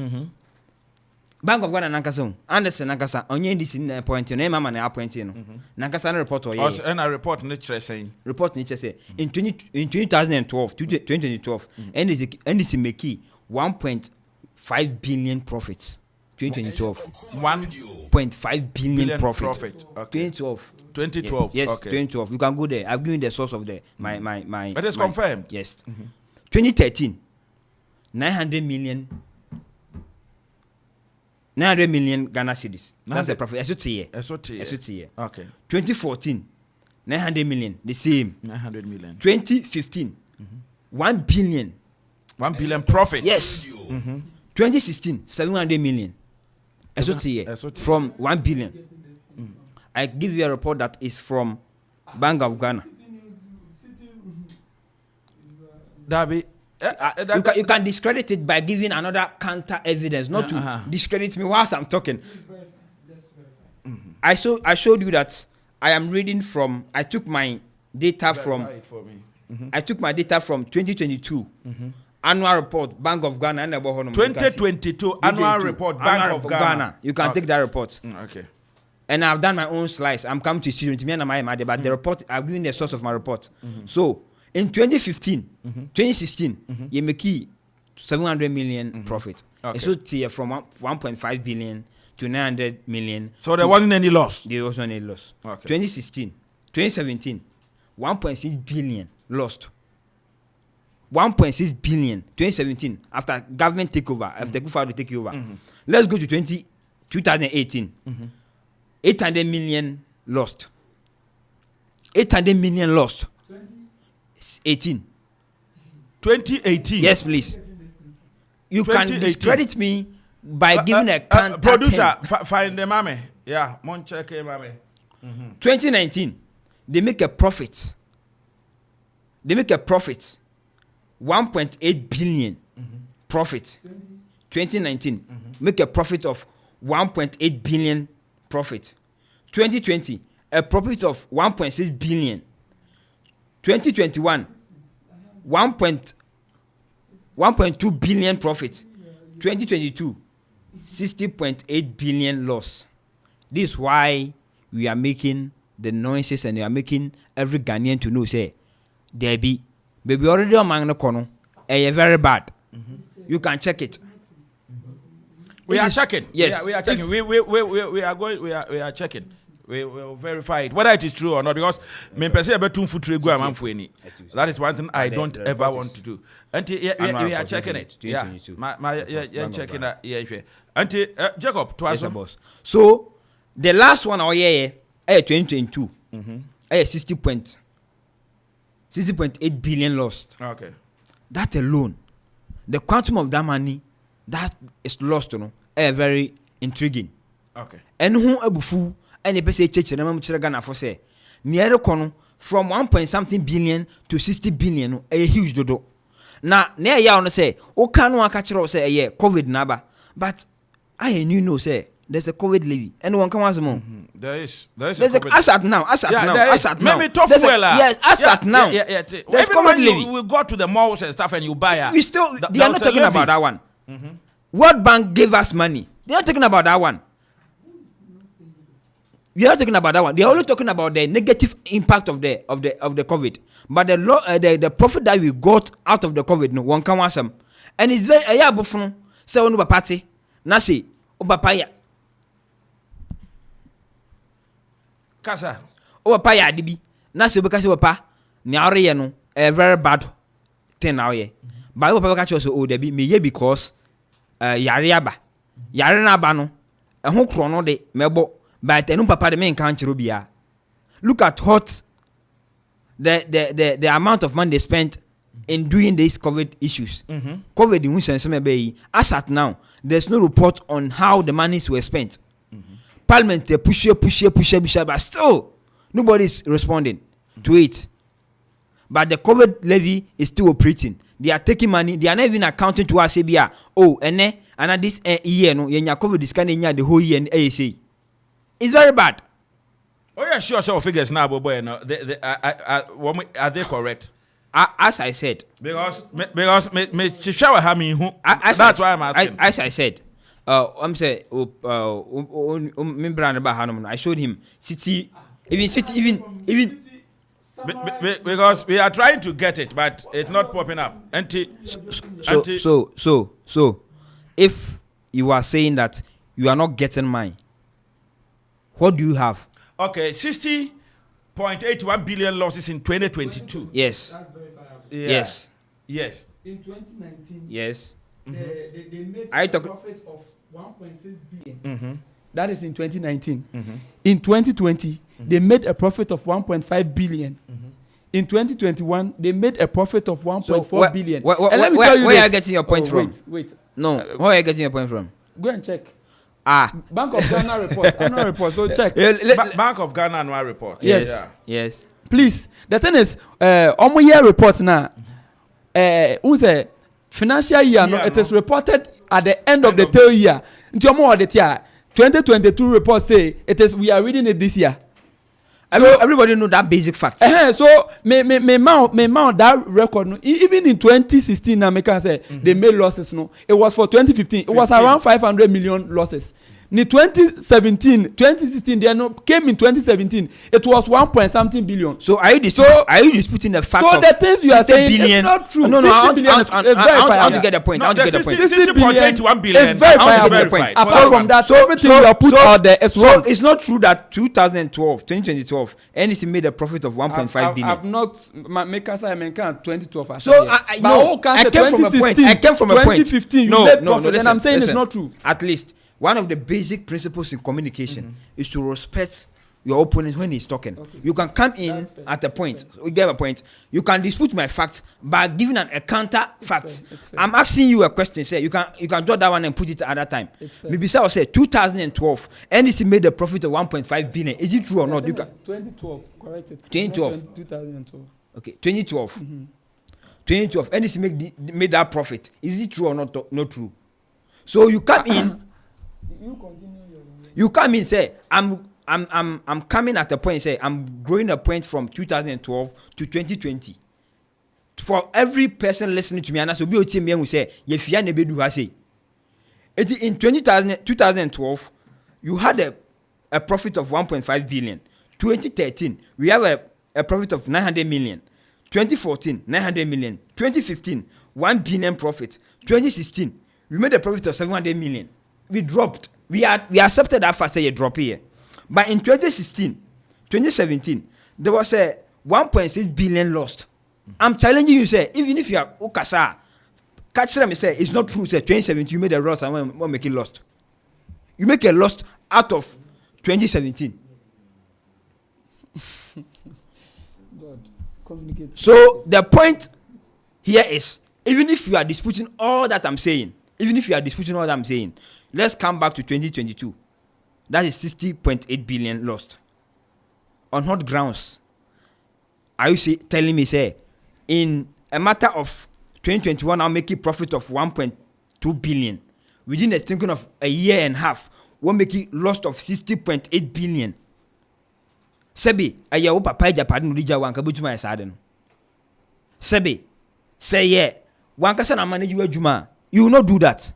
Bank of Ghana nankasa Anderson nankasa onye ndisi na point no mama na appoint no nankasa na report o ye and a report ni chere saying report ni chere say in 2012 NDC make 1.5 billion profits 2012 1.5 billion profit okay. 2012 yes okay. 2012 you can go there. I've given the source of the my it is confirmed yes 2013 900 million Ghana cedis. That's the profit. SOT. Okay. 2014, 900 million. The same. 900 million. 2015, 1 billion. 1 billion profit. Yes. 2016, 700 million. SOT. From 1 billion. I give you a report that is from Bank of Ghana. Dabi. You can discredit it by giving another counter evidence, not to discredit me whilst I'm talking. I showed you that I am reading from. I took my data from. I took my data from 2022 annual report, Bank of Ghana, and 2022 annual report, Bank of Ghana. You can take that report. Okay. And I've done my own slice. I'm coming to student me and but the report I've given the source of my report. So. In 2015, 2016, you make 700 million profit. Okay. So from 1.5 billion to 900 million. So there wasn't any loss? There wasn't any loss. Okay. 2016, 2017, 1.6 billion lost. 1.6 billion, 2017, after government takeover, after Akuffo take over. Let's go to 2018. 800 million lost. 800 million lost. 2018. Yes, please. You can discredit me by giving a counter. Producer, find the mommy. Yeah, mon check mommy. 2019, they make a profit. 1.8 billion profit. 2019, make a profit of 1.8 billion profit. 2020, a profit of 1.6 billion. 2021, 1.2 billion profit. 2022, 60.8 billion loss. This is why we are making the noises and we are making every Ghanaian to know, say, there be, baby already on Magna Kono, very bad. You can check it. We are checking. Yes, we are checking. We are going. We are checking. We will verify it whether it is true or not, because me person ebe tun futre gu Amanfo eni. That is one thing I don't ever want to do. Auntie, we are checking it. Yeah, checking that. Yeah, Auntie Jacob, twice boss. So the last one 2022. 60.8 billion lost. Okay. That alone, the quantum of that money that is lost, very intriguing. Okay. And who abufu and the person church and I'm Ghana for say near the from 1 billion to 60 billion a huge dodo. Now near ya say o can one catch say yeah COVID naba, but I knew say there's a COVID levy. Anyone come ask more? There's as at now. Yes, as at now. There's COVID levy. We go to the malls and stuff and you buy. We still they are not talking about that one. World Bank gave us money. They are not talking about that one. We are not talking about that one. They are only talking about the negative impact of the COVID. But the profit that we got out of the COVID, no one can want some. And it's very buffoon. Say on party. Nasi obapaya. Kasa. Obapaya dibi. Nasi obakasi obapa. Ni awre no a very bad thing now ye. But obapa catch us o debi me ye because yare aba. Yare na aba no. Ehun krono de mebo. But papa the main country bia. Look at what the amount of money they spent in doing these COVID issues. COVID in which as at now, there's no report on how the monies were spent. Parliament they push, but still nobody's responding to it. But the COVID levy is still operating. They are taking money. They are not even accounting to us. And this year no, COVID is kind of the whole year in ASA. It's very bad. Oh yeah, sure. So figures now, boy. No, are they correct? As I said, because me shower having who. That's why I'm asking. As I said, I'm saying, I showed him City, even. Because we are trying to get it, but it's not popping up. So, if you are saying that you are not getting mine, what do you have? Okay, 60.81 billion losses in 2022. Yes. That's verifiable. Yeah. Yes. In 2019. Yes. They made I a talk- profit of 1.6 billion. Mm-hmm. That is in 2019. Mm-hmm. In 2020, they made a profit of 1.5 billion. Mm-hmm. In 2021, they made a profit of 1.4 billion. And let me tell you where are you getting your point from? Wait. No, where are you getting your point from? Go and check. Bank of Ghana report. Annual report. So check. Bank of Ghana annual report. Yes. Yes. Please. The thing is, almost year report now. Who's a financial year? No, it is reported at the end of the third year. Into more of the year. 2022 report say it is. We are reading it this year. So everybody know that basic fact. So me mount that record. No, even in 2016, now me can say they made losses. No, it was for 2015. It was around 500 million losses. In 2016, they came in 2017. It was 1.something billion. So are you disputing the fact? So the things you are saying is not true. No, I want to get the point. No, I want to get the point. 60.81 billion is verifiable. Apart from that, everything you are put out there is wrong. So it's not true that 2012, NEC made a profit of 1.5 billion. I've not make us 2012. So I came from a point. 2015, you made profit, and I'm saying it's not true. At least one of the basic principles in communication is to respect your opponent when he's talking. Okay. You can come in at a point. We get a point. You can dispute my facts by giving a counter fact. I'm asking you a question. Say you can draw that one and put it at that time. Maybe say 2012 NEC made a profit of 1.5 billion. Is it true or not? You can 2012. Correct it. 2012. 2012. Okay, 2012. 2012 NEC made that profit. Is it true or not true? So you come in. You come in say I'm coming at a point say I'm growing a point from 2012 to 2020. For every person listening to me, and as will be me who say if you never do I say. In 2012, you had a profit of 1.5 billion. 2013, we have a profit of 900 million. 2014, 900 million. 2015, 1 billion profit. 2016, we made a profit of 700 million. We dropped. We accepted that fast say a drop here. But in 2016, 2017, there was a 1.6 billion lost. I'm challenging you, say, even if you are Okasa, catch them and say it's not true. Say 2017 you made a loss and when make it lost. You make a loss out of 2017. So the point here is, even if you are disputing all that I'm saying, let's come back to 2022. That is 60.8 billion lost. On what grounds are you telling me, say, in a matter of 2021, I'll make a profit of 1.2 billion. Within a thinking of a year and a half, we'll make a loss of 60.8 billion. Sebi, a year opa paija pardon Rija Wanka Butuma Saden. Sebi, say, yeah, Wanka na manage you Juma. You will not do that.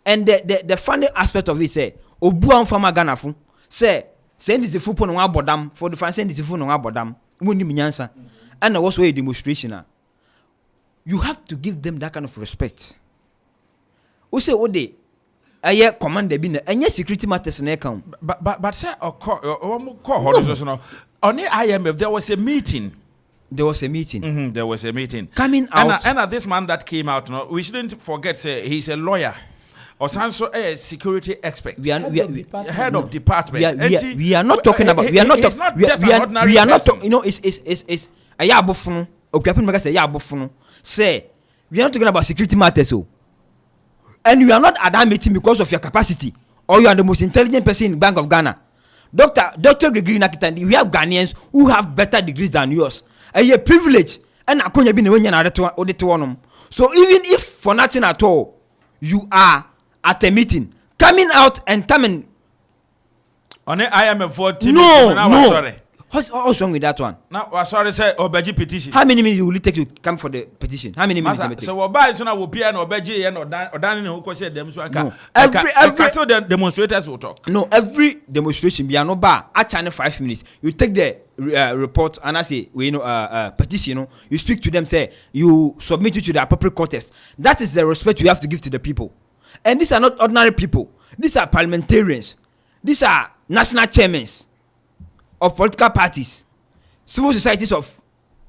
And the funny aspect of it, say, Obuan Fama Ganafu, say, send it to Fupo no Abodam, for the fan send it to Funo Abodam, Mundi Minyansa, and also a demonstration. You have to give them that kind of respect. We say, Ode, a year command the bin, and yes, security matters in account. But sir, on the IMF, there was a meeting. There was a meeting. There was a meeting. Coming out. And this man that came out, no, we shouldn't forget, say, he's a lawyer. Or also a security expert. Head of department. We are not talking about. We are not talking. We are not talking. You know, it's a yabofun. Okuapem Mega say yabofun. Say we are not talking about security matters. So, and you are not at that meeting because of your capacity, or you are the most intelligent person in Bank of Ghana. Doctor degree in architecture. We have Ghanaians who have better degrees than yours. And you're privileged. And akonya bi na wenya na odete wonom. So even if for nothing at all, you are at a meeting, coming out and coming on the IMF 14. No. What's wrong with that one? Now, sorry, say obeji petition. How many minutes will it take to come for the petition? How many minutes will it take? So what buy so now will be an obeji and or done who cause them so no. Every still the demonstrators will talk. No, every demonstration be no bar at China 5 minutes. You take the report and I say we petition. You speak to them, say you submit it to the appropriate contest. That is the respect you have to give to the people. And these are not ordinary people. These are parliamentarians. These are national chairmen of political parties, civil societies of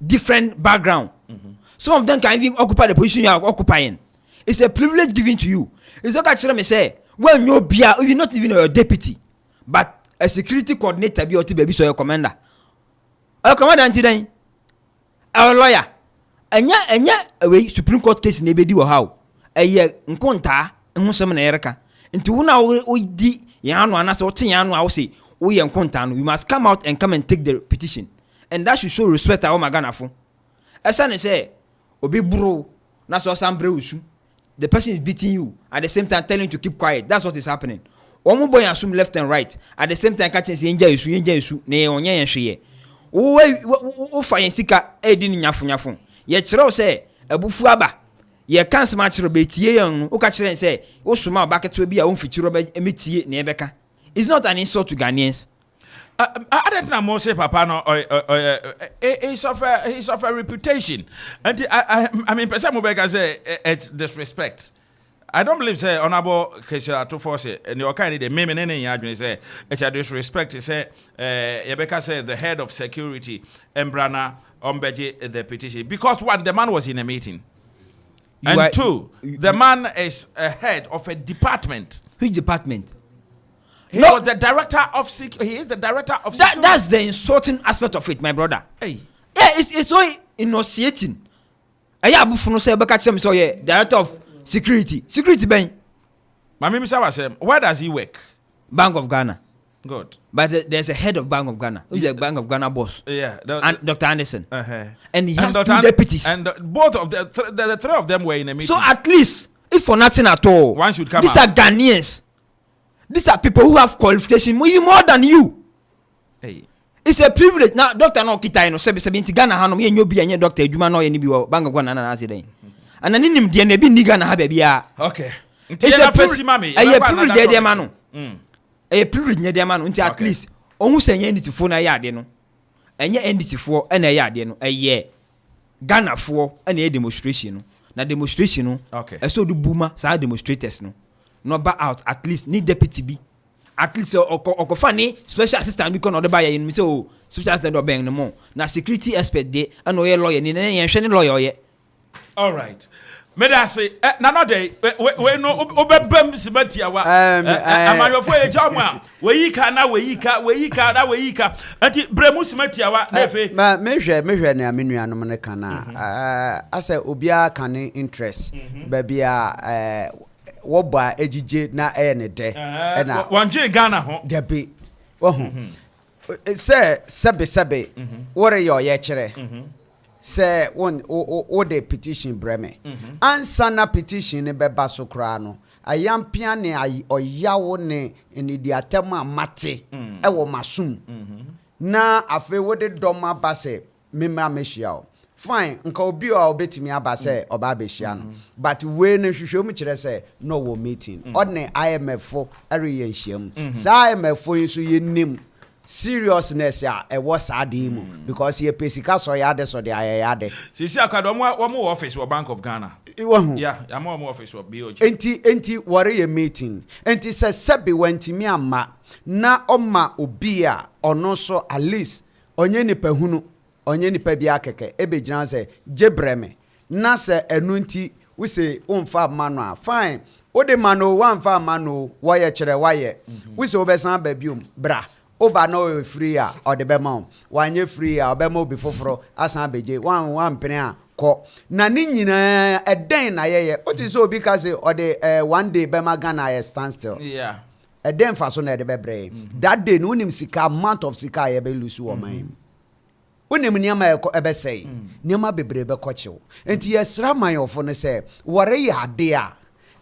different background. Some of them can even occupy the position you are occupying. It's a privilege given to you. It's like I say, when you're not even a deputy, but a security coordinator, be or baby, so your commander. A commander until a lawyer. And yet, a Supreme Court case in Ebedi or how a year nkonta and some America. Into one hour we di Yano and I saw Tiano, I will say. We must come out and come and take the petition, and that should show respect to our Maganafo. As I say, Obi bro, that's what some bro. The person is beating you at the same time telling you to keep quiet. That's what is happening. One boy assume left and right at the same time catching the injury, ne onye and she. Oh, fire sika, Edin Yafu. Yet, say, a bufuaba. Ye can't smash robet young, who catch and say, oh, Suma back to be a own feature of Emiti Nebeka. It's not an insult to Ghanaians. I don't know, say Papa, no, he's of a reputation. And I mean, Pesamo Bega say it's disrespect. I don't believe, say, Honorable Kasa to force it, and your kind of the meme in any argument say it's a disrespect. He say, Rebecca said the head of security, Embrana, Ombeji, the petition. Because one, the man was in a meeting. And two, the man is a head of a department. Which department? He was the director of he is the director of security. That's the insulting aspect of it, my brother. Hey. Yeah, it's so initiating. Abufuno say Beka so yeah, director of security. Security ben. Mami Misa where does he work? Bank of Ghana. Good. But there's a head of Bank of Ghana. Who's the Bank of Ghana boss? Yeah. And Dr. Anderson. And he has two deputies. And both of the three of them were in a meeting. So at least, if for nothing at all, one should come these out. Are Ghanaians. These are people who have qualification more than you. Hey. It's a privilege. Now, Doctor no kita no sebe Ghana ha no me nyo bia nye doctor adwuma no ye ni bi wo Bank of Ghana na ase den. And then nim de na bi ni Ghana ha ba bia. Okay. It's a privilege. A privilege de ma no. A privilege de ma no. Nti at least ohun se nye nditifo na ya ade no. Enye nditifo na ya ade no. Eye Ghana fo na e demonstration no. Na demonstration no. Okay. So do buma sa demonstrators no. No back out at least need deputy be at least okofani special assistant because no dey buy you say oh special assistant do ben no more na security expert dey and no lawyer ni yen hwe ni lawyer ye. All right, me da say na no dey we no obebam sibatia wa amanfo ye jamu we yika enti bremu sibatia wa na fe me hwe na menuanom ne kana asa obia kan interest babia woba ejije na ne de na wanje Ghana ho debi sebe wore yo ye kire se won the petition breme ansa na petition ne beba so kra no ayampia ne oyawo ne di atem amate e wo masum na afi wode doma base memra mehia fine nka obi a obetimi aba se oba abehia no but we ne hwehwe mu kire se no wo meeting odne IMF ariye nhyiam sa IMF so yenim seriousness a e was adimu because ye pesika so ya de so de ayade sisi akado mo office wo Bank of Ghana yeah am office wo BOG enti wore ye meeting enti se sebe wantimi ama na oma obi a ono so at least onye nipa hunu onye nipa bia keke ebegyina se jebreme na se enu nti we say onfa mano fine o de mano wanfa mano waye kire waye we say obesan ba biom bra oba no free a o de be ma wanye free a obe ma obi foforo asan beje wan pene a ko na ni nyina eden na yeye o ti so obi ka say o de one day be ma Ghana ye stand still yeah eden fa so na de be bre that day no unim sika amount of sika ye be lusu o man unim niama ebe say niama bebre be kochew enti yesra mayofo ne say wore ya ade a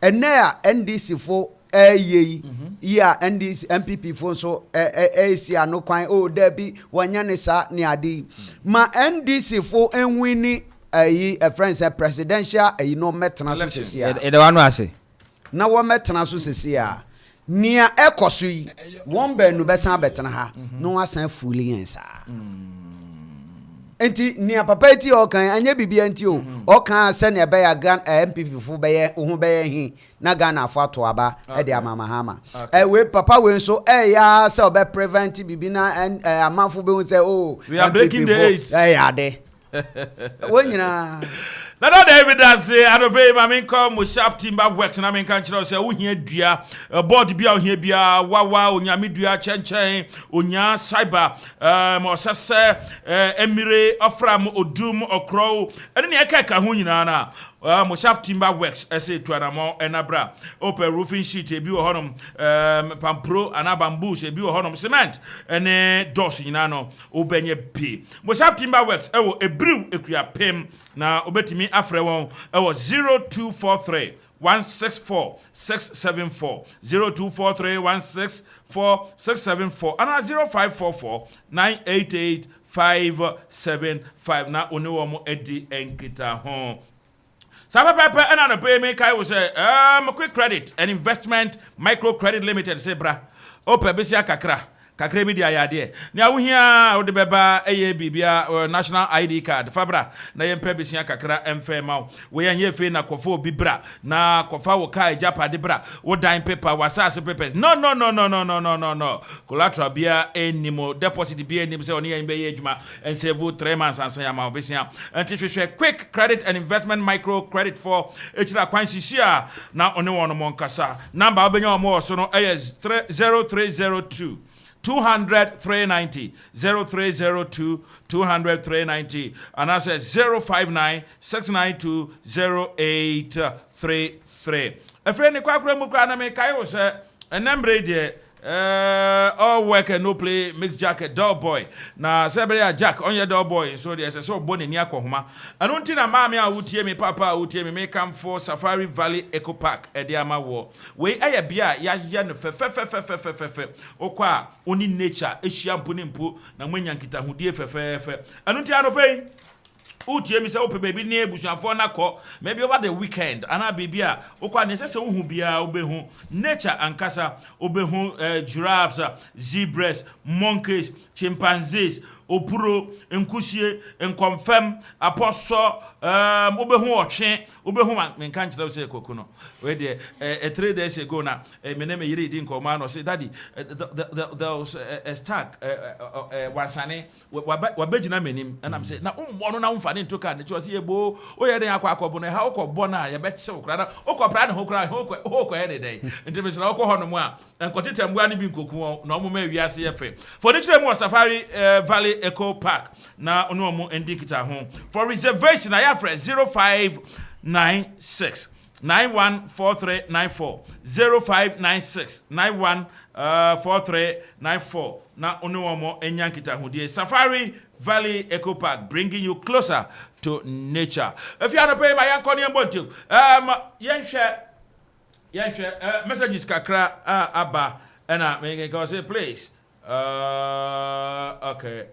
ene a NDC fo ye yeah and this MPP phone so AC no kwan oh there be wanya ne sa ne ade ma NDC fo enwini a friend say presidential no metena so sesia e de wanu ase na wo metena so sesia nia ekoso yi won ba nu besan betena ha no asan fuli yensa enti nia papa ti o kan anya bibia enti o kan se ne be ya gan MPP fo be ye ohun be ye hin na Ghana afọ ato aba e de amama hama we papa we so ya se obe prevent bibi na amanfo be say oh we are breaking the age ya de we nyina na no dey evidence adobe ma men call mo sharp timber works na men kan kire say wo hia dua board bia wo hia bia wawa onyame dua chenchen onya cyber mo sese emire ofram odum okro ene ne eka ho nyina na mo sharp timber works say tuanamo enabra open roofing sheet ebi wo honom pampro ana bamboo ebi wo honom cement ene dos nyina no obenye p mo sharp timber works ewo ebrew Akuapem na obetimi afre won ewo 0243 164 674 0243 164 674 and 0544 988 575 na oni wo mo edi enkita ho. Saba pepe and on pay me kai will say quick credit and investment micro credit limited say bra ope besia kakra bi dia yade na wo hia wo de beba bibia national ID card fabra na yempe besia kakra emfe ma wo ye fe na kofo bi bra na kofa wo kai japa de bra wo dan paper wasase papers no collateral bia enimo deposit bia enim se oni yen be ye adwuma en save 3 months ansan ya ma besia anti quick credit and investment micro credit for echira kwan sisia na oni wono mon kasa number obenya mo so no 0302 200 390 0302 200 390 and I said 059 692 0833. A friend in Kwakura Mukana me Kayo say a number de all work and no play mix jacket dog boy na sebria jack on your dog boy so there's a so bone near kohoma I don't think mammy I would hear me papa would hear me make come for Safari Valley Eco Park Ediama war we aya bia ya fe okwa oni nature ehia mpu na mwanyankita hudie fe I don't think I no pay utie mi say ope baby na ebusuafo na ko maybe over the weekend ana bibia okwa ne sese hu bia obehu nature ankasa obehu giraffes zebras monkeys chimpanzees opuro enkusie enkonfam aposo obehu otwe obehu men kan kire say kokono we dey 3 days ago na me na me yiri di nkoma no say daddy there was a stack wasane wabegina menim and am say na umbo no na umfa ne ntoka ne chose yebo o ye den akwakobo no ha okobo na ye be kye okra na okopra ne hokra hoko ye dey enti me say okọ hono mu a enkotete mbu ani bi nkoku na omo ma wiase ye fe for the chile mu Safari Valley Eco Park na onu omo endikita ho for reservation I have 0596 914394 0596 914394 na onu omo enyankita ho die Safari Valley Eco Park bringing you closer to nature. If you are pay my yankoni mbonto yenhwe messages kakra aba and me go say please okay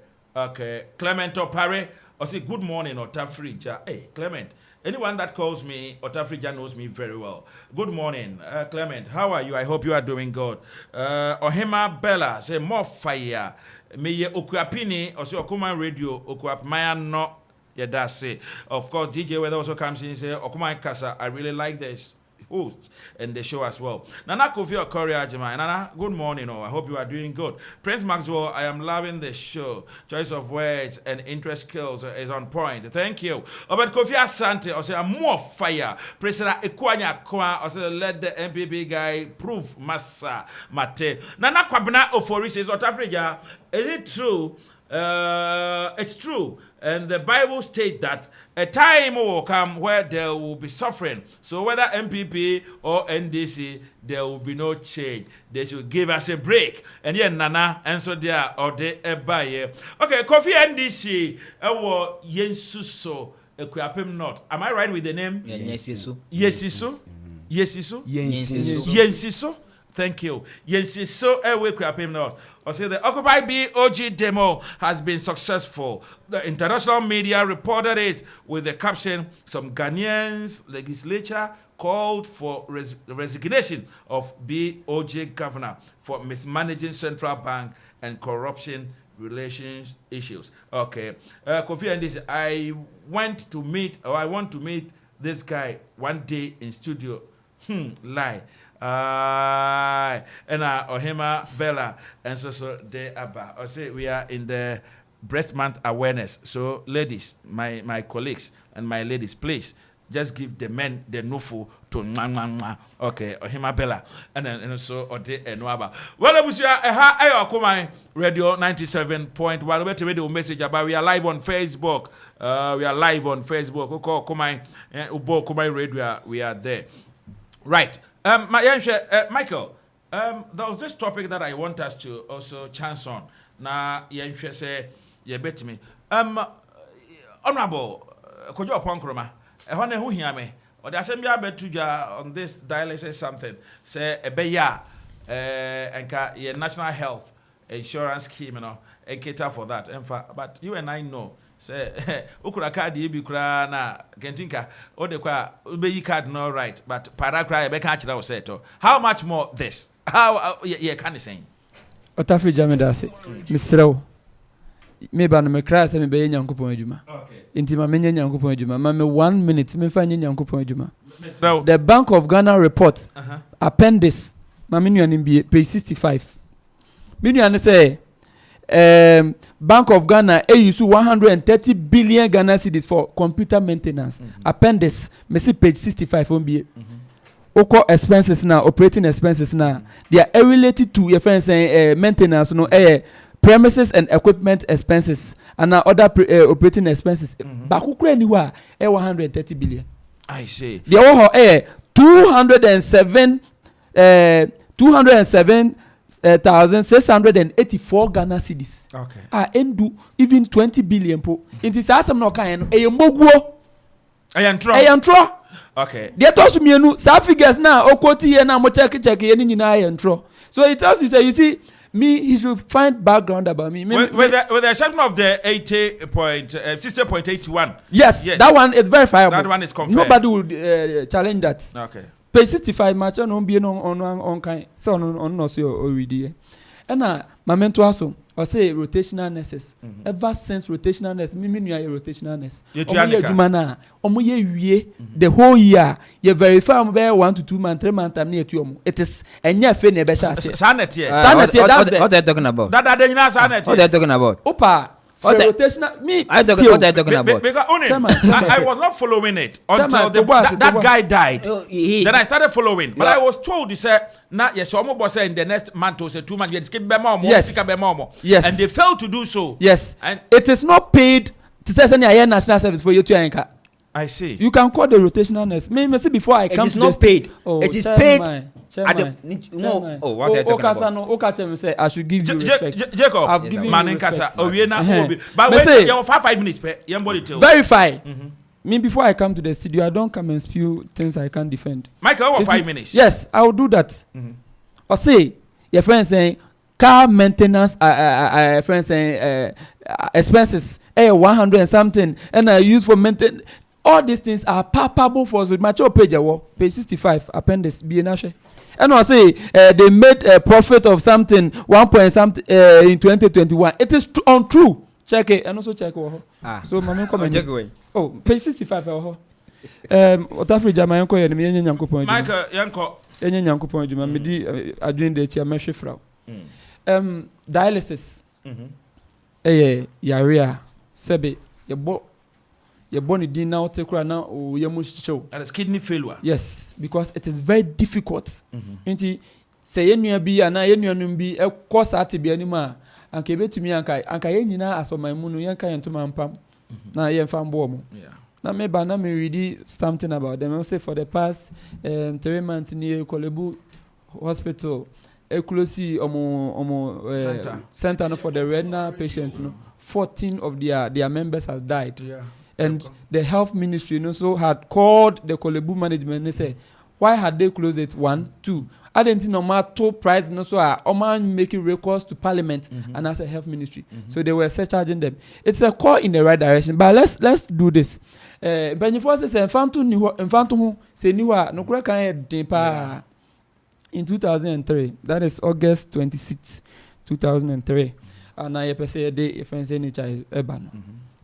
Clement Opare or say good morning otafregya. Hey Clement, anyone that calls me otafregya knows me very well. Good morning Clement, how are you? I hope you are doing good. Ohima Bella say more fire me ye Okuapini or say Okoman Radio Akuapem no yeah that's it. Of course DJ Weather also comes in and say Okoman Kasa, I really like this host and the show as well. Nana Kofi Okoria Jema. Nana, good morning. I hope you are doing good. Prince Maxwell, I am loving the show. Choice of words and interest skills is on point. Thank you. But Kofi Asante, I say more fire. President Ekwanya Kwa, I say let the MPP guy prove massa mate. Nana Kwabena Ofori says otafregya. Is it true? It's true. And the Bible states that a time will come where there will be suffering. So whether MPP or NDC, there will be no change. They should give us a break. And yeah, Nana, and so there or they buy. Okay, Kofi NDC, Yensuso, Akuapem North. Am I right with the name? Yesiso. Yesiso? Yesiso? Yensiso? Thank you. Yes, so we Akuapem now. I say the Occupy BOG demo has been successful. The international media reported it with the caption, "Some Ghanaians legislature called for resignation of BOG governor for mismanaging central bank and corruption relations issues." Okay. Kofi and this, I want to meet this guy one day in studio. Lie. And Ohima Bella and so they Abba. I say we are in the breast month awareness. So ladies, my colleagues and my ladies, please just give the men the nufu to okay, Ohima Bella and so Ode and Waba. Well, Okoman Radio 97.1. Wait a minute, message about we are live on Facebook. We are live on Facebook. Okoman Radio, we are there. Right. Michael, there was this topic that I want us to also chance on. Now, Yanshe say, you bet me. Honorable Kojo Ponkroma, who hear me? Or the assembly on this dialysis something. Say a beya and your national health insurance scheme, you know, and cater for that. But you and I know. Say, ukura card be kura na gentinka o de kwa be card no right, but para cry be catch that say to. How much more this? How can you say? Otafregya me da se. Misrew. Me ba no me cry say me be Nyankopon adwuma. Okay. Inti ma me Nyankopon adwuma. Ma me 1 minute me fa Nyankopon adwuma. The Bank of Ghana report appendix ma me nuanim bi page 65. Me nuane say Bank of Ghana use 130 billion Ghana cedis for computer maintenance. Appendix, me see page 65 on be. Oko expenses now, operating expenses now. They are related to your friends maintenance, no premises and equipment expenses and now other operating expenses. But who create anywhere 130 billion? I see. They all 207,684 Ghana cedis. Okay. Endu even 20 billion po. Inti sa asem no kan no eyemogwo. Eyantro. Okay. They toss me no sa figures na okoti ye na mo check ye ni nyina eyantro. So it tells you say you see me he should find background about me. With the exception of the 60.81. Yes, that one is verifiable. That one is confirmed. Nobody would challenge that. Okay. Page 65 match on be on kind so on no so already. And my mentor also or say rotational nurses. Ever since rotational nurse, me nua rotational nurse. Omo ye the whole year. You verify am be 1 to 2 months, 3 months time near to it is enya fe na be sha. Sanity. What are you talking about? That they nyina sanity. What are you talking about? Opa. Rotational me. What are you talking about? Because I was not following it until that guy died. Then I started following. But I was told, he said, "Nah, yes, almost in the next month or 2 months, you skip bemo. Yes, and they failed to do so. Yes, and it is not paid to say any national service for you to anchor. I see. You can call the rotational nurse. Me see before I come. It is not paid. Oh, it is paid. No. What are you talking about? Okacha say I should give you respect. Jacob, I've given you respect. But wait, you have 5 minutes. Verify. Me before I come to the studio, I don't come and spew things I can't defend. Michael, what 5 minutes? Yes, I will do that. Or say your friend saying car maintenance, friend saying expenses, 100 and something, and I use for maintenance. All these things are palpable for the mature page 65 appendix B and I say they made a profit of something 1 point something in 2021. It is untrue. Check it and also check so my comment. Oh, page 65 otafregya my uncle and me Nyankopon. Michael yanko enye Nyankopon adwuma me di adwin de chia mehwe fra. Dialysis. Yarea sebe your body did now take now or your show. And it's kidney failure. Yes, because it is very difficult. Say you be and I be a course at be anima and came to me and Kayena as on my moon yanka into my pump. Now you found bomb. Yeah. Now maybe I read something about them. I say for the past 3 months near Kolebu Hospital, a close center for the retina patients. 14 of their members has died. Yeah. And the health ministry also had called the Kolebu management and say, Why had they closed it? 1, 2. I didn't know my top price no so Oman making recourse to Parliament and as a health ministry. So they were surcharging them. It's a call in the right direction. But let's do this. Benifo says Infanto say niwa no kura kan dempa in 2003. That is August 26, 2003. And I say day if NHIS ebano.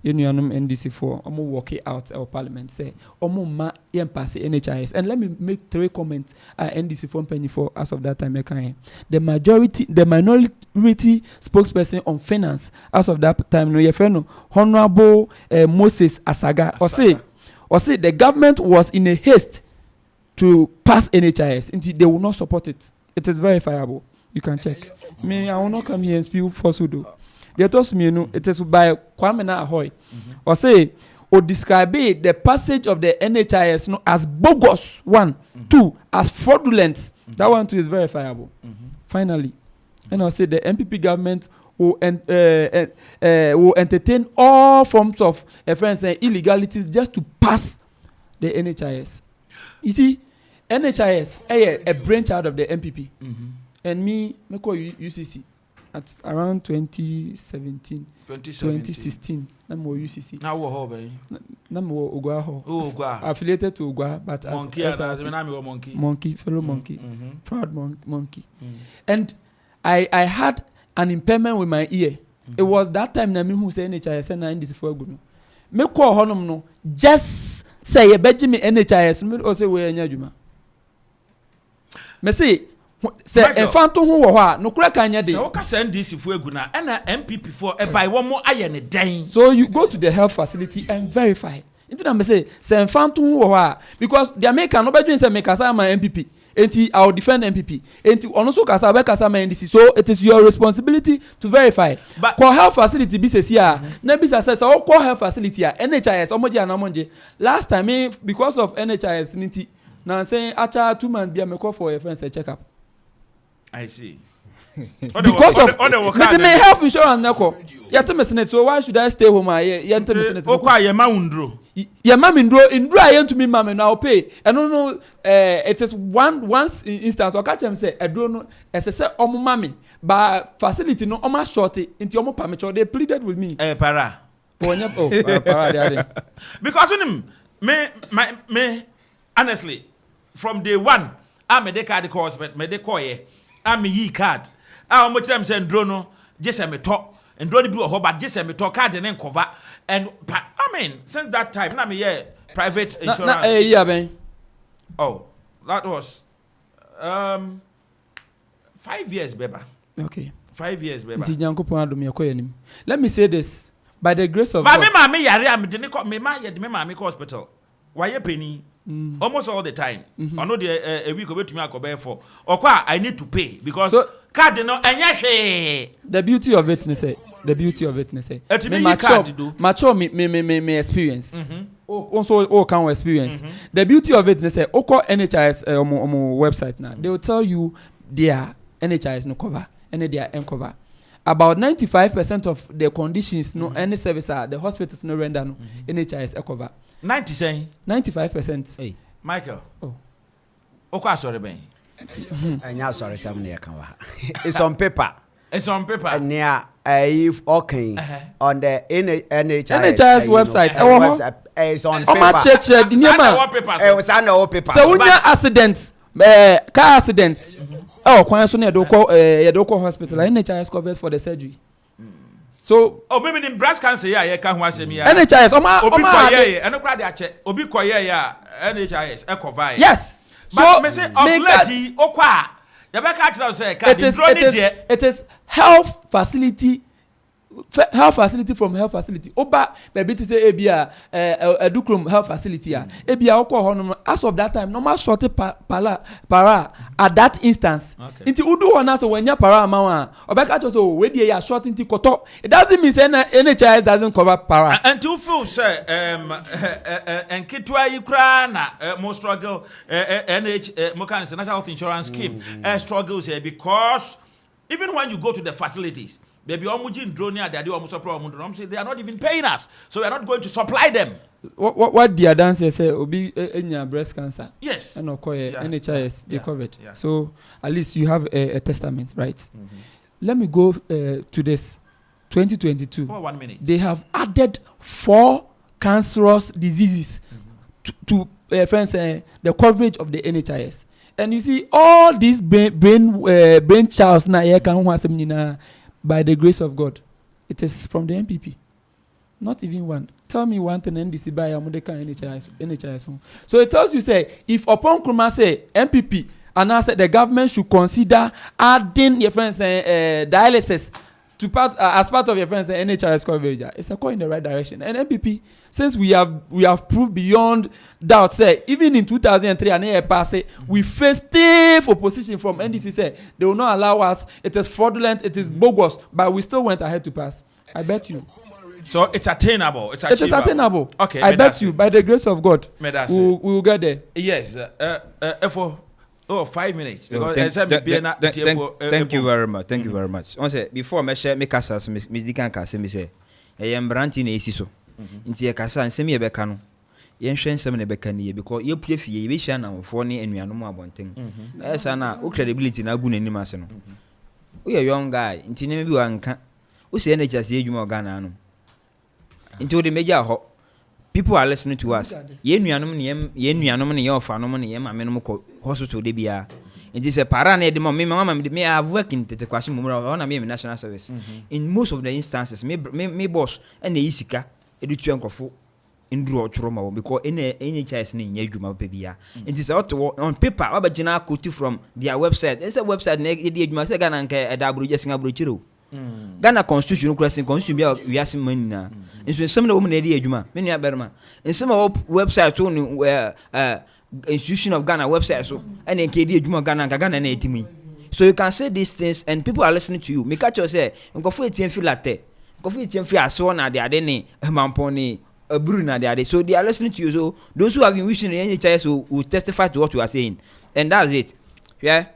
Union NDC4 omo work it out our parliament say omo ma yen pass NHIS. And let me make 3 comments NDC4 penny for as of that time the minority spokesperson on finance as of that time no yefeno Honorable Moses Asaga or say the government was in a haste to pass NHIS until they will not support it. It is verifiable. You can check. Me, I will not come here and speak falsehood. They told me, it is by Kwame Ahoy. Or say, or describe the passage of the NHIS as bogus, 1, 2, as fraudulent. That one too is verifiable. Finally, and I'll say the MPP government will entertain all forms of illegalities just to pass the NHIS. You see, NHIS a branch out of the MPP, and me call UCC. At around 2017, 2016, I'm UCC. Now what hobby? I'm Ogwa. Affiliated to Ogwa, but monkey, fellow monkey, proud monkey. And I had an impairment with my ear. It was that time that me who say NHIS and NDC4 good. Me call honum no just say a Benjamin NHIS. Me also we anyajuma. Me say. Say Infanto who wo ha no kura kanya dey. So ka say NDC for eguna and MPP for e by one more aye ne den. So you go to the health facility and verify. Intina me say Infanto who wo ha because the American no be doing say make asa my MPP. Enti I will defend MPP. Enti onoso kasa be kasa my NDC. So it is your responsibility to verify. But call health facility be say na be say so call health facility NHIS omoje na omoje. Last time because of NHIS niti na say acha 2 months be me call for your friends a check up. I see. Because of the health insurance nako. Yate so why should I stay home here? Yate mesenet. Okwa ye ma undro. Ye ma indro ayen to me ma me now pay. And no it is once instance or catch them say edro no say omo ma me ba facility no omo short nti omo permit they pleaded with me. Para. Para there. Because me honestly from day one I made the card course but me de koye I'm ye card. How much time send drone just a me talk and drone be a but just a me talk card and then cover and I mean since that time now me private insurance. Oh, that was 5 years, baby. Okay. 5 years, baby. Let me say this by the grace of God. But me yare hospital. Why you penny? Almost all the time. I know a week away to me I for. Or I need to pay because card no the beauty of it say. The beauty of it say. Mature me experience. Also can experience. The beauty of it say oko NHIS website now. They will tell you their NHIS no cover and their M cover. About 95% of the conditions no any service the hospitals no render no NHIS cover. 95%. Hey, Michael. Oh. Okay, sorry, Ben. I'm sorry, somebody can. It's on paper. It's on paper. And yeah, if okay on the NHIS website. It's on paper. It was on paper. So when your accident, car accident. Oh, when you do hospital, NHIS covers for the surgery. So maybe in breast cancer you can watch me NHIS obi koye ya NHIS e cover. Yes. So me say of lady okwa you be catch am say it is health facility from health facility oba baby to say ebia edukrom health facility ebia okwa ho as of that time normal short para at that instance inti udu wona so wanya para amawa obeka cho so we dey ya short inti koto it doesn't mean say NHIS doesn't cover para and you feel say enkitwa yikra na mo struggle national health insurance scheme struggles here because even when you go to the facilities Baby, omujin drone ya daddy omu supply omu drone. Say they are not even paying us, so we are not going to supply them. What the dancer say? Obi enya breast cancer. Yes. And NHIS they covered. Yeah. So at least you have a testament, right? Mm-hmm. Let me go to this 2022. For 1 minute. They have added 4 cancerous diseases to friends the coverage of the NHIS. And you see all these brain charts now here can by the grace of God. It is from the MPP. Not even one. Tell me one thing NDC by Amudeka NHIS. So it tells you say if upon Kruma say MPP and I said the government should consider adding your friends dialysis to as part of your friends NHIS coverage, it's a call in the right direction. And MPP, since we have proved beyond doubt, say even in 2003 and pass we faced stiff opposition from NDC. Say they will not allow us. It is fraudulent. It is bogus. But we still went ahead to pass. I bet you. So it's attainable. It is attainable. Okay. I bet you by the grace of God, we will get there. Yes. For 5 minutes. Thank you very much. Thank you very much. On say before me share me kasa so me di kan kasa me say e mbranti na esi so. Nti e kasa nsem ye beka no. Ye nhwe nsem na beka ni because ye pie fie ye be hia na mfo ne anuanom abonten. Esa na o credibility na agu nanim ase no. O ye young guy nti ne bi wa nka. O se na chase edwuma organa no. Nti o de meja ho. People are listening to us. Ye nuanom ne ye ofanom ne ye mamenom ko hospital de bia. It is a para na de me have work in the question on me national service. In most of the instances me boss and the isika edu nkofo ndru ochoroma because any choice ne nya adwuma pa bia. It is on paper abagina quote from their website. It's a website na e de adwuma se Ghana nka edabro jesinga brochiro. Ghana constitution question constitution we are money na. In some of the women na de adwuma me nua Barima. In some of website so institution of Ghana website so and nkedi adwuma Ghana na etimi. So you can say these things and people are listening to you. Me catch you say nkofo etien fi latte. Nkofo etien fi aso na de ade ne mamponi aburu na de ade. So they are listening to you. So those who have been wishing any chance will testify to what you are saying. And that's it. Yeah.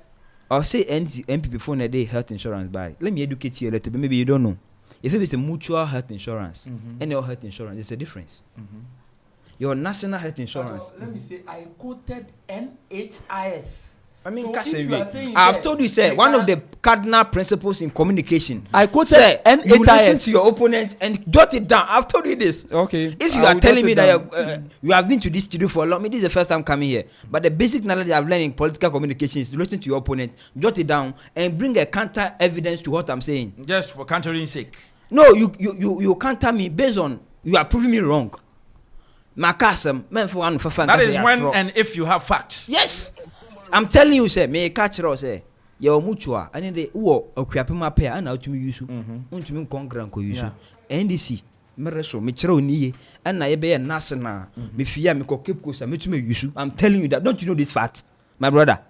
I'll say MPP phone a day health insurance buy. Let me educate you a little bit. Maybe you don't know. If it is a mutual health insurance, and your health insurance, there's a difference. Your national health insurance. Let me say, I quoted NHIS. I mean, so I've told you, sir, one of the cardinal principles in communication. I quoted sir, NHIS. You listen to your opponent and jot it down. I've told you this. Okay. If you are telling me that you have been to this studio for a long, this is the first time coming here. But the basic knowledge I've learned in political communication is to listen to your opponent, jot it down, and bring a counter evidence to what I'm saying. Just for countering sake. No, you counter me based on you are proving me wrong. That is when and if you have facts. Yes. I'm telling you, say, may catch us, say, your mutua, and the Akuffo Appea, and out to me use, to me conquer use, NDC, Mereso, Mitro ni, and I be a national, me fear me cockipos, and me use. I'm telling you that. Don't you know this fact, my brother?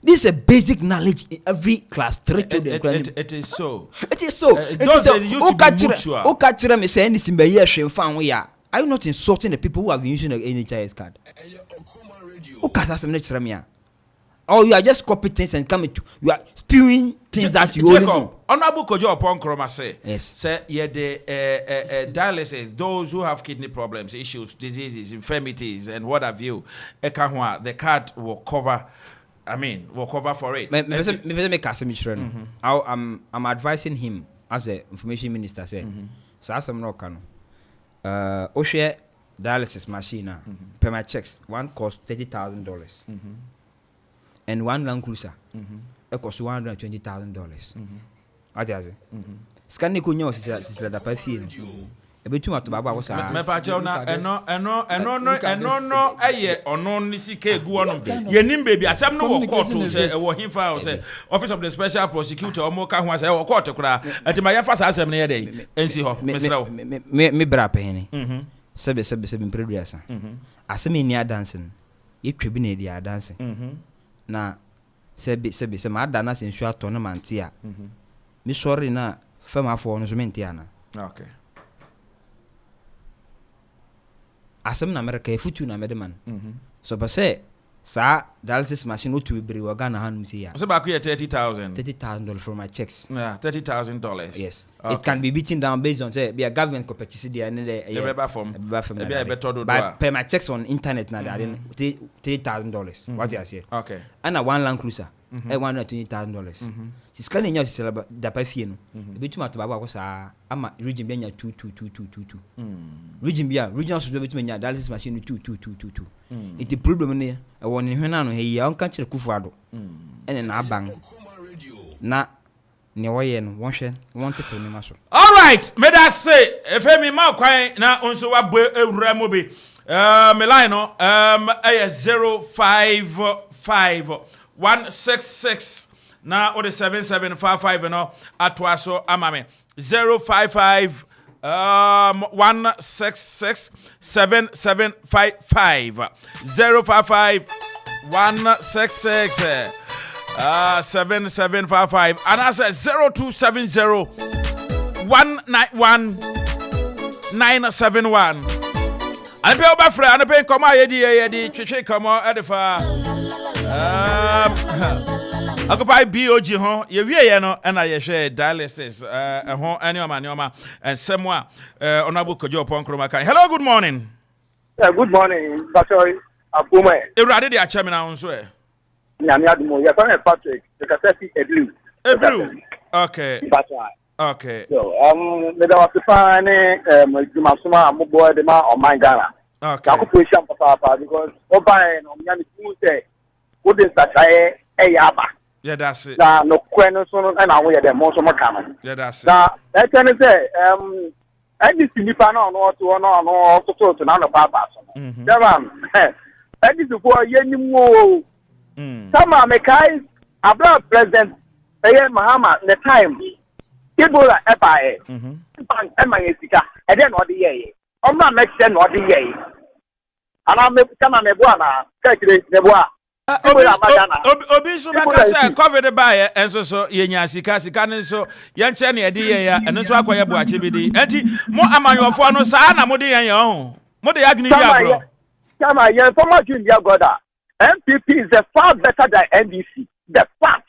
This is a basic knowledge in every class. It is so. It is so. Oh, catch me say anything by year, fan we are. Are you not insulting the people who have been using the NHIS card? Or you are just copying things and coming to you are spewing things that you only know. Honorable Kojo upon Kroma say, yes, say yeah, the dialysis, those who have kidney problems, issues, diseases, infirmities, and what have you, the card will cover. I mean, will cover for it. I'm advising him as the information minister. Say, so as I'm not can. Oshe dialysis machine per my checks one cost $30,000 and one Land Cruiser it cost $120,000. What is it? Scan ko nyo sisi da pa fie e betu atobaba wo sa me pa che na eno eye ono nisi ke gu ono yenim baby asem no wo court say e wo himfa say office of the special prosecutor omo ka ho say wo court kura antima ye fa sa asem ne ye dey ensi ho mesrawo me bra pehene sebe preduasa asem ni dancing ye twa bi na dia dancing na sebe ma da na sensu ato no mante a me sorry na fama afo no so mente ana okay asem na America futu na medeman so ba say Sa dialysis machine to be Ghana hanum say ya. So back here $30,000. $30,000 from my checks. Yeah, $30,000. Yes. Okay. It can be beaten down based on say be a government co purchase there and by pay my checks on internet now that $30,000. What you say? Okay. And a one Land Cruiser. $120,000. She's scanning your sister the pay no. Between to baba was ama region be 22222. Region be regional should be between dialysis machine 2222. It the problem ne e won ni hwena no he ya onka kire Kufuado. Ene na aban. Na ne woye no wonhwe wonte to ni maso. All right, me that say efemi ma kwan na onso wa bo ewura mo bi. Me line no 055 166 na o de 7755 no atwa so amame 055 166 7755 055 166 7755 and I said 0270 191 971 and be over friend and be come yedi twetwe come edifa Occupy BOG ho ye wie no na ye hwe dialysis ho anyoma and semwa honorable Kojo Ponkroma kan. Hello, good morning. Good morning, Pastor Apuma. Ewrade de acha me na won so Nyame adumo ye fa Patrick the Kasasi Edlu. Okay. Okay. So me da was fine juma suma amobo de ma o man Ghana. Okay. Akropong papa because oban no nyame tu say wo de sataye eyaba. Yeah, that's it. Na no kweno so no na wo ye de mo so mo kama. Yeah, that's it. Na e tell say any sinipa na no to na no papa so. Jam any to for ye ni mo. Sama me kai abra president Mahama the time Ebola ebae. Ban ema yesika e de no de ye. Oma make sense no de ye. Ana me kama me bo na Kaakyire ne bo Obi so beka say COVID bae enso so yenya sika ne so yenche ne ede ye ya eno so akoye bo ache bidi enti mo amanyofo no saa na mo de yen ho mo de agni bi agro kama yen former junior goda MPP is far better than NDC the fact.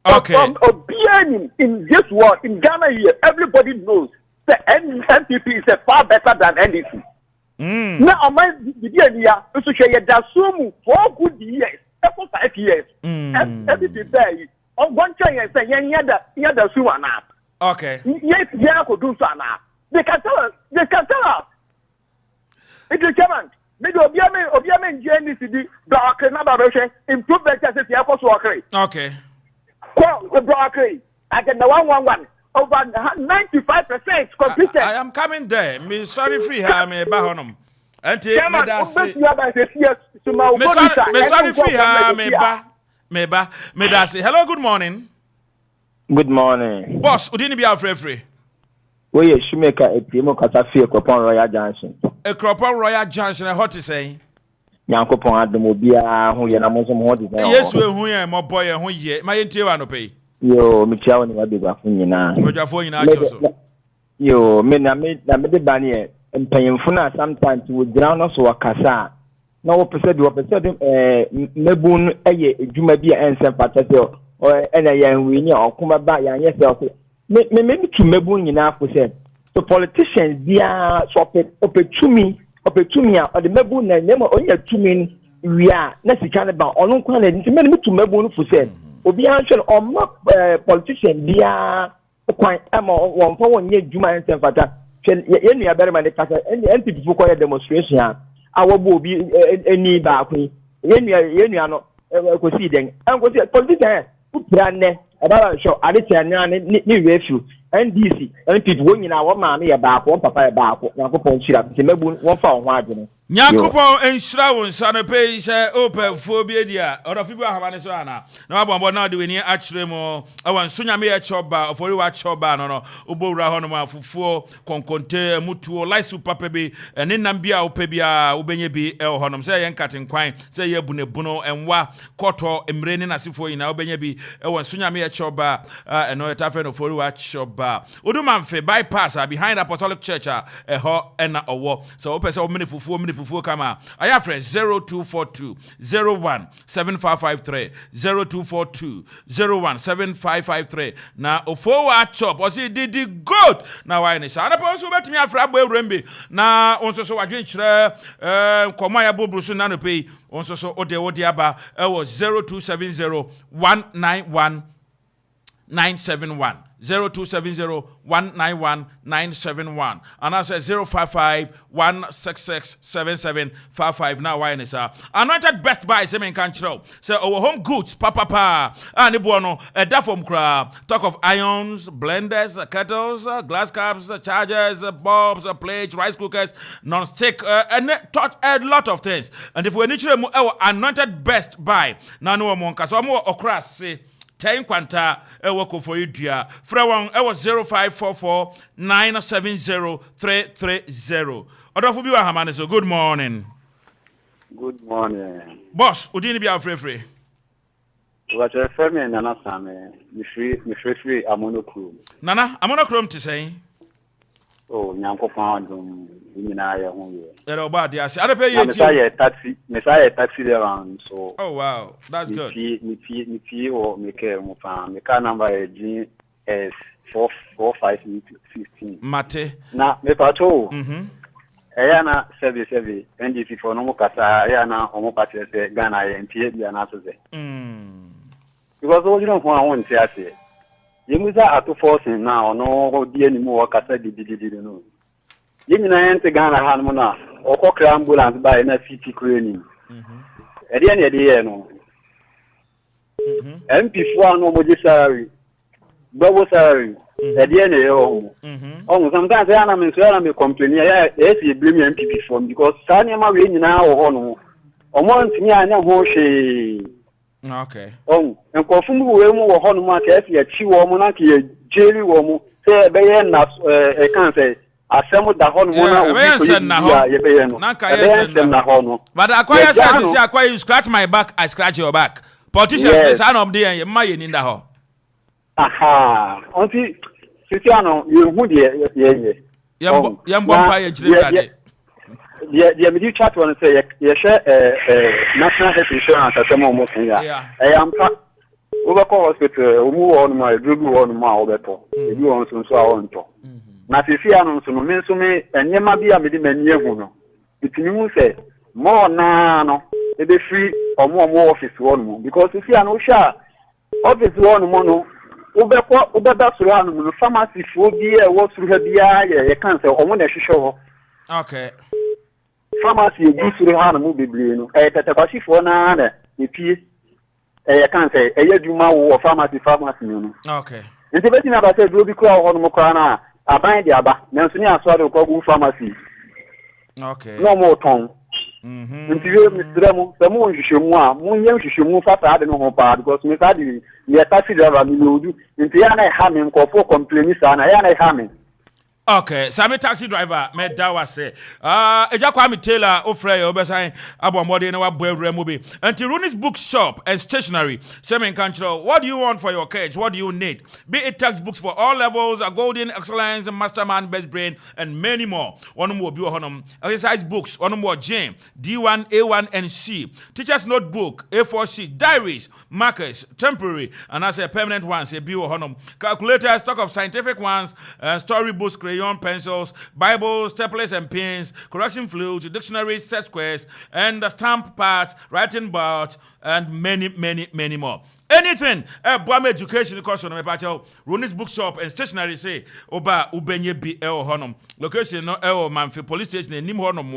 Okay. Obiani in this world in Ghana here everybody knows the MPP is far better than NDC. Now, I might be here to share that soon for good years, for 5 years. Everything there. On one chain and say, yeah, Suana. Okay. Yes, yeah, I could do Sana. They can tell us. It's a challenge. Maybe Obiaman GNCD, dark and another improve better as the airport worker. Okay. Well, the broccoli. I get the 111. Over 95% completed. I am coming there. Me sorry free ha me ba honum. Enti me da se. Me sorry free ha me da se. Hello, good morning. Good morning. Boss, udini bi free. We ye shoemaker etiemo kasa fie Akropong Royal Junction. Akropong Royal Junction what to say? Nyankopon adom obia ho ye na mo so mo de. Yesu ehun ye mo boy ehun ye. Ma ye ntie wa no pay. Yo, mi tia woni wa begafo nyina. Begafo nyina acho so. Yo, me de bani mpanyemfo na sometimes we ground no so wakasa. Na wo pese mebun eye edwuma bi ensem patete o ena yan wi ni okuma ba yan yese me tu mebun nyina afo se. So politicians dia so opetumi a the mebun na nemo onya tumi wi a na sika ne ba onu kwa na nti me tu mebun fo se. Obi answer on politician dia kwan ama won fa won ye djuma ensem fata ye nua Barima de kasa NPP fo ko demonstration awobo obi eni ba kwan ye nua no Kwesi den Kwesi politician upra ne aba show ade tiania ni refu NDC NPP won nyina wo ma me ye ba ko papa ye ba ko Akropong chira mebu won fa ho adwene Akropong enshira won sana pe se open phobia dia odofibu ahabane so ana na wabombo na de weni akire mo awan sunyame ye choba ofori wa choba no obowura ho no mafufuo konkonte mutuo laisu papa bi ne nambia opebia obenye bi ho no se ye nkatenkwan se ye bunebuno enwa koto emre ne nasifo ina obenye bi won sunyame ye choba eno etafe no ofori wa choba odumanfe bypass behind Apostolic Church ho ena owo so opese o mene fufuo mene fufu kama. Aya friend 0242 01 7553 0242 01 7553 na ofowa chop osi didi good na why ni sa na pa so betimi afra bo ewrembe na onso so wadwen kire komo ya bobrusu na no pay onso so ode aba e was 0270 191 971 0270-191-971 and I said 055-166-7755 now why is anointed best buy say men can show say our home goods papa and ibuano a from cra talk of irons blenders kettles glass cups chargers bulbs plates rice cookers non-stick and touch a lot of things and if we need to our anointed best buy now no more cause more okra say 10 kwanta ewoko for idua fra won ewo 0544 970 330 odofo bi wa hamane so good morning boss odini bi afrefre what your family nana same mi free amonokrom to say oh nyankopon adom nyina ye ho ye era oba de ase ade pay ye taxi there around so oh wow that's good me or me care mo fa me car number is 44515 mate na me pato eya na service NDC for no mo kasa eya na omo party se Ghana ye ntie bia na so se because o jino ho awon ti ase yemuza ato force na ono die ni mu wakasa didididi no yimina ente Ghana ha no na okokra ambulance ba na city crane ede na ede ye no MP fo no moji salary double salary ede na ye o sometimes ya na me so ya na me complain ya esi blame MP for because sani ma we nyina ho no omo ntimi anya ho hwe. Okay. Nkofum we mu wo hono ma ka esi achi wo mu na ka ye jeri wo mu se be ye na e kan se asemu da hono mu na obi ko ye be ye no na ka ye na hono but akwaya say akwaya you scratch my back I scratch your back politicians dey say no dey ye ma ye ni nda ho aha onti sisiano ye hu de ye ye mbompa ye jire brade the immediate chat one say you share national health insurance asemo mo Kenya am pa over call hospital omu won ma drugu won ma obeto ebi won so a won to na sisi anu so no me so me enyema bi a me di mani ehu no itimi mu say mo na no e be free omo office won mo because sisi anu sha office won mo no ubeda suru anu no pharmacy fo bi e wo suru ha bia ye kan say omo na hwehwe ho okay pharmacy ejusuru ha na mu bebre no tetekwasifo na na epie kan say duma wo pharmacy no okay nti beti na ba say duro bi kura ho no kura na aban de aba na nso ni aso de ko gu pharmacy okay no mo ton nti we misremu se mo nhwehwemu a mo nyem hwehwemu fata de no ho pa because me ka di ye taxi driver mi lodu nti ya na ha me nkofo complain sa na ya na ha me. Okay, Sami taxi driver, me dawa say. Eja Kwame Taylor, ofre yo besan abo mode na wa boevre mobi. Until Rooney's bookshop and stationery. Semen control. What do you want for your kids? What do you need? Be it textbooks for all levels, a golden excellence, mastermind, best brain, and many more. One more bio honum. Exercise books, one more gym, D1, A1, and C. Teacher's notebook, A4C, diaries, markers, temporary, and as a permanent ones, a bio honum. Calculators, stock of scientific ones, storybooks, crayon, pencils, Bibles, templates and pins, correction fluids, dictionaries, set squares, and the stamp pads, writing boards, and many more. Anything, Bwame education course on my patio, Rooney's bookshop and stationery say, Oba Ubenye B. El Honum. Location no El Amanfo police station and Nim Honum,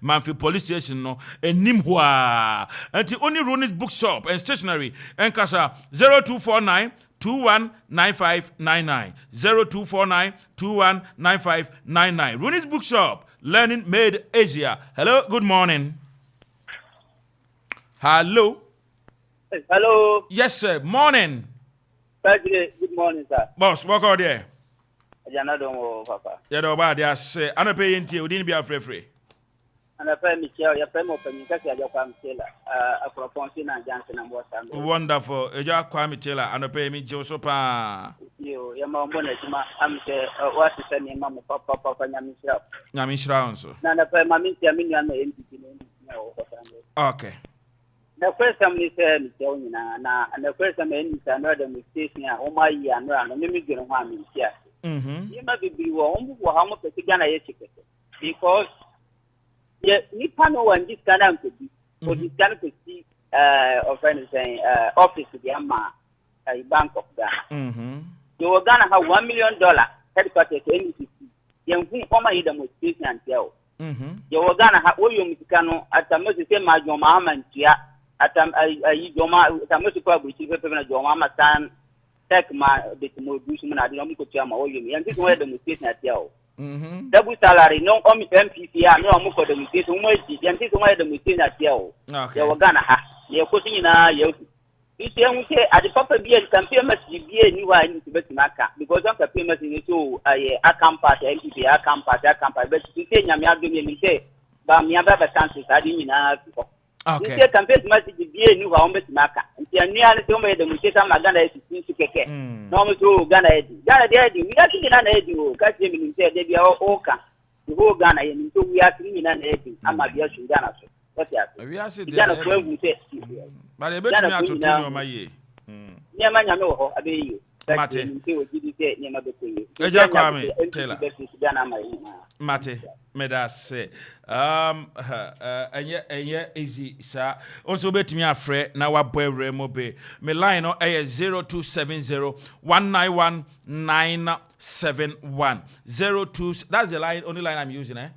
Amanfo police station no, and Nimwa. Until only Rooney's bookshop and stationery, and Kasa 0249 219599 0249 219599. Rooney's bookshop, learning made easier. Hello, good morning. Hello. Hello. Yes, sir. Morning. Good morning, sir. Boss, walk out there. Jana don't Papa. Yeah, no bad. Yes, I don't pay into you. Didn't be afraid. And I pray Michelle, your friend open you kasi ajo kwa Taylor. Akropong-Akuapem Johnson and Boston. Wonderful. Eja Kwame Taylor and pay me Josopa. You, your mom bonnet, I'm say what is the name of Papa Nyamishra. Nyamishra also. None of my means I mean I'm okay. The first time we say Michelle na and the first time is another mistake here, oh my year and run, and let me get one in here. You might be warm for how much the Ghana because you can't know when this kind of be, or this kind of see of anything office to the Amma, a bank of Ghana. You were gonna have $1 million headquarters to NCC. You won't come either with station and tell. You were gonna have William Mexicano at the most same as your mama and Tia at your mama, the most probably your mama son. Take my bit more Bushman, I don't know Chama or you, and this way the mutation at Yao. Double salary, no MPCR, no Muko the mutation, and this way the mutation at Yao. You were gonna have, you're putting in a yoke. This young say at the proper beer, campaign must be a new one to Betimaka, because of the famous in the two, a campus, MPP, a campus, but you say, Yamia, say, but Miaba chances, I didn't know. Okay. This campaign must be a new home Betimaka. Nearly so many the mutation Magana is to Keke. No, to Ghana. Ghana, we are thinking an edu, Catching said they are Oka, the whole Ghana, and so we are thinking an edu. I'm a Bias in Ghana. What's that? We are saying, but I bet me to tell my year. Yaman, I know, I be you. Mate, Mate, Meda say, and yet easy, sir. Also, bet me a friend now. What boy remobe me line on a 0270 191 971 02. That's the line, only line I'm using, eh?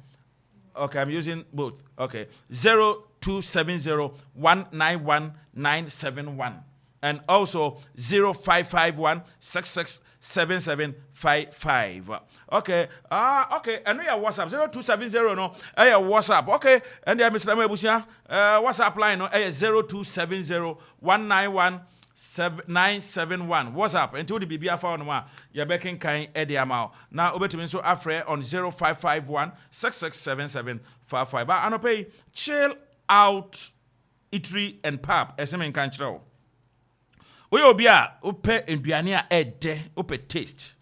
Okay, I'm using both. Okay, 0270 191 971. And also 0551 667755. Okay. Okay. And we have WhatsApp 0270 no. WhatsApp. Okay. And there Mr. Mebusia. WhatsApp line no. 0270 191 971. WhatsApp. Until the BBA phone one. You're baking kind Eddie Amao. Now over to me so afre on 0551 667755. But I no pay chill out eatery and pub. SM Kanchro. We obia upe induane a ede upe taste.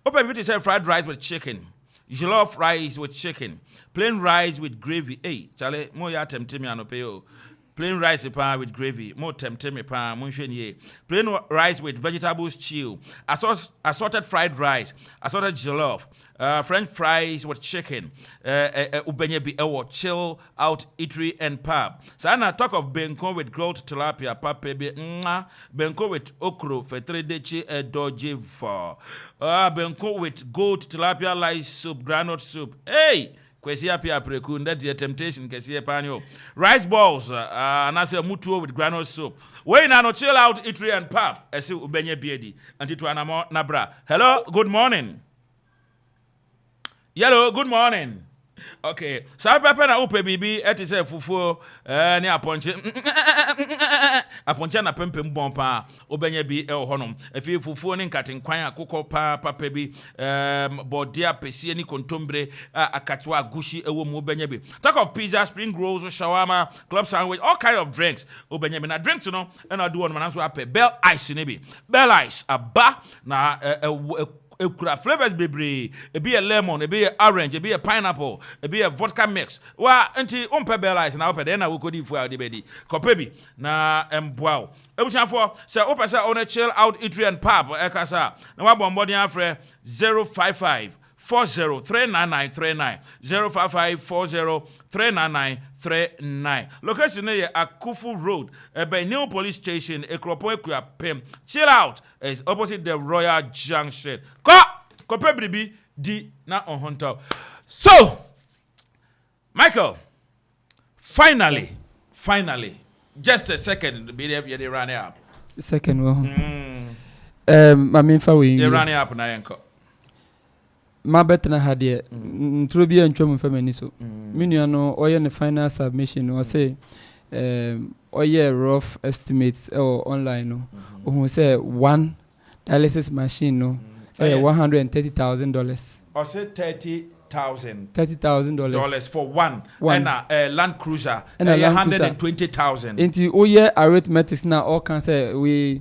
Upe beauty say fried rice with chicken. Jollof rice with chicken. Plain rice with gravy. Hey, Charlie, mo ya tempte me anope o. Plain rice with gravy. Mo tempte me pa mo hwe Plain rice with vegetable stew. Assorted fried rice. Assorted jollof. French fries with chicken. Ubenye bi ewo chill out eatery and pub. So I talk of benko with grilled tilapia pape bi benko with okro for 3 dechi doje for. Benko with goat tilapia rice soup, granite soup. Hey! Kwesi Appea Apreku, that's the temptation. Kwesi Appea. Rice balls, and I say mutuo with granite soup. Wait now, no chill out eatery and pub. I say ubenye biedi. And it wanamo nabra. Hello, good morning. Hello, good morning. Okay. Sa pepe na upe bibi eti se fufu ni aponche. Aponche na pempe mbompa obenye bi e honom. Efi fufu ni nkatinkwan akoko pa papa bi bodia pesie ni kontombre akatwa gushi ewo mu obenye bi. Talk of pizza, spring rolls, shawarma, club sandwich, all kind of drinks. Obenye bi na drinks no and I do one man so ape bell ice ni bi. Bell ice aba na ekura flavors bebre e be a lemon, e be a orange, e be a pineapple, e be a vodka mix. Wa enti umpe bell ice na ope na we kodi fu ade bedi. Kopebi na emboa. Ebusanfo se ope se on chill out eatery and pub ekasa. Na wa bombodi afre 055 403939 055403939. Location is Akuffo Road, by New Police Station, Akropong-Akuapem. Chill out is opposite the Royal Junction. Ko pebribi di na on hunter. So, Michael, finally, just a second, be there you run up. Second one. My main for we. You run up na yanko. Ma betna hadie ntrobi antwam famani so menu no oye ne final submission no say oye rough estimates online no who say one dialysis machine no $130,000 or say 30 $30,000 for one. And a Land Cruiser and a $120,000. Into oye arithmetics now all can say we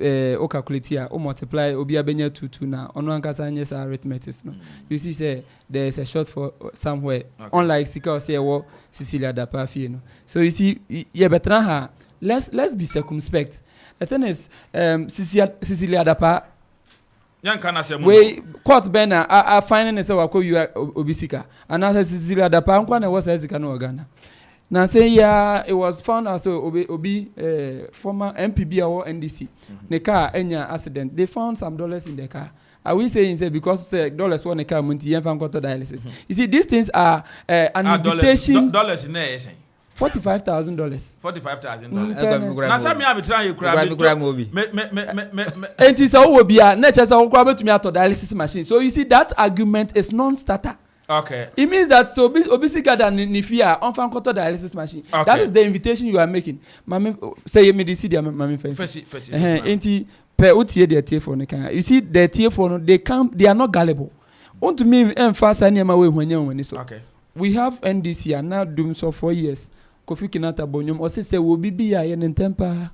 o calculate here o multiply obi abenya 2 na ono ankasa nyes arithmetics no. You see say there is a short for somewhere unlike Sika say wo Cecilia Dapafi no. So you see you better ha let's be circumspect. The thing is Cecilia Dapa we court banner are finding a wako you are obisika and as Cecilia Dapa nkwa na was Sika no Ghana. Now say it was found as obi former MPB or NDC. The car enya accident. They found some dollars in the car. Are we saying say because say dollars want the car munti yen fan koto dialysis? You see these things are an invitation. Dollars in there $45,000. $45,000. Na say me am try you cry me. And it so will be a nature so grab to me auto dialysis machine. So you see that argument is non-starter. Okay. It means that so obviously gather nifia on fan koto dialysis machine. Okay. That is the invitation you are making. Mami say me this dia mami fancy. Enti per utie the tie for no kan. You see the tie for no they are not gullible. Want to me emphasize anyama we hwanya so. Okay. We have NDC and now doing so 4 years. Kofi Kinata Bonyum or say will be in temper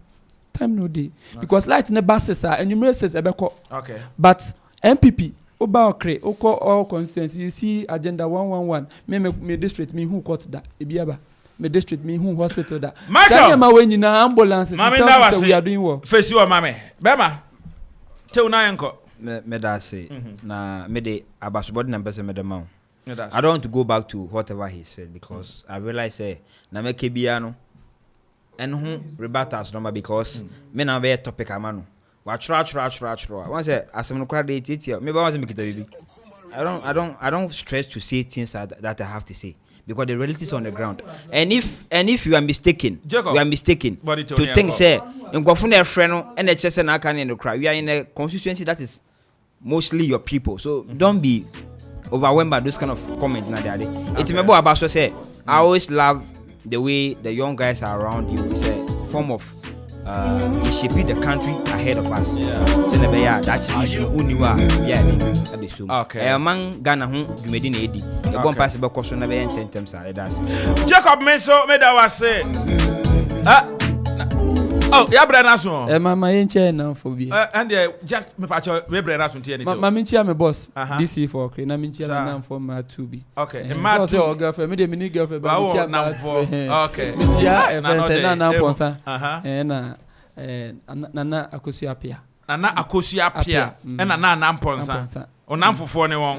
time no day. Because light in the buses are and numerous says ebeko. Okay. But MPP Oba Okre, Oko all constituency, you see agenda 111. Me district me who caught that. Ibiaba. Me district me who hospital that. Michael, when you na ambulances, we are doing work. Face you, mame. Bema. Tell na yanko. Me da say na me de abasubodi na pese me de ma. I don't want to go back to whatever he said because I realize na me kebiano and who rebatas number because me na be topic amano. Wa tra. Once asem no kra dey titia. Me ba want make it baby. I don't stress to say things that I have to say because the reality is on the ground. And if you are mistaken, Jacob, you are mistaken to think say ngofo na friend no and chese na aka no kra. We are in a constituency that is mostly your people. So don't be overwhelmed by those kind of comments na there. It's me about so say I always love the way the young guys are around you. It's a form of shaping the country ahead of us. So that's uniwa that be so. Okay. Man Ghana hu dwumedi na edi. E bon pass be koso na be ententem sa that's. Jacob Menso me da was say. Oh, ya brother so. Mama yenche na for bi. And just me patch we brother so tie anything. Mama nchia me boss. DC for okay. Na nchia na for ma 2B. Okay. Ma so girlfriend me de mini girlfriend ba nchia na for. Okay. Nchia e na ponsa. Nana Akosua Appea. Nana Akosua Appea. E na ponsa. Onamfofo ne won.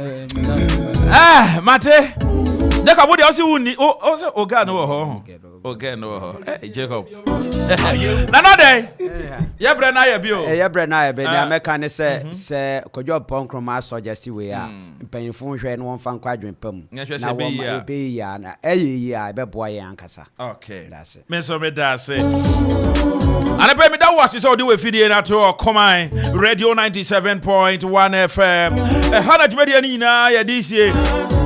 Mate. Jacob wo de o si wuni o se oga no ho. Okay, no. Hey, Jacob. Na no dey. Ye bre na ye bi o. Ye bre na ye be na meka ne se kodwo ponkroma suggest we a mpanyinfo hwe no wonfa nkwa adwenpam. Na wo be ya na eyi a be boa ye ankasa. Okay. That's it. Me so me da se. Ana pe me da watch so de we fidie na to Okoman Radio 97.1 FM. Hana jmedia ni na ye DC.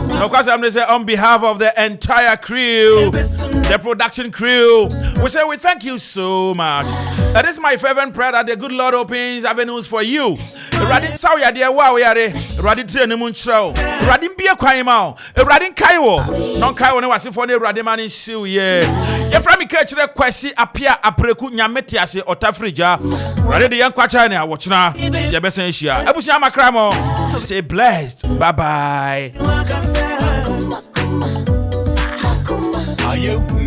Of course, I'm going to say on behalf of the entire crew, the production crew, we say we thank you so much. This is my fervent prayer that the good Lord opens avenues for you. Radin Sawya dear wa we are Radin Trene Munchro, Radin Bia Kwaima, Radin Kaiwo, non Kaiwo ne wasi for ne Radin man in shoe ye. Ye from Kaakyire Kwesi Appea Apreku Nyametiase otafregya. Radin the young Kwachina watch na ye besen shia. Ebusia makramo. Stay blessed. Bye bye. Are you?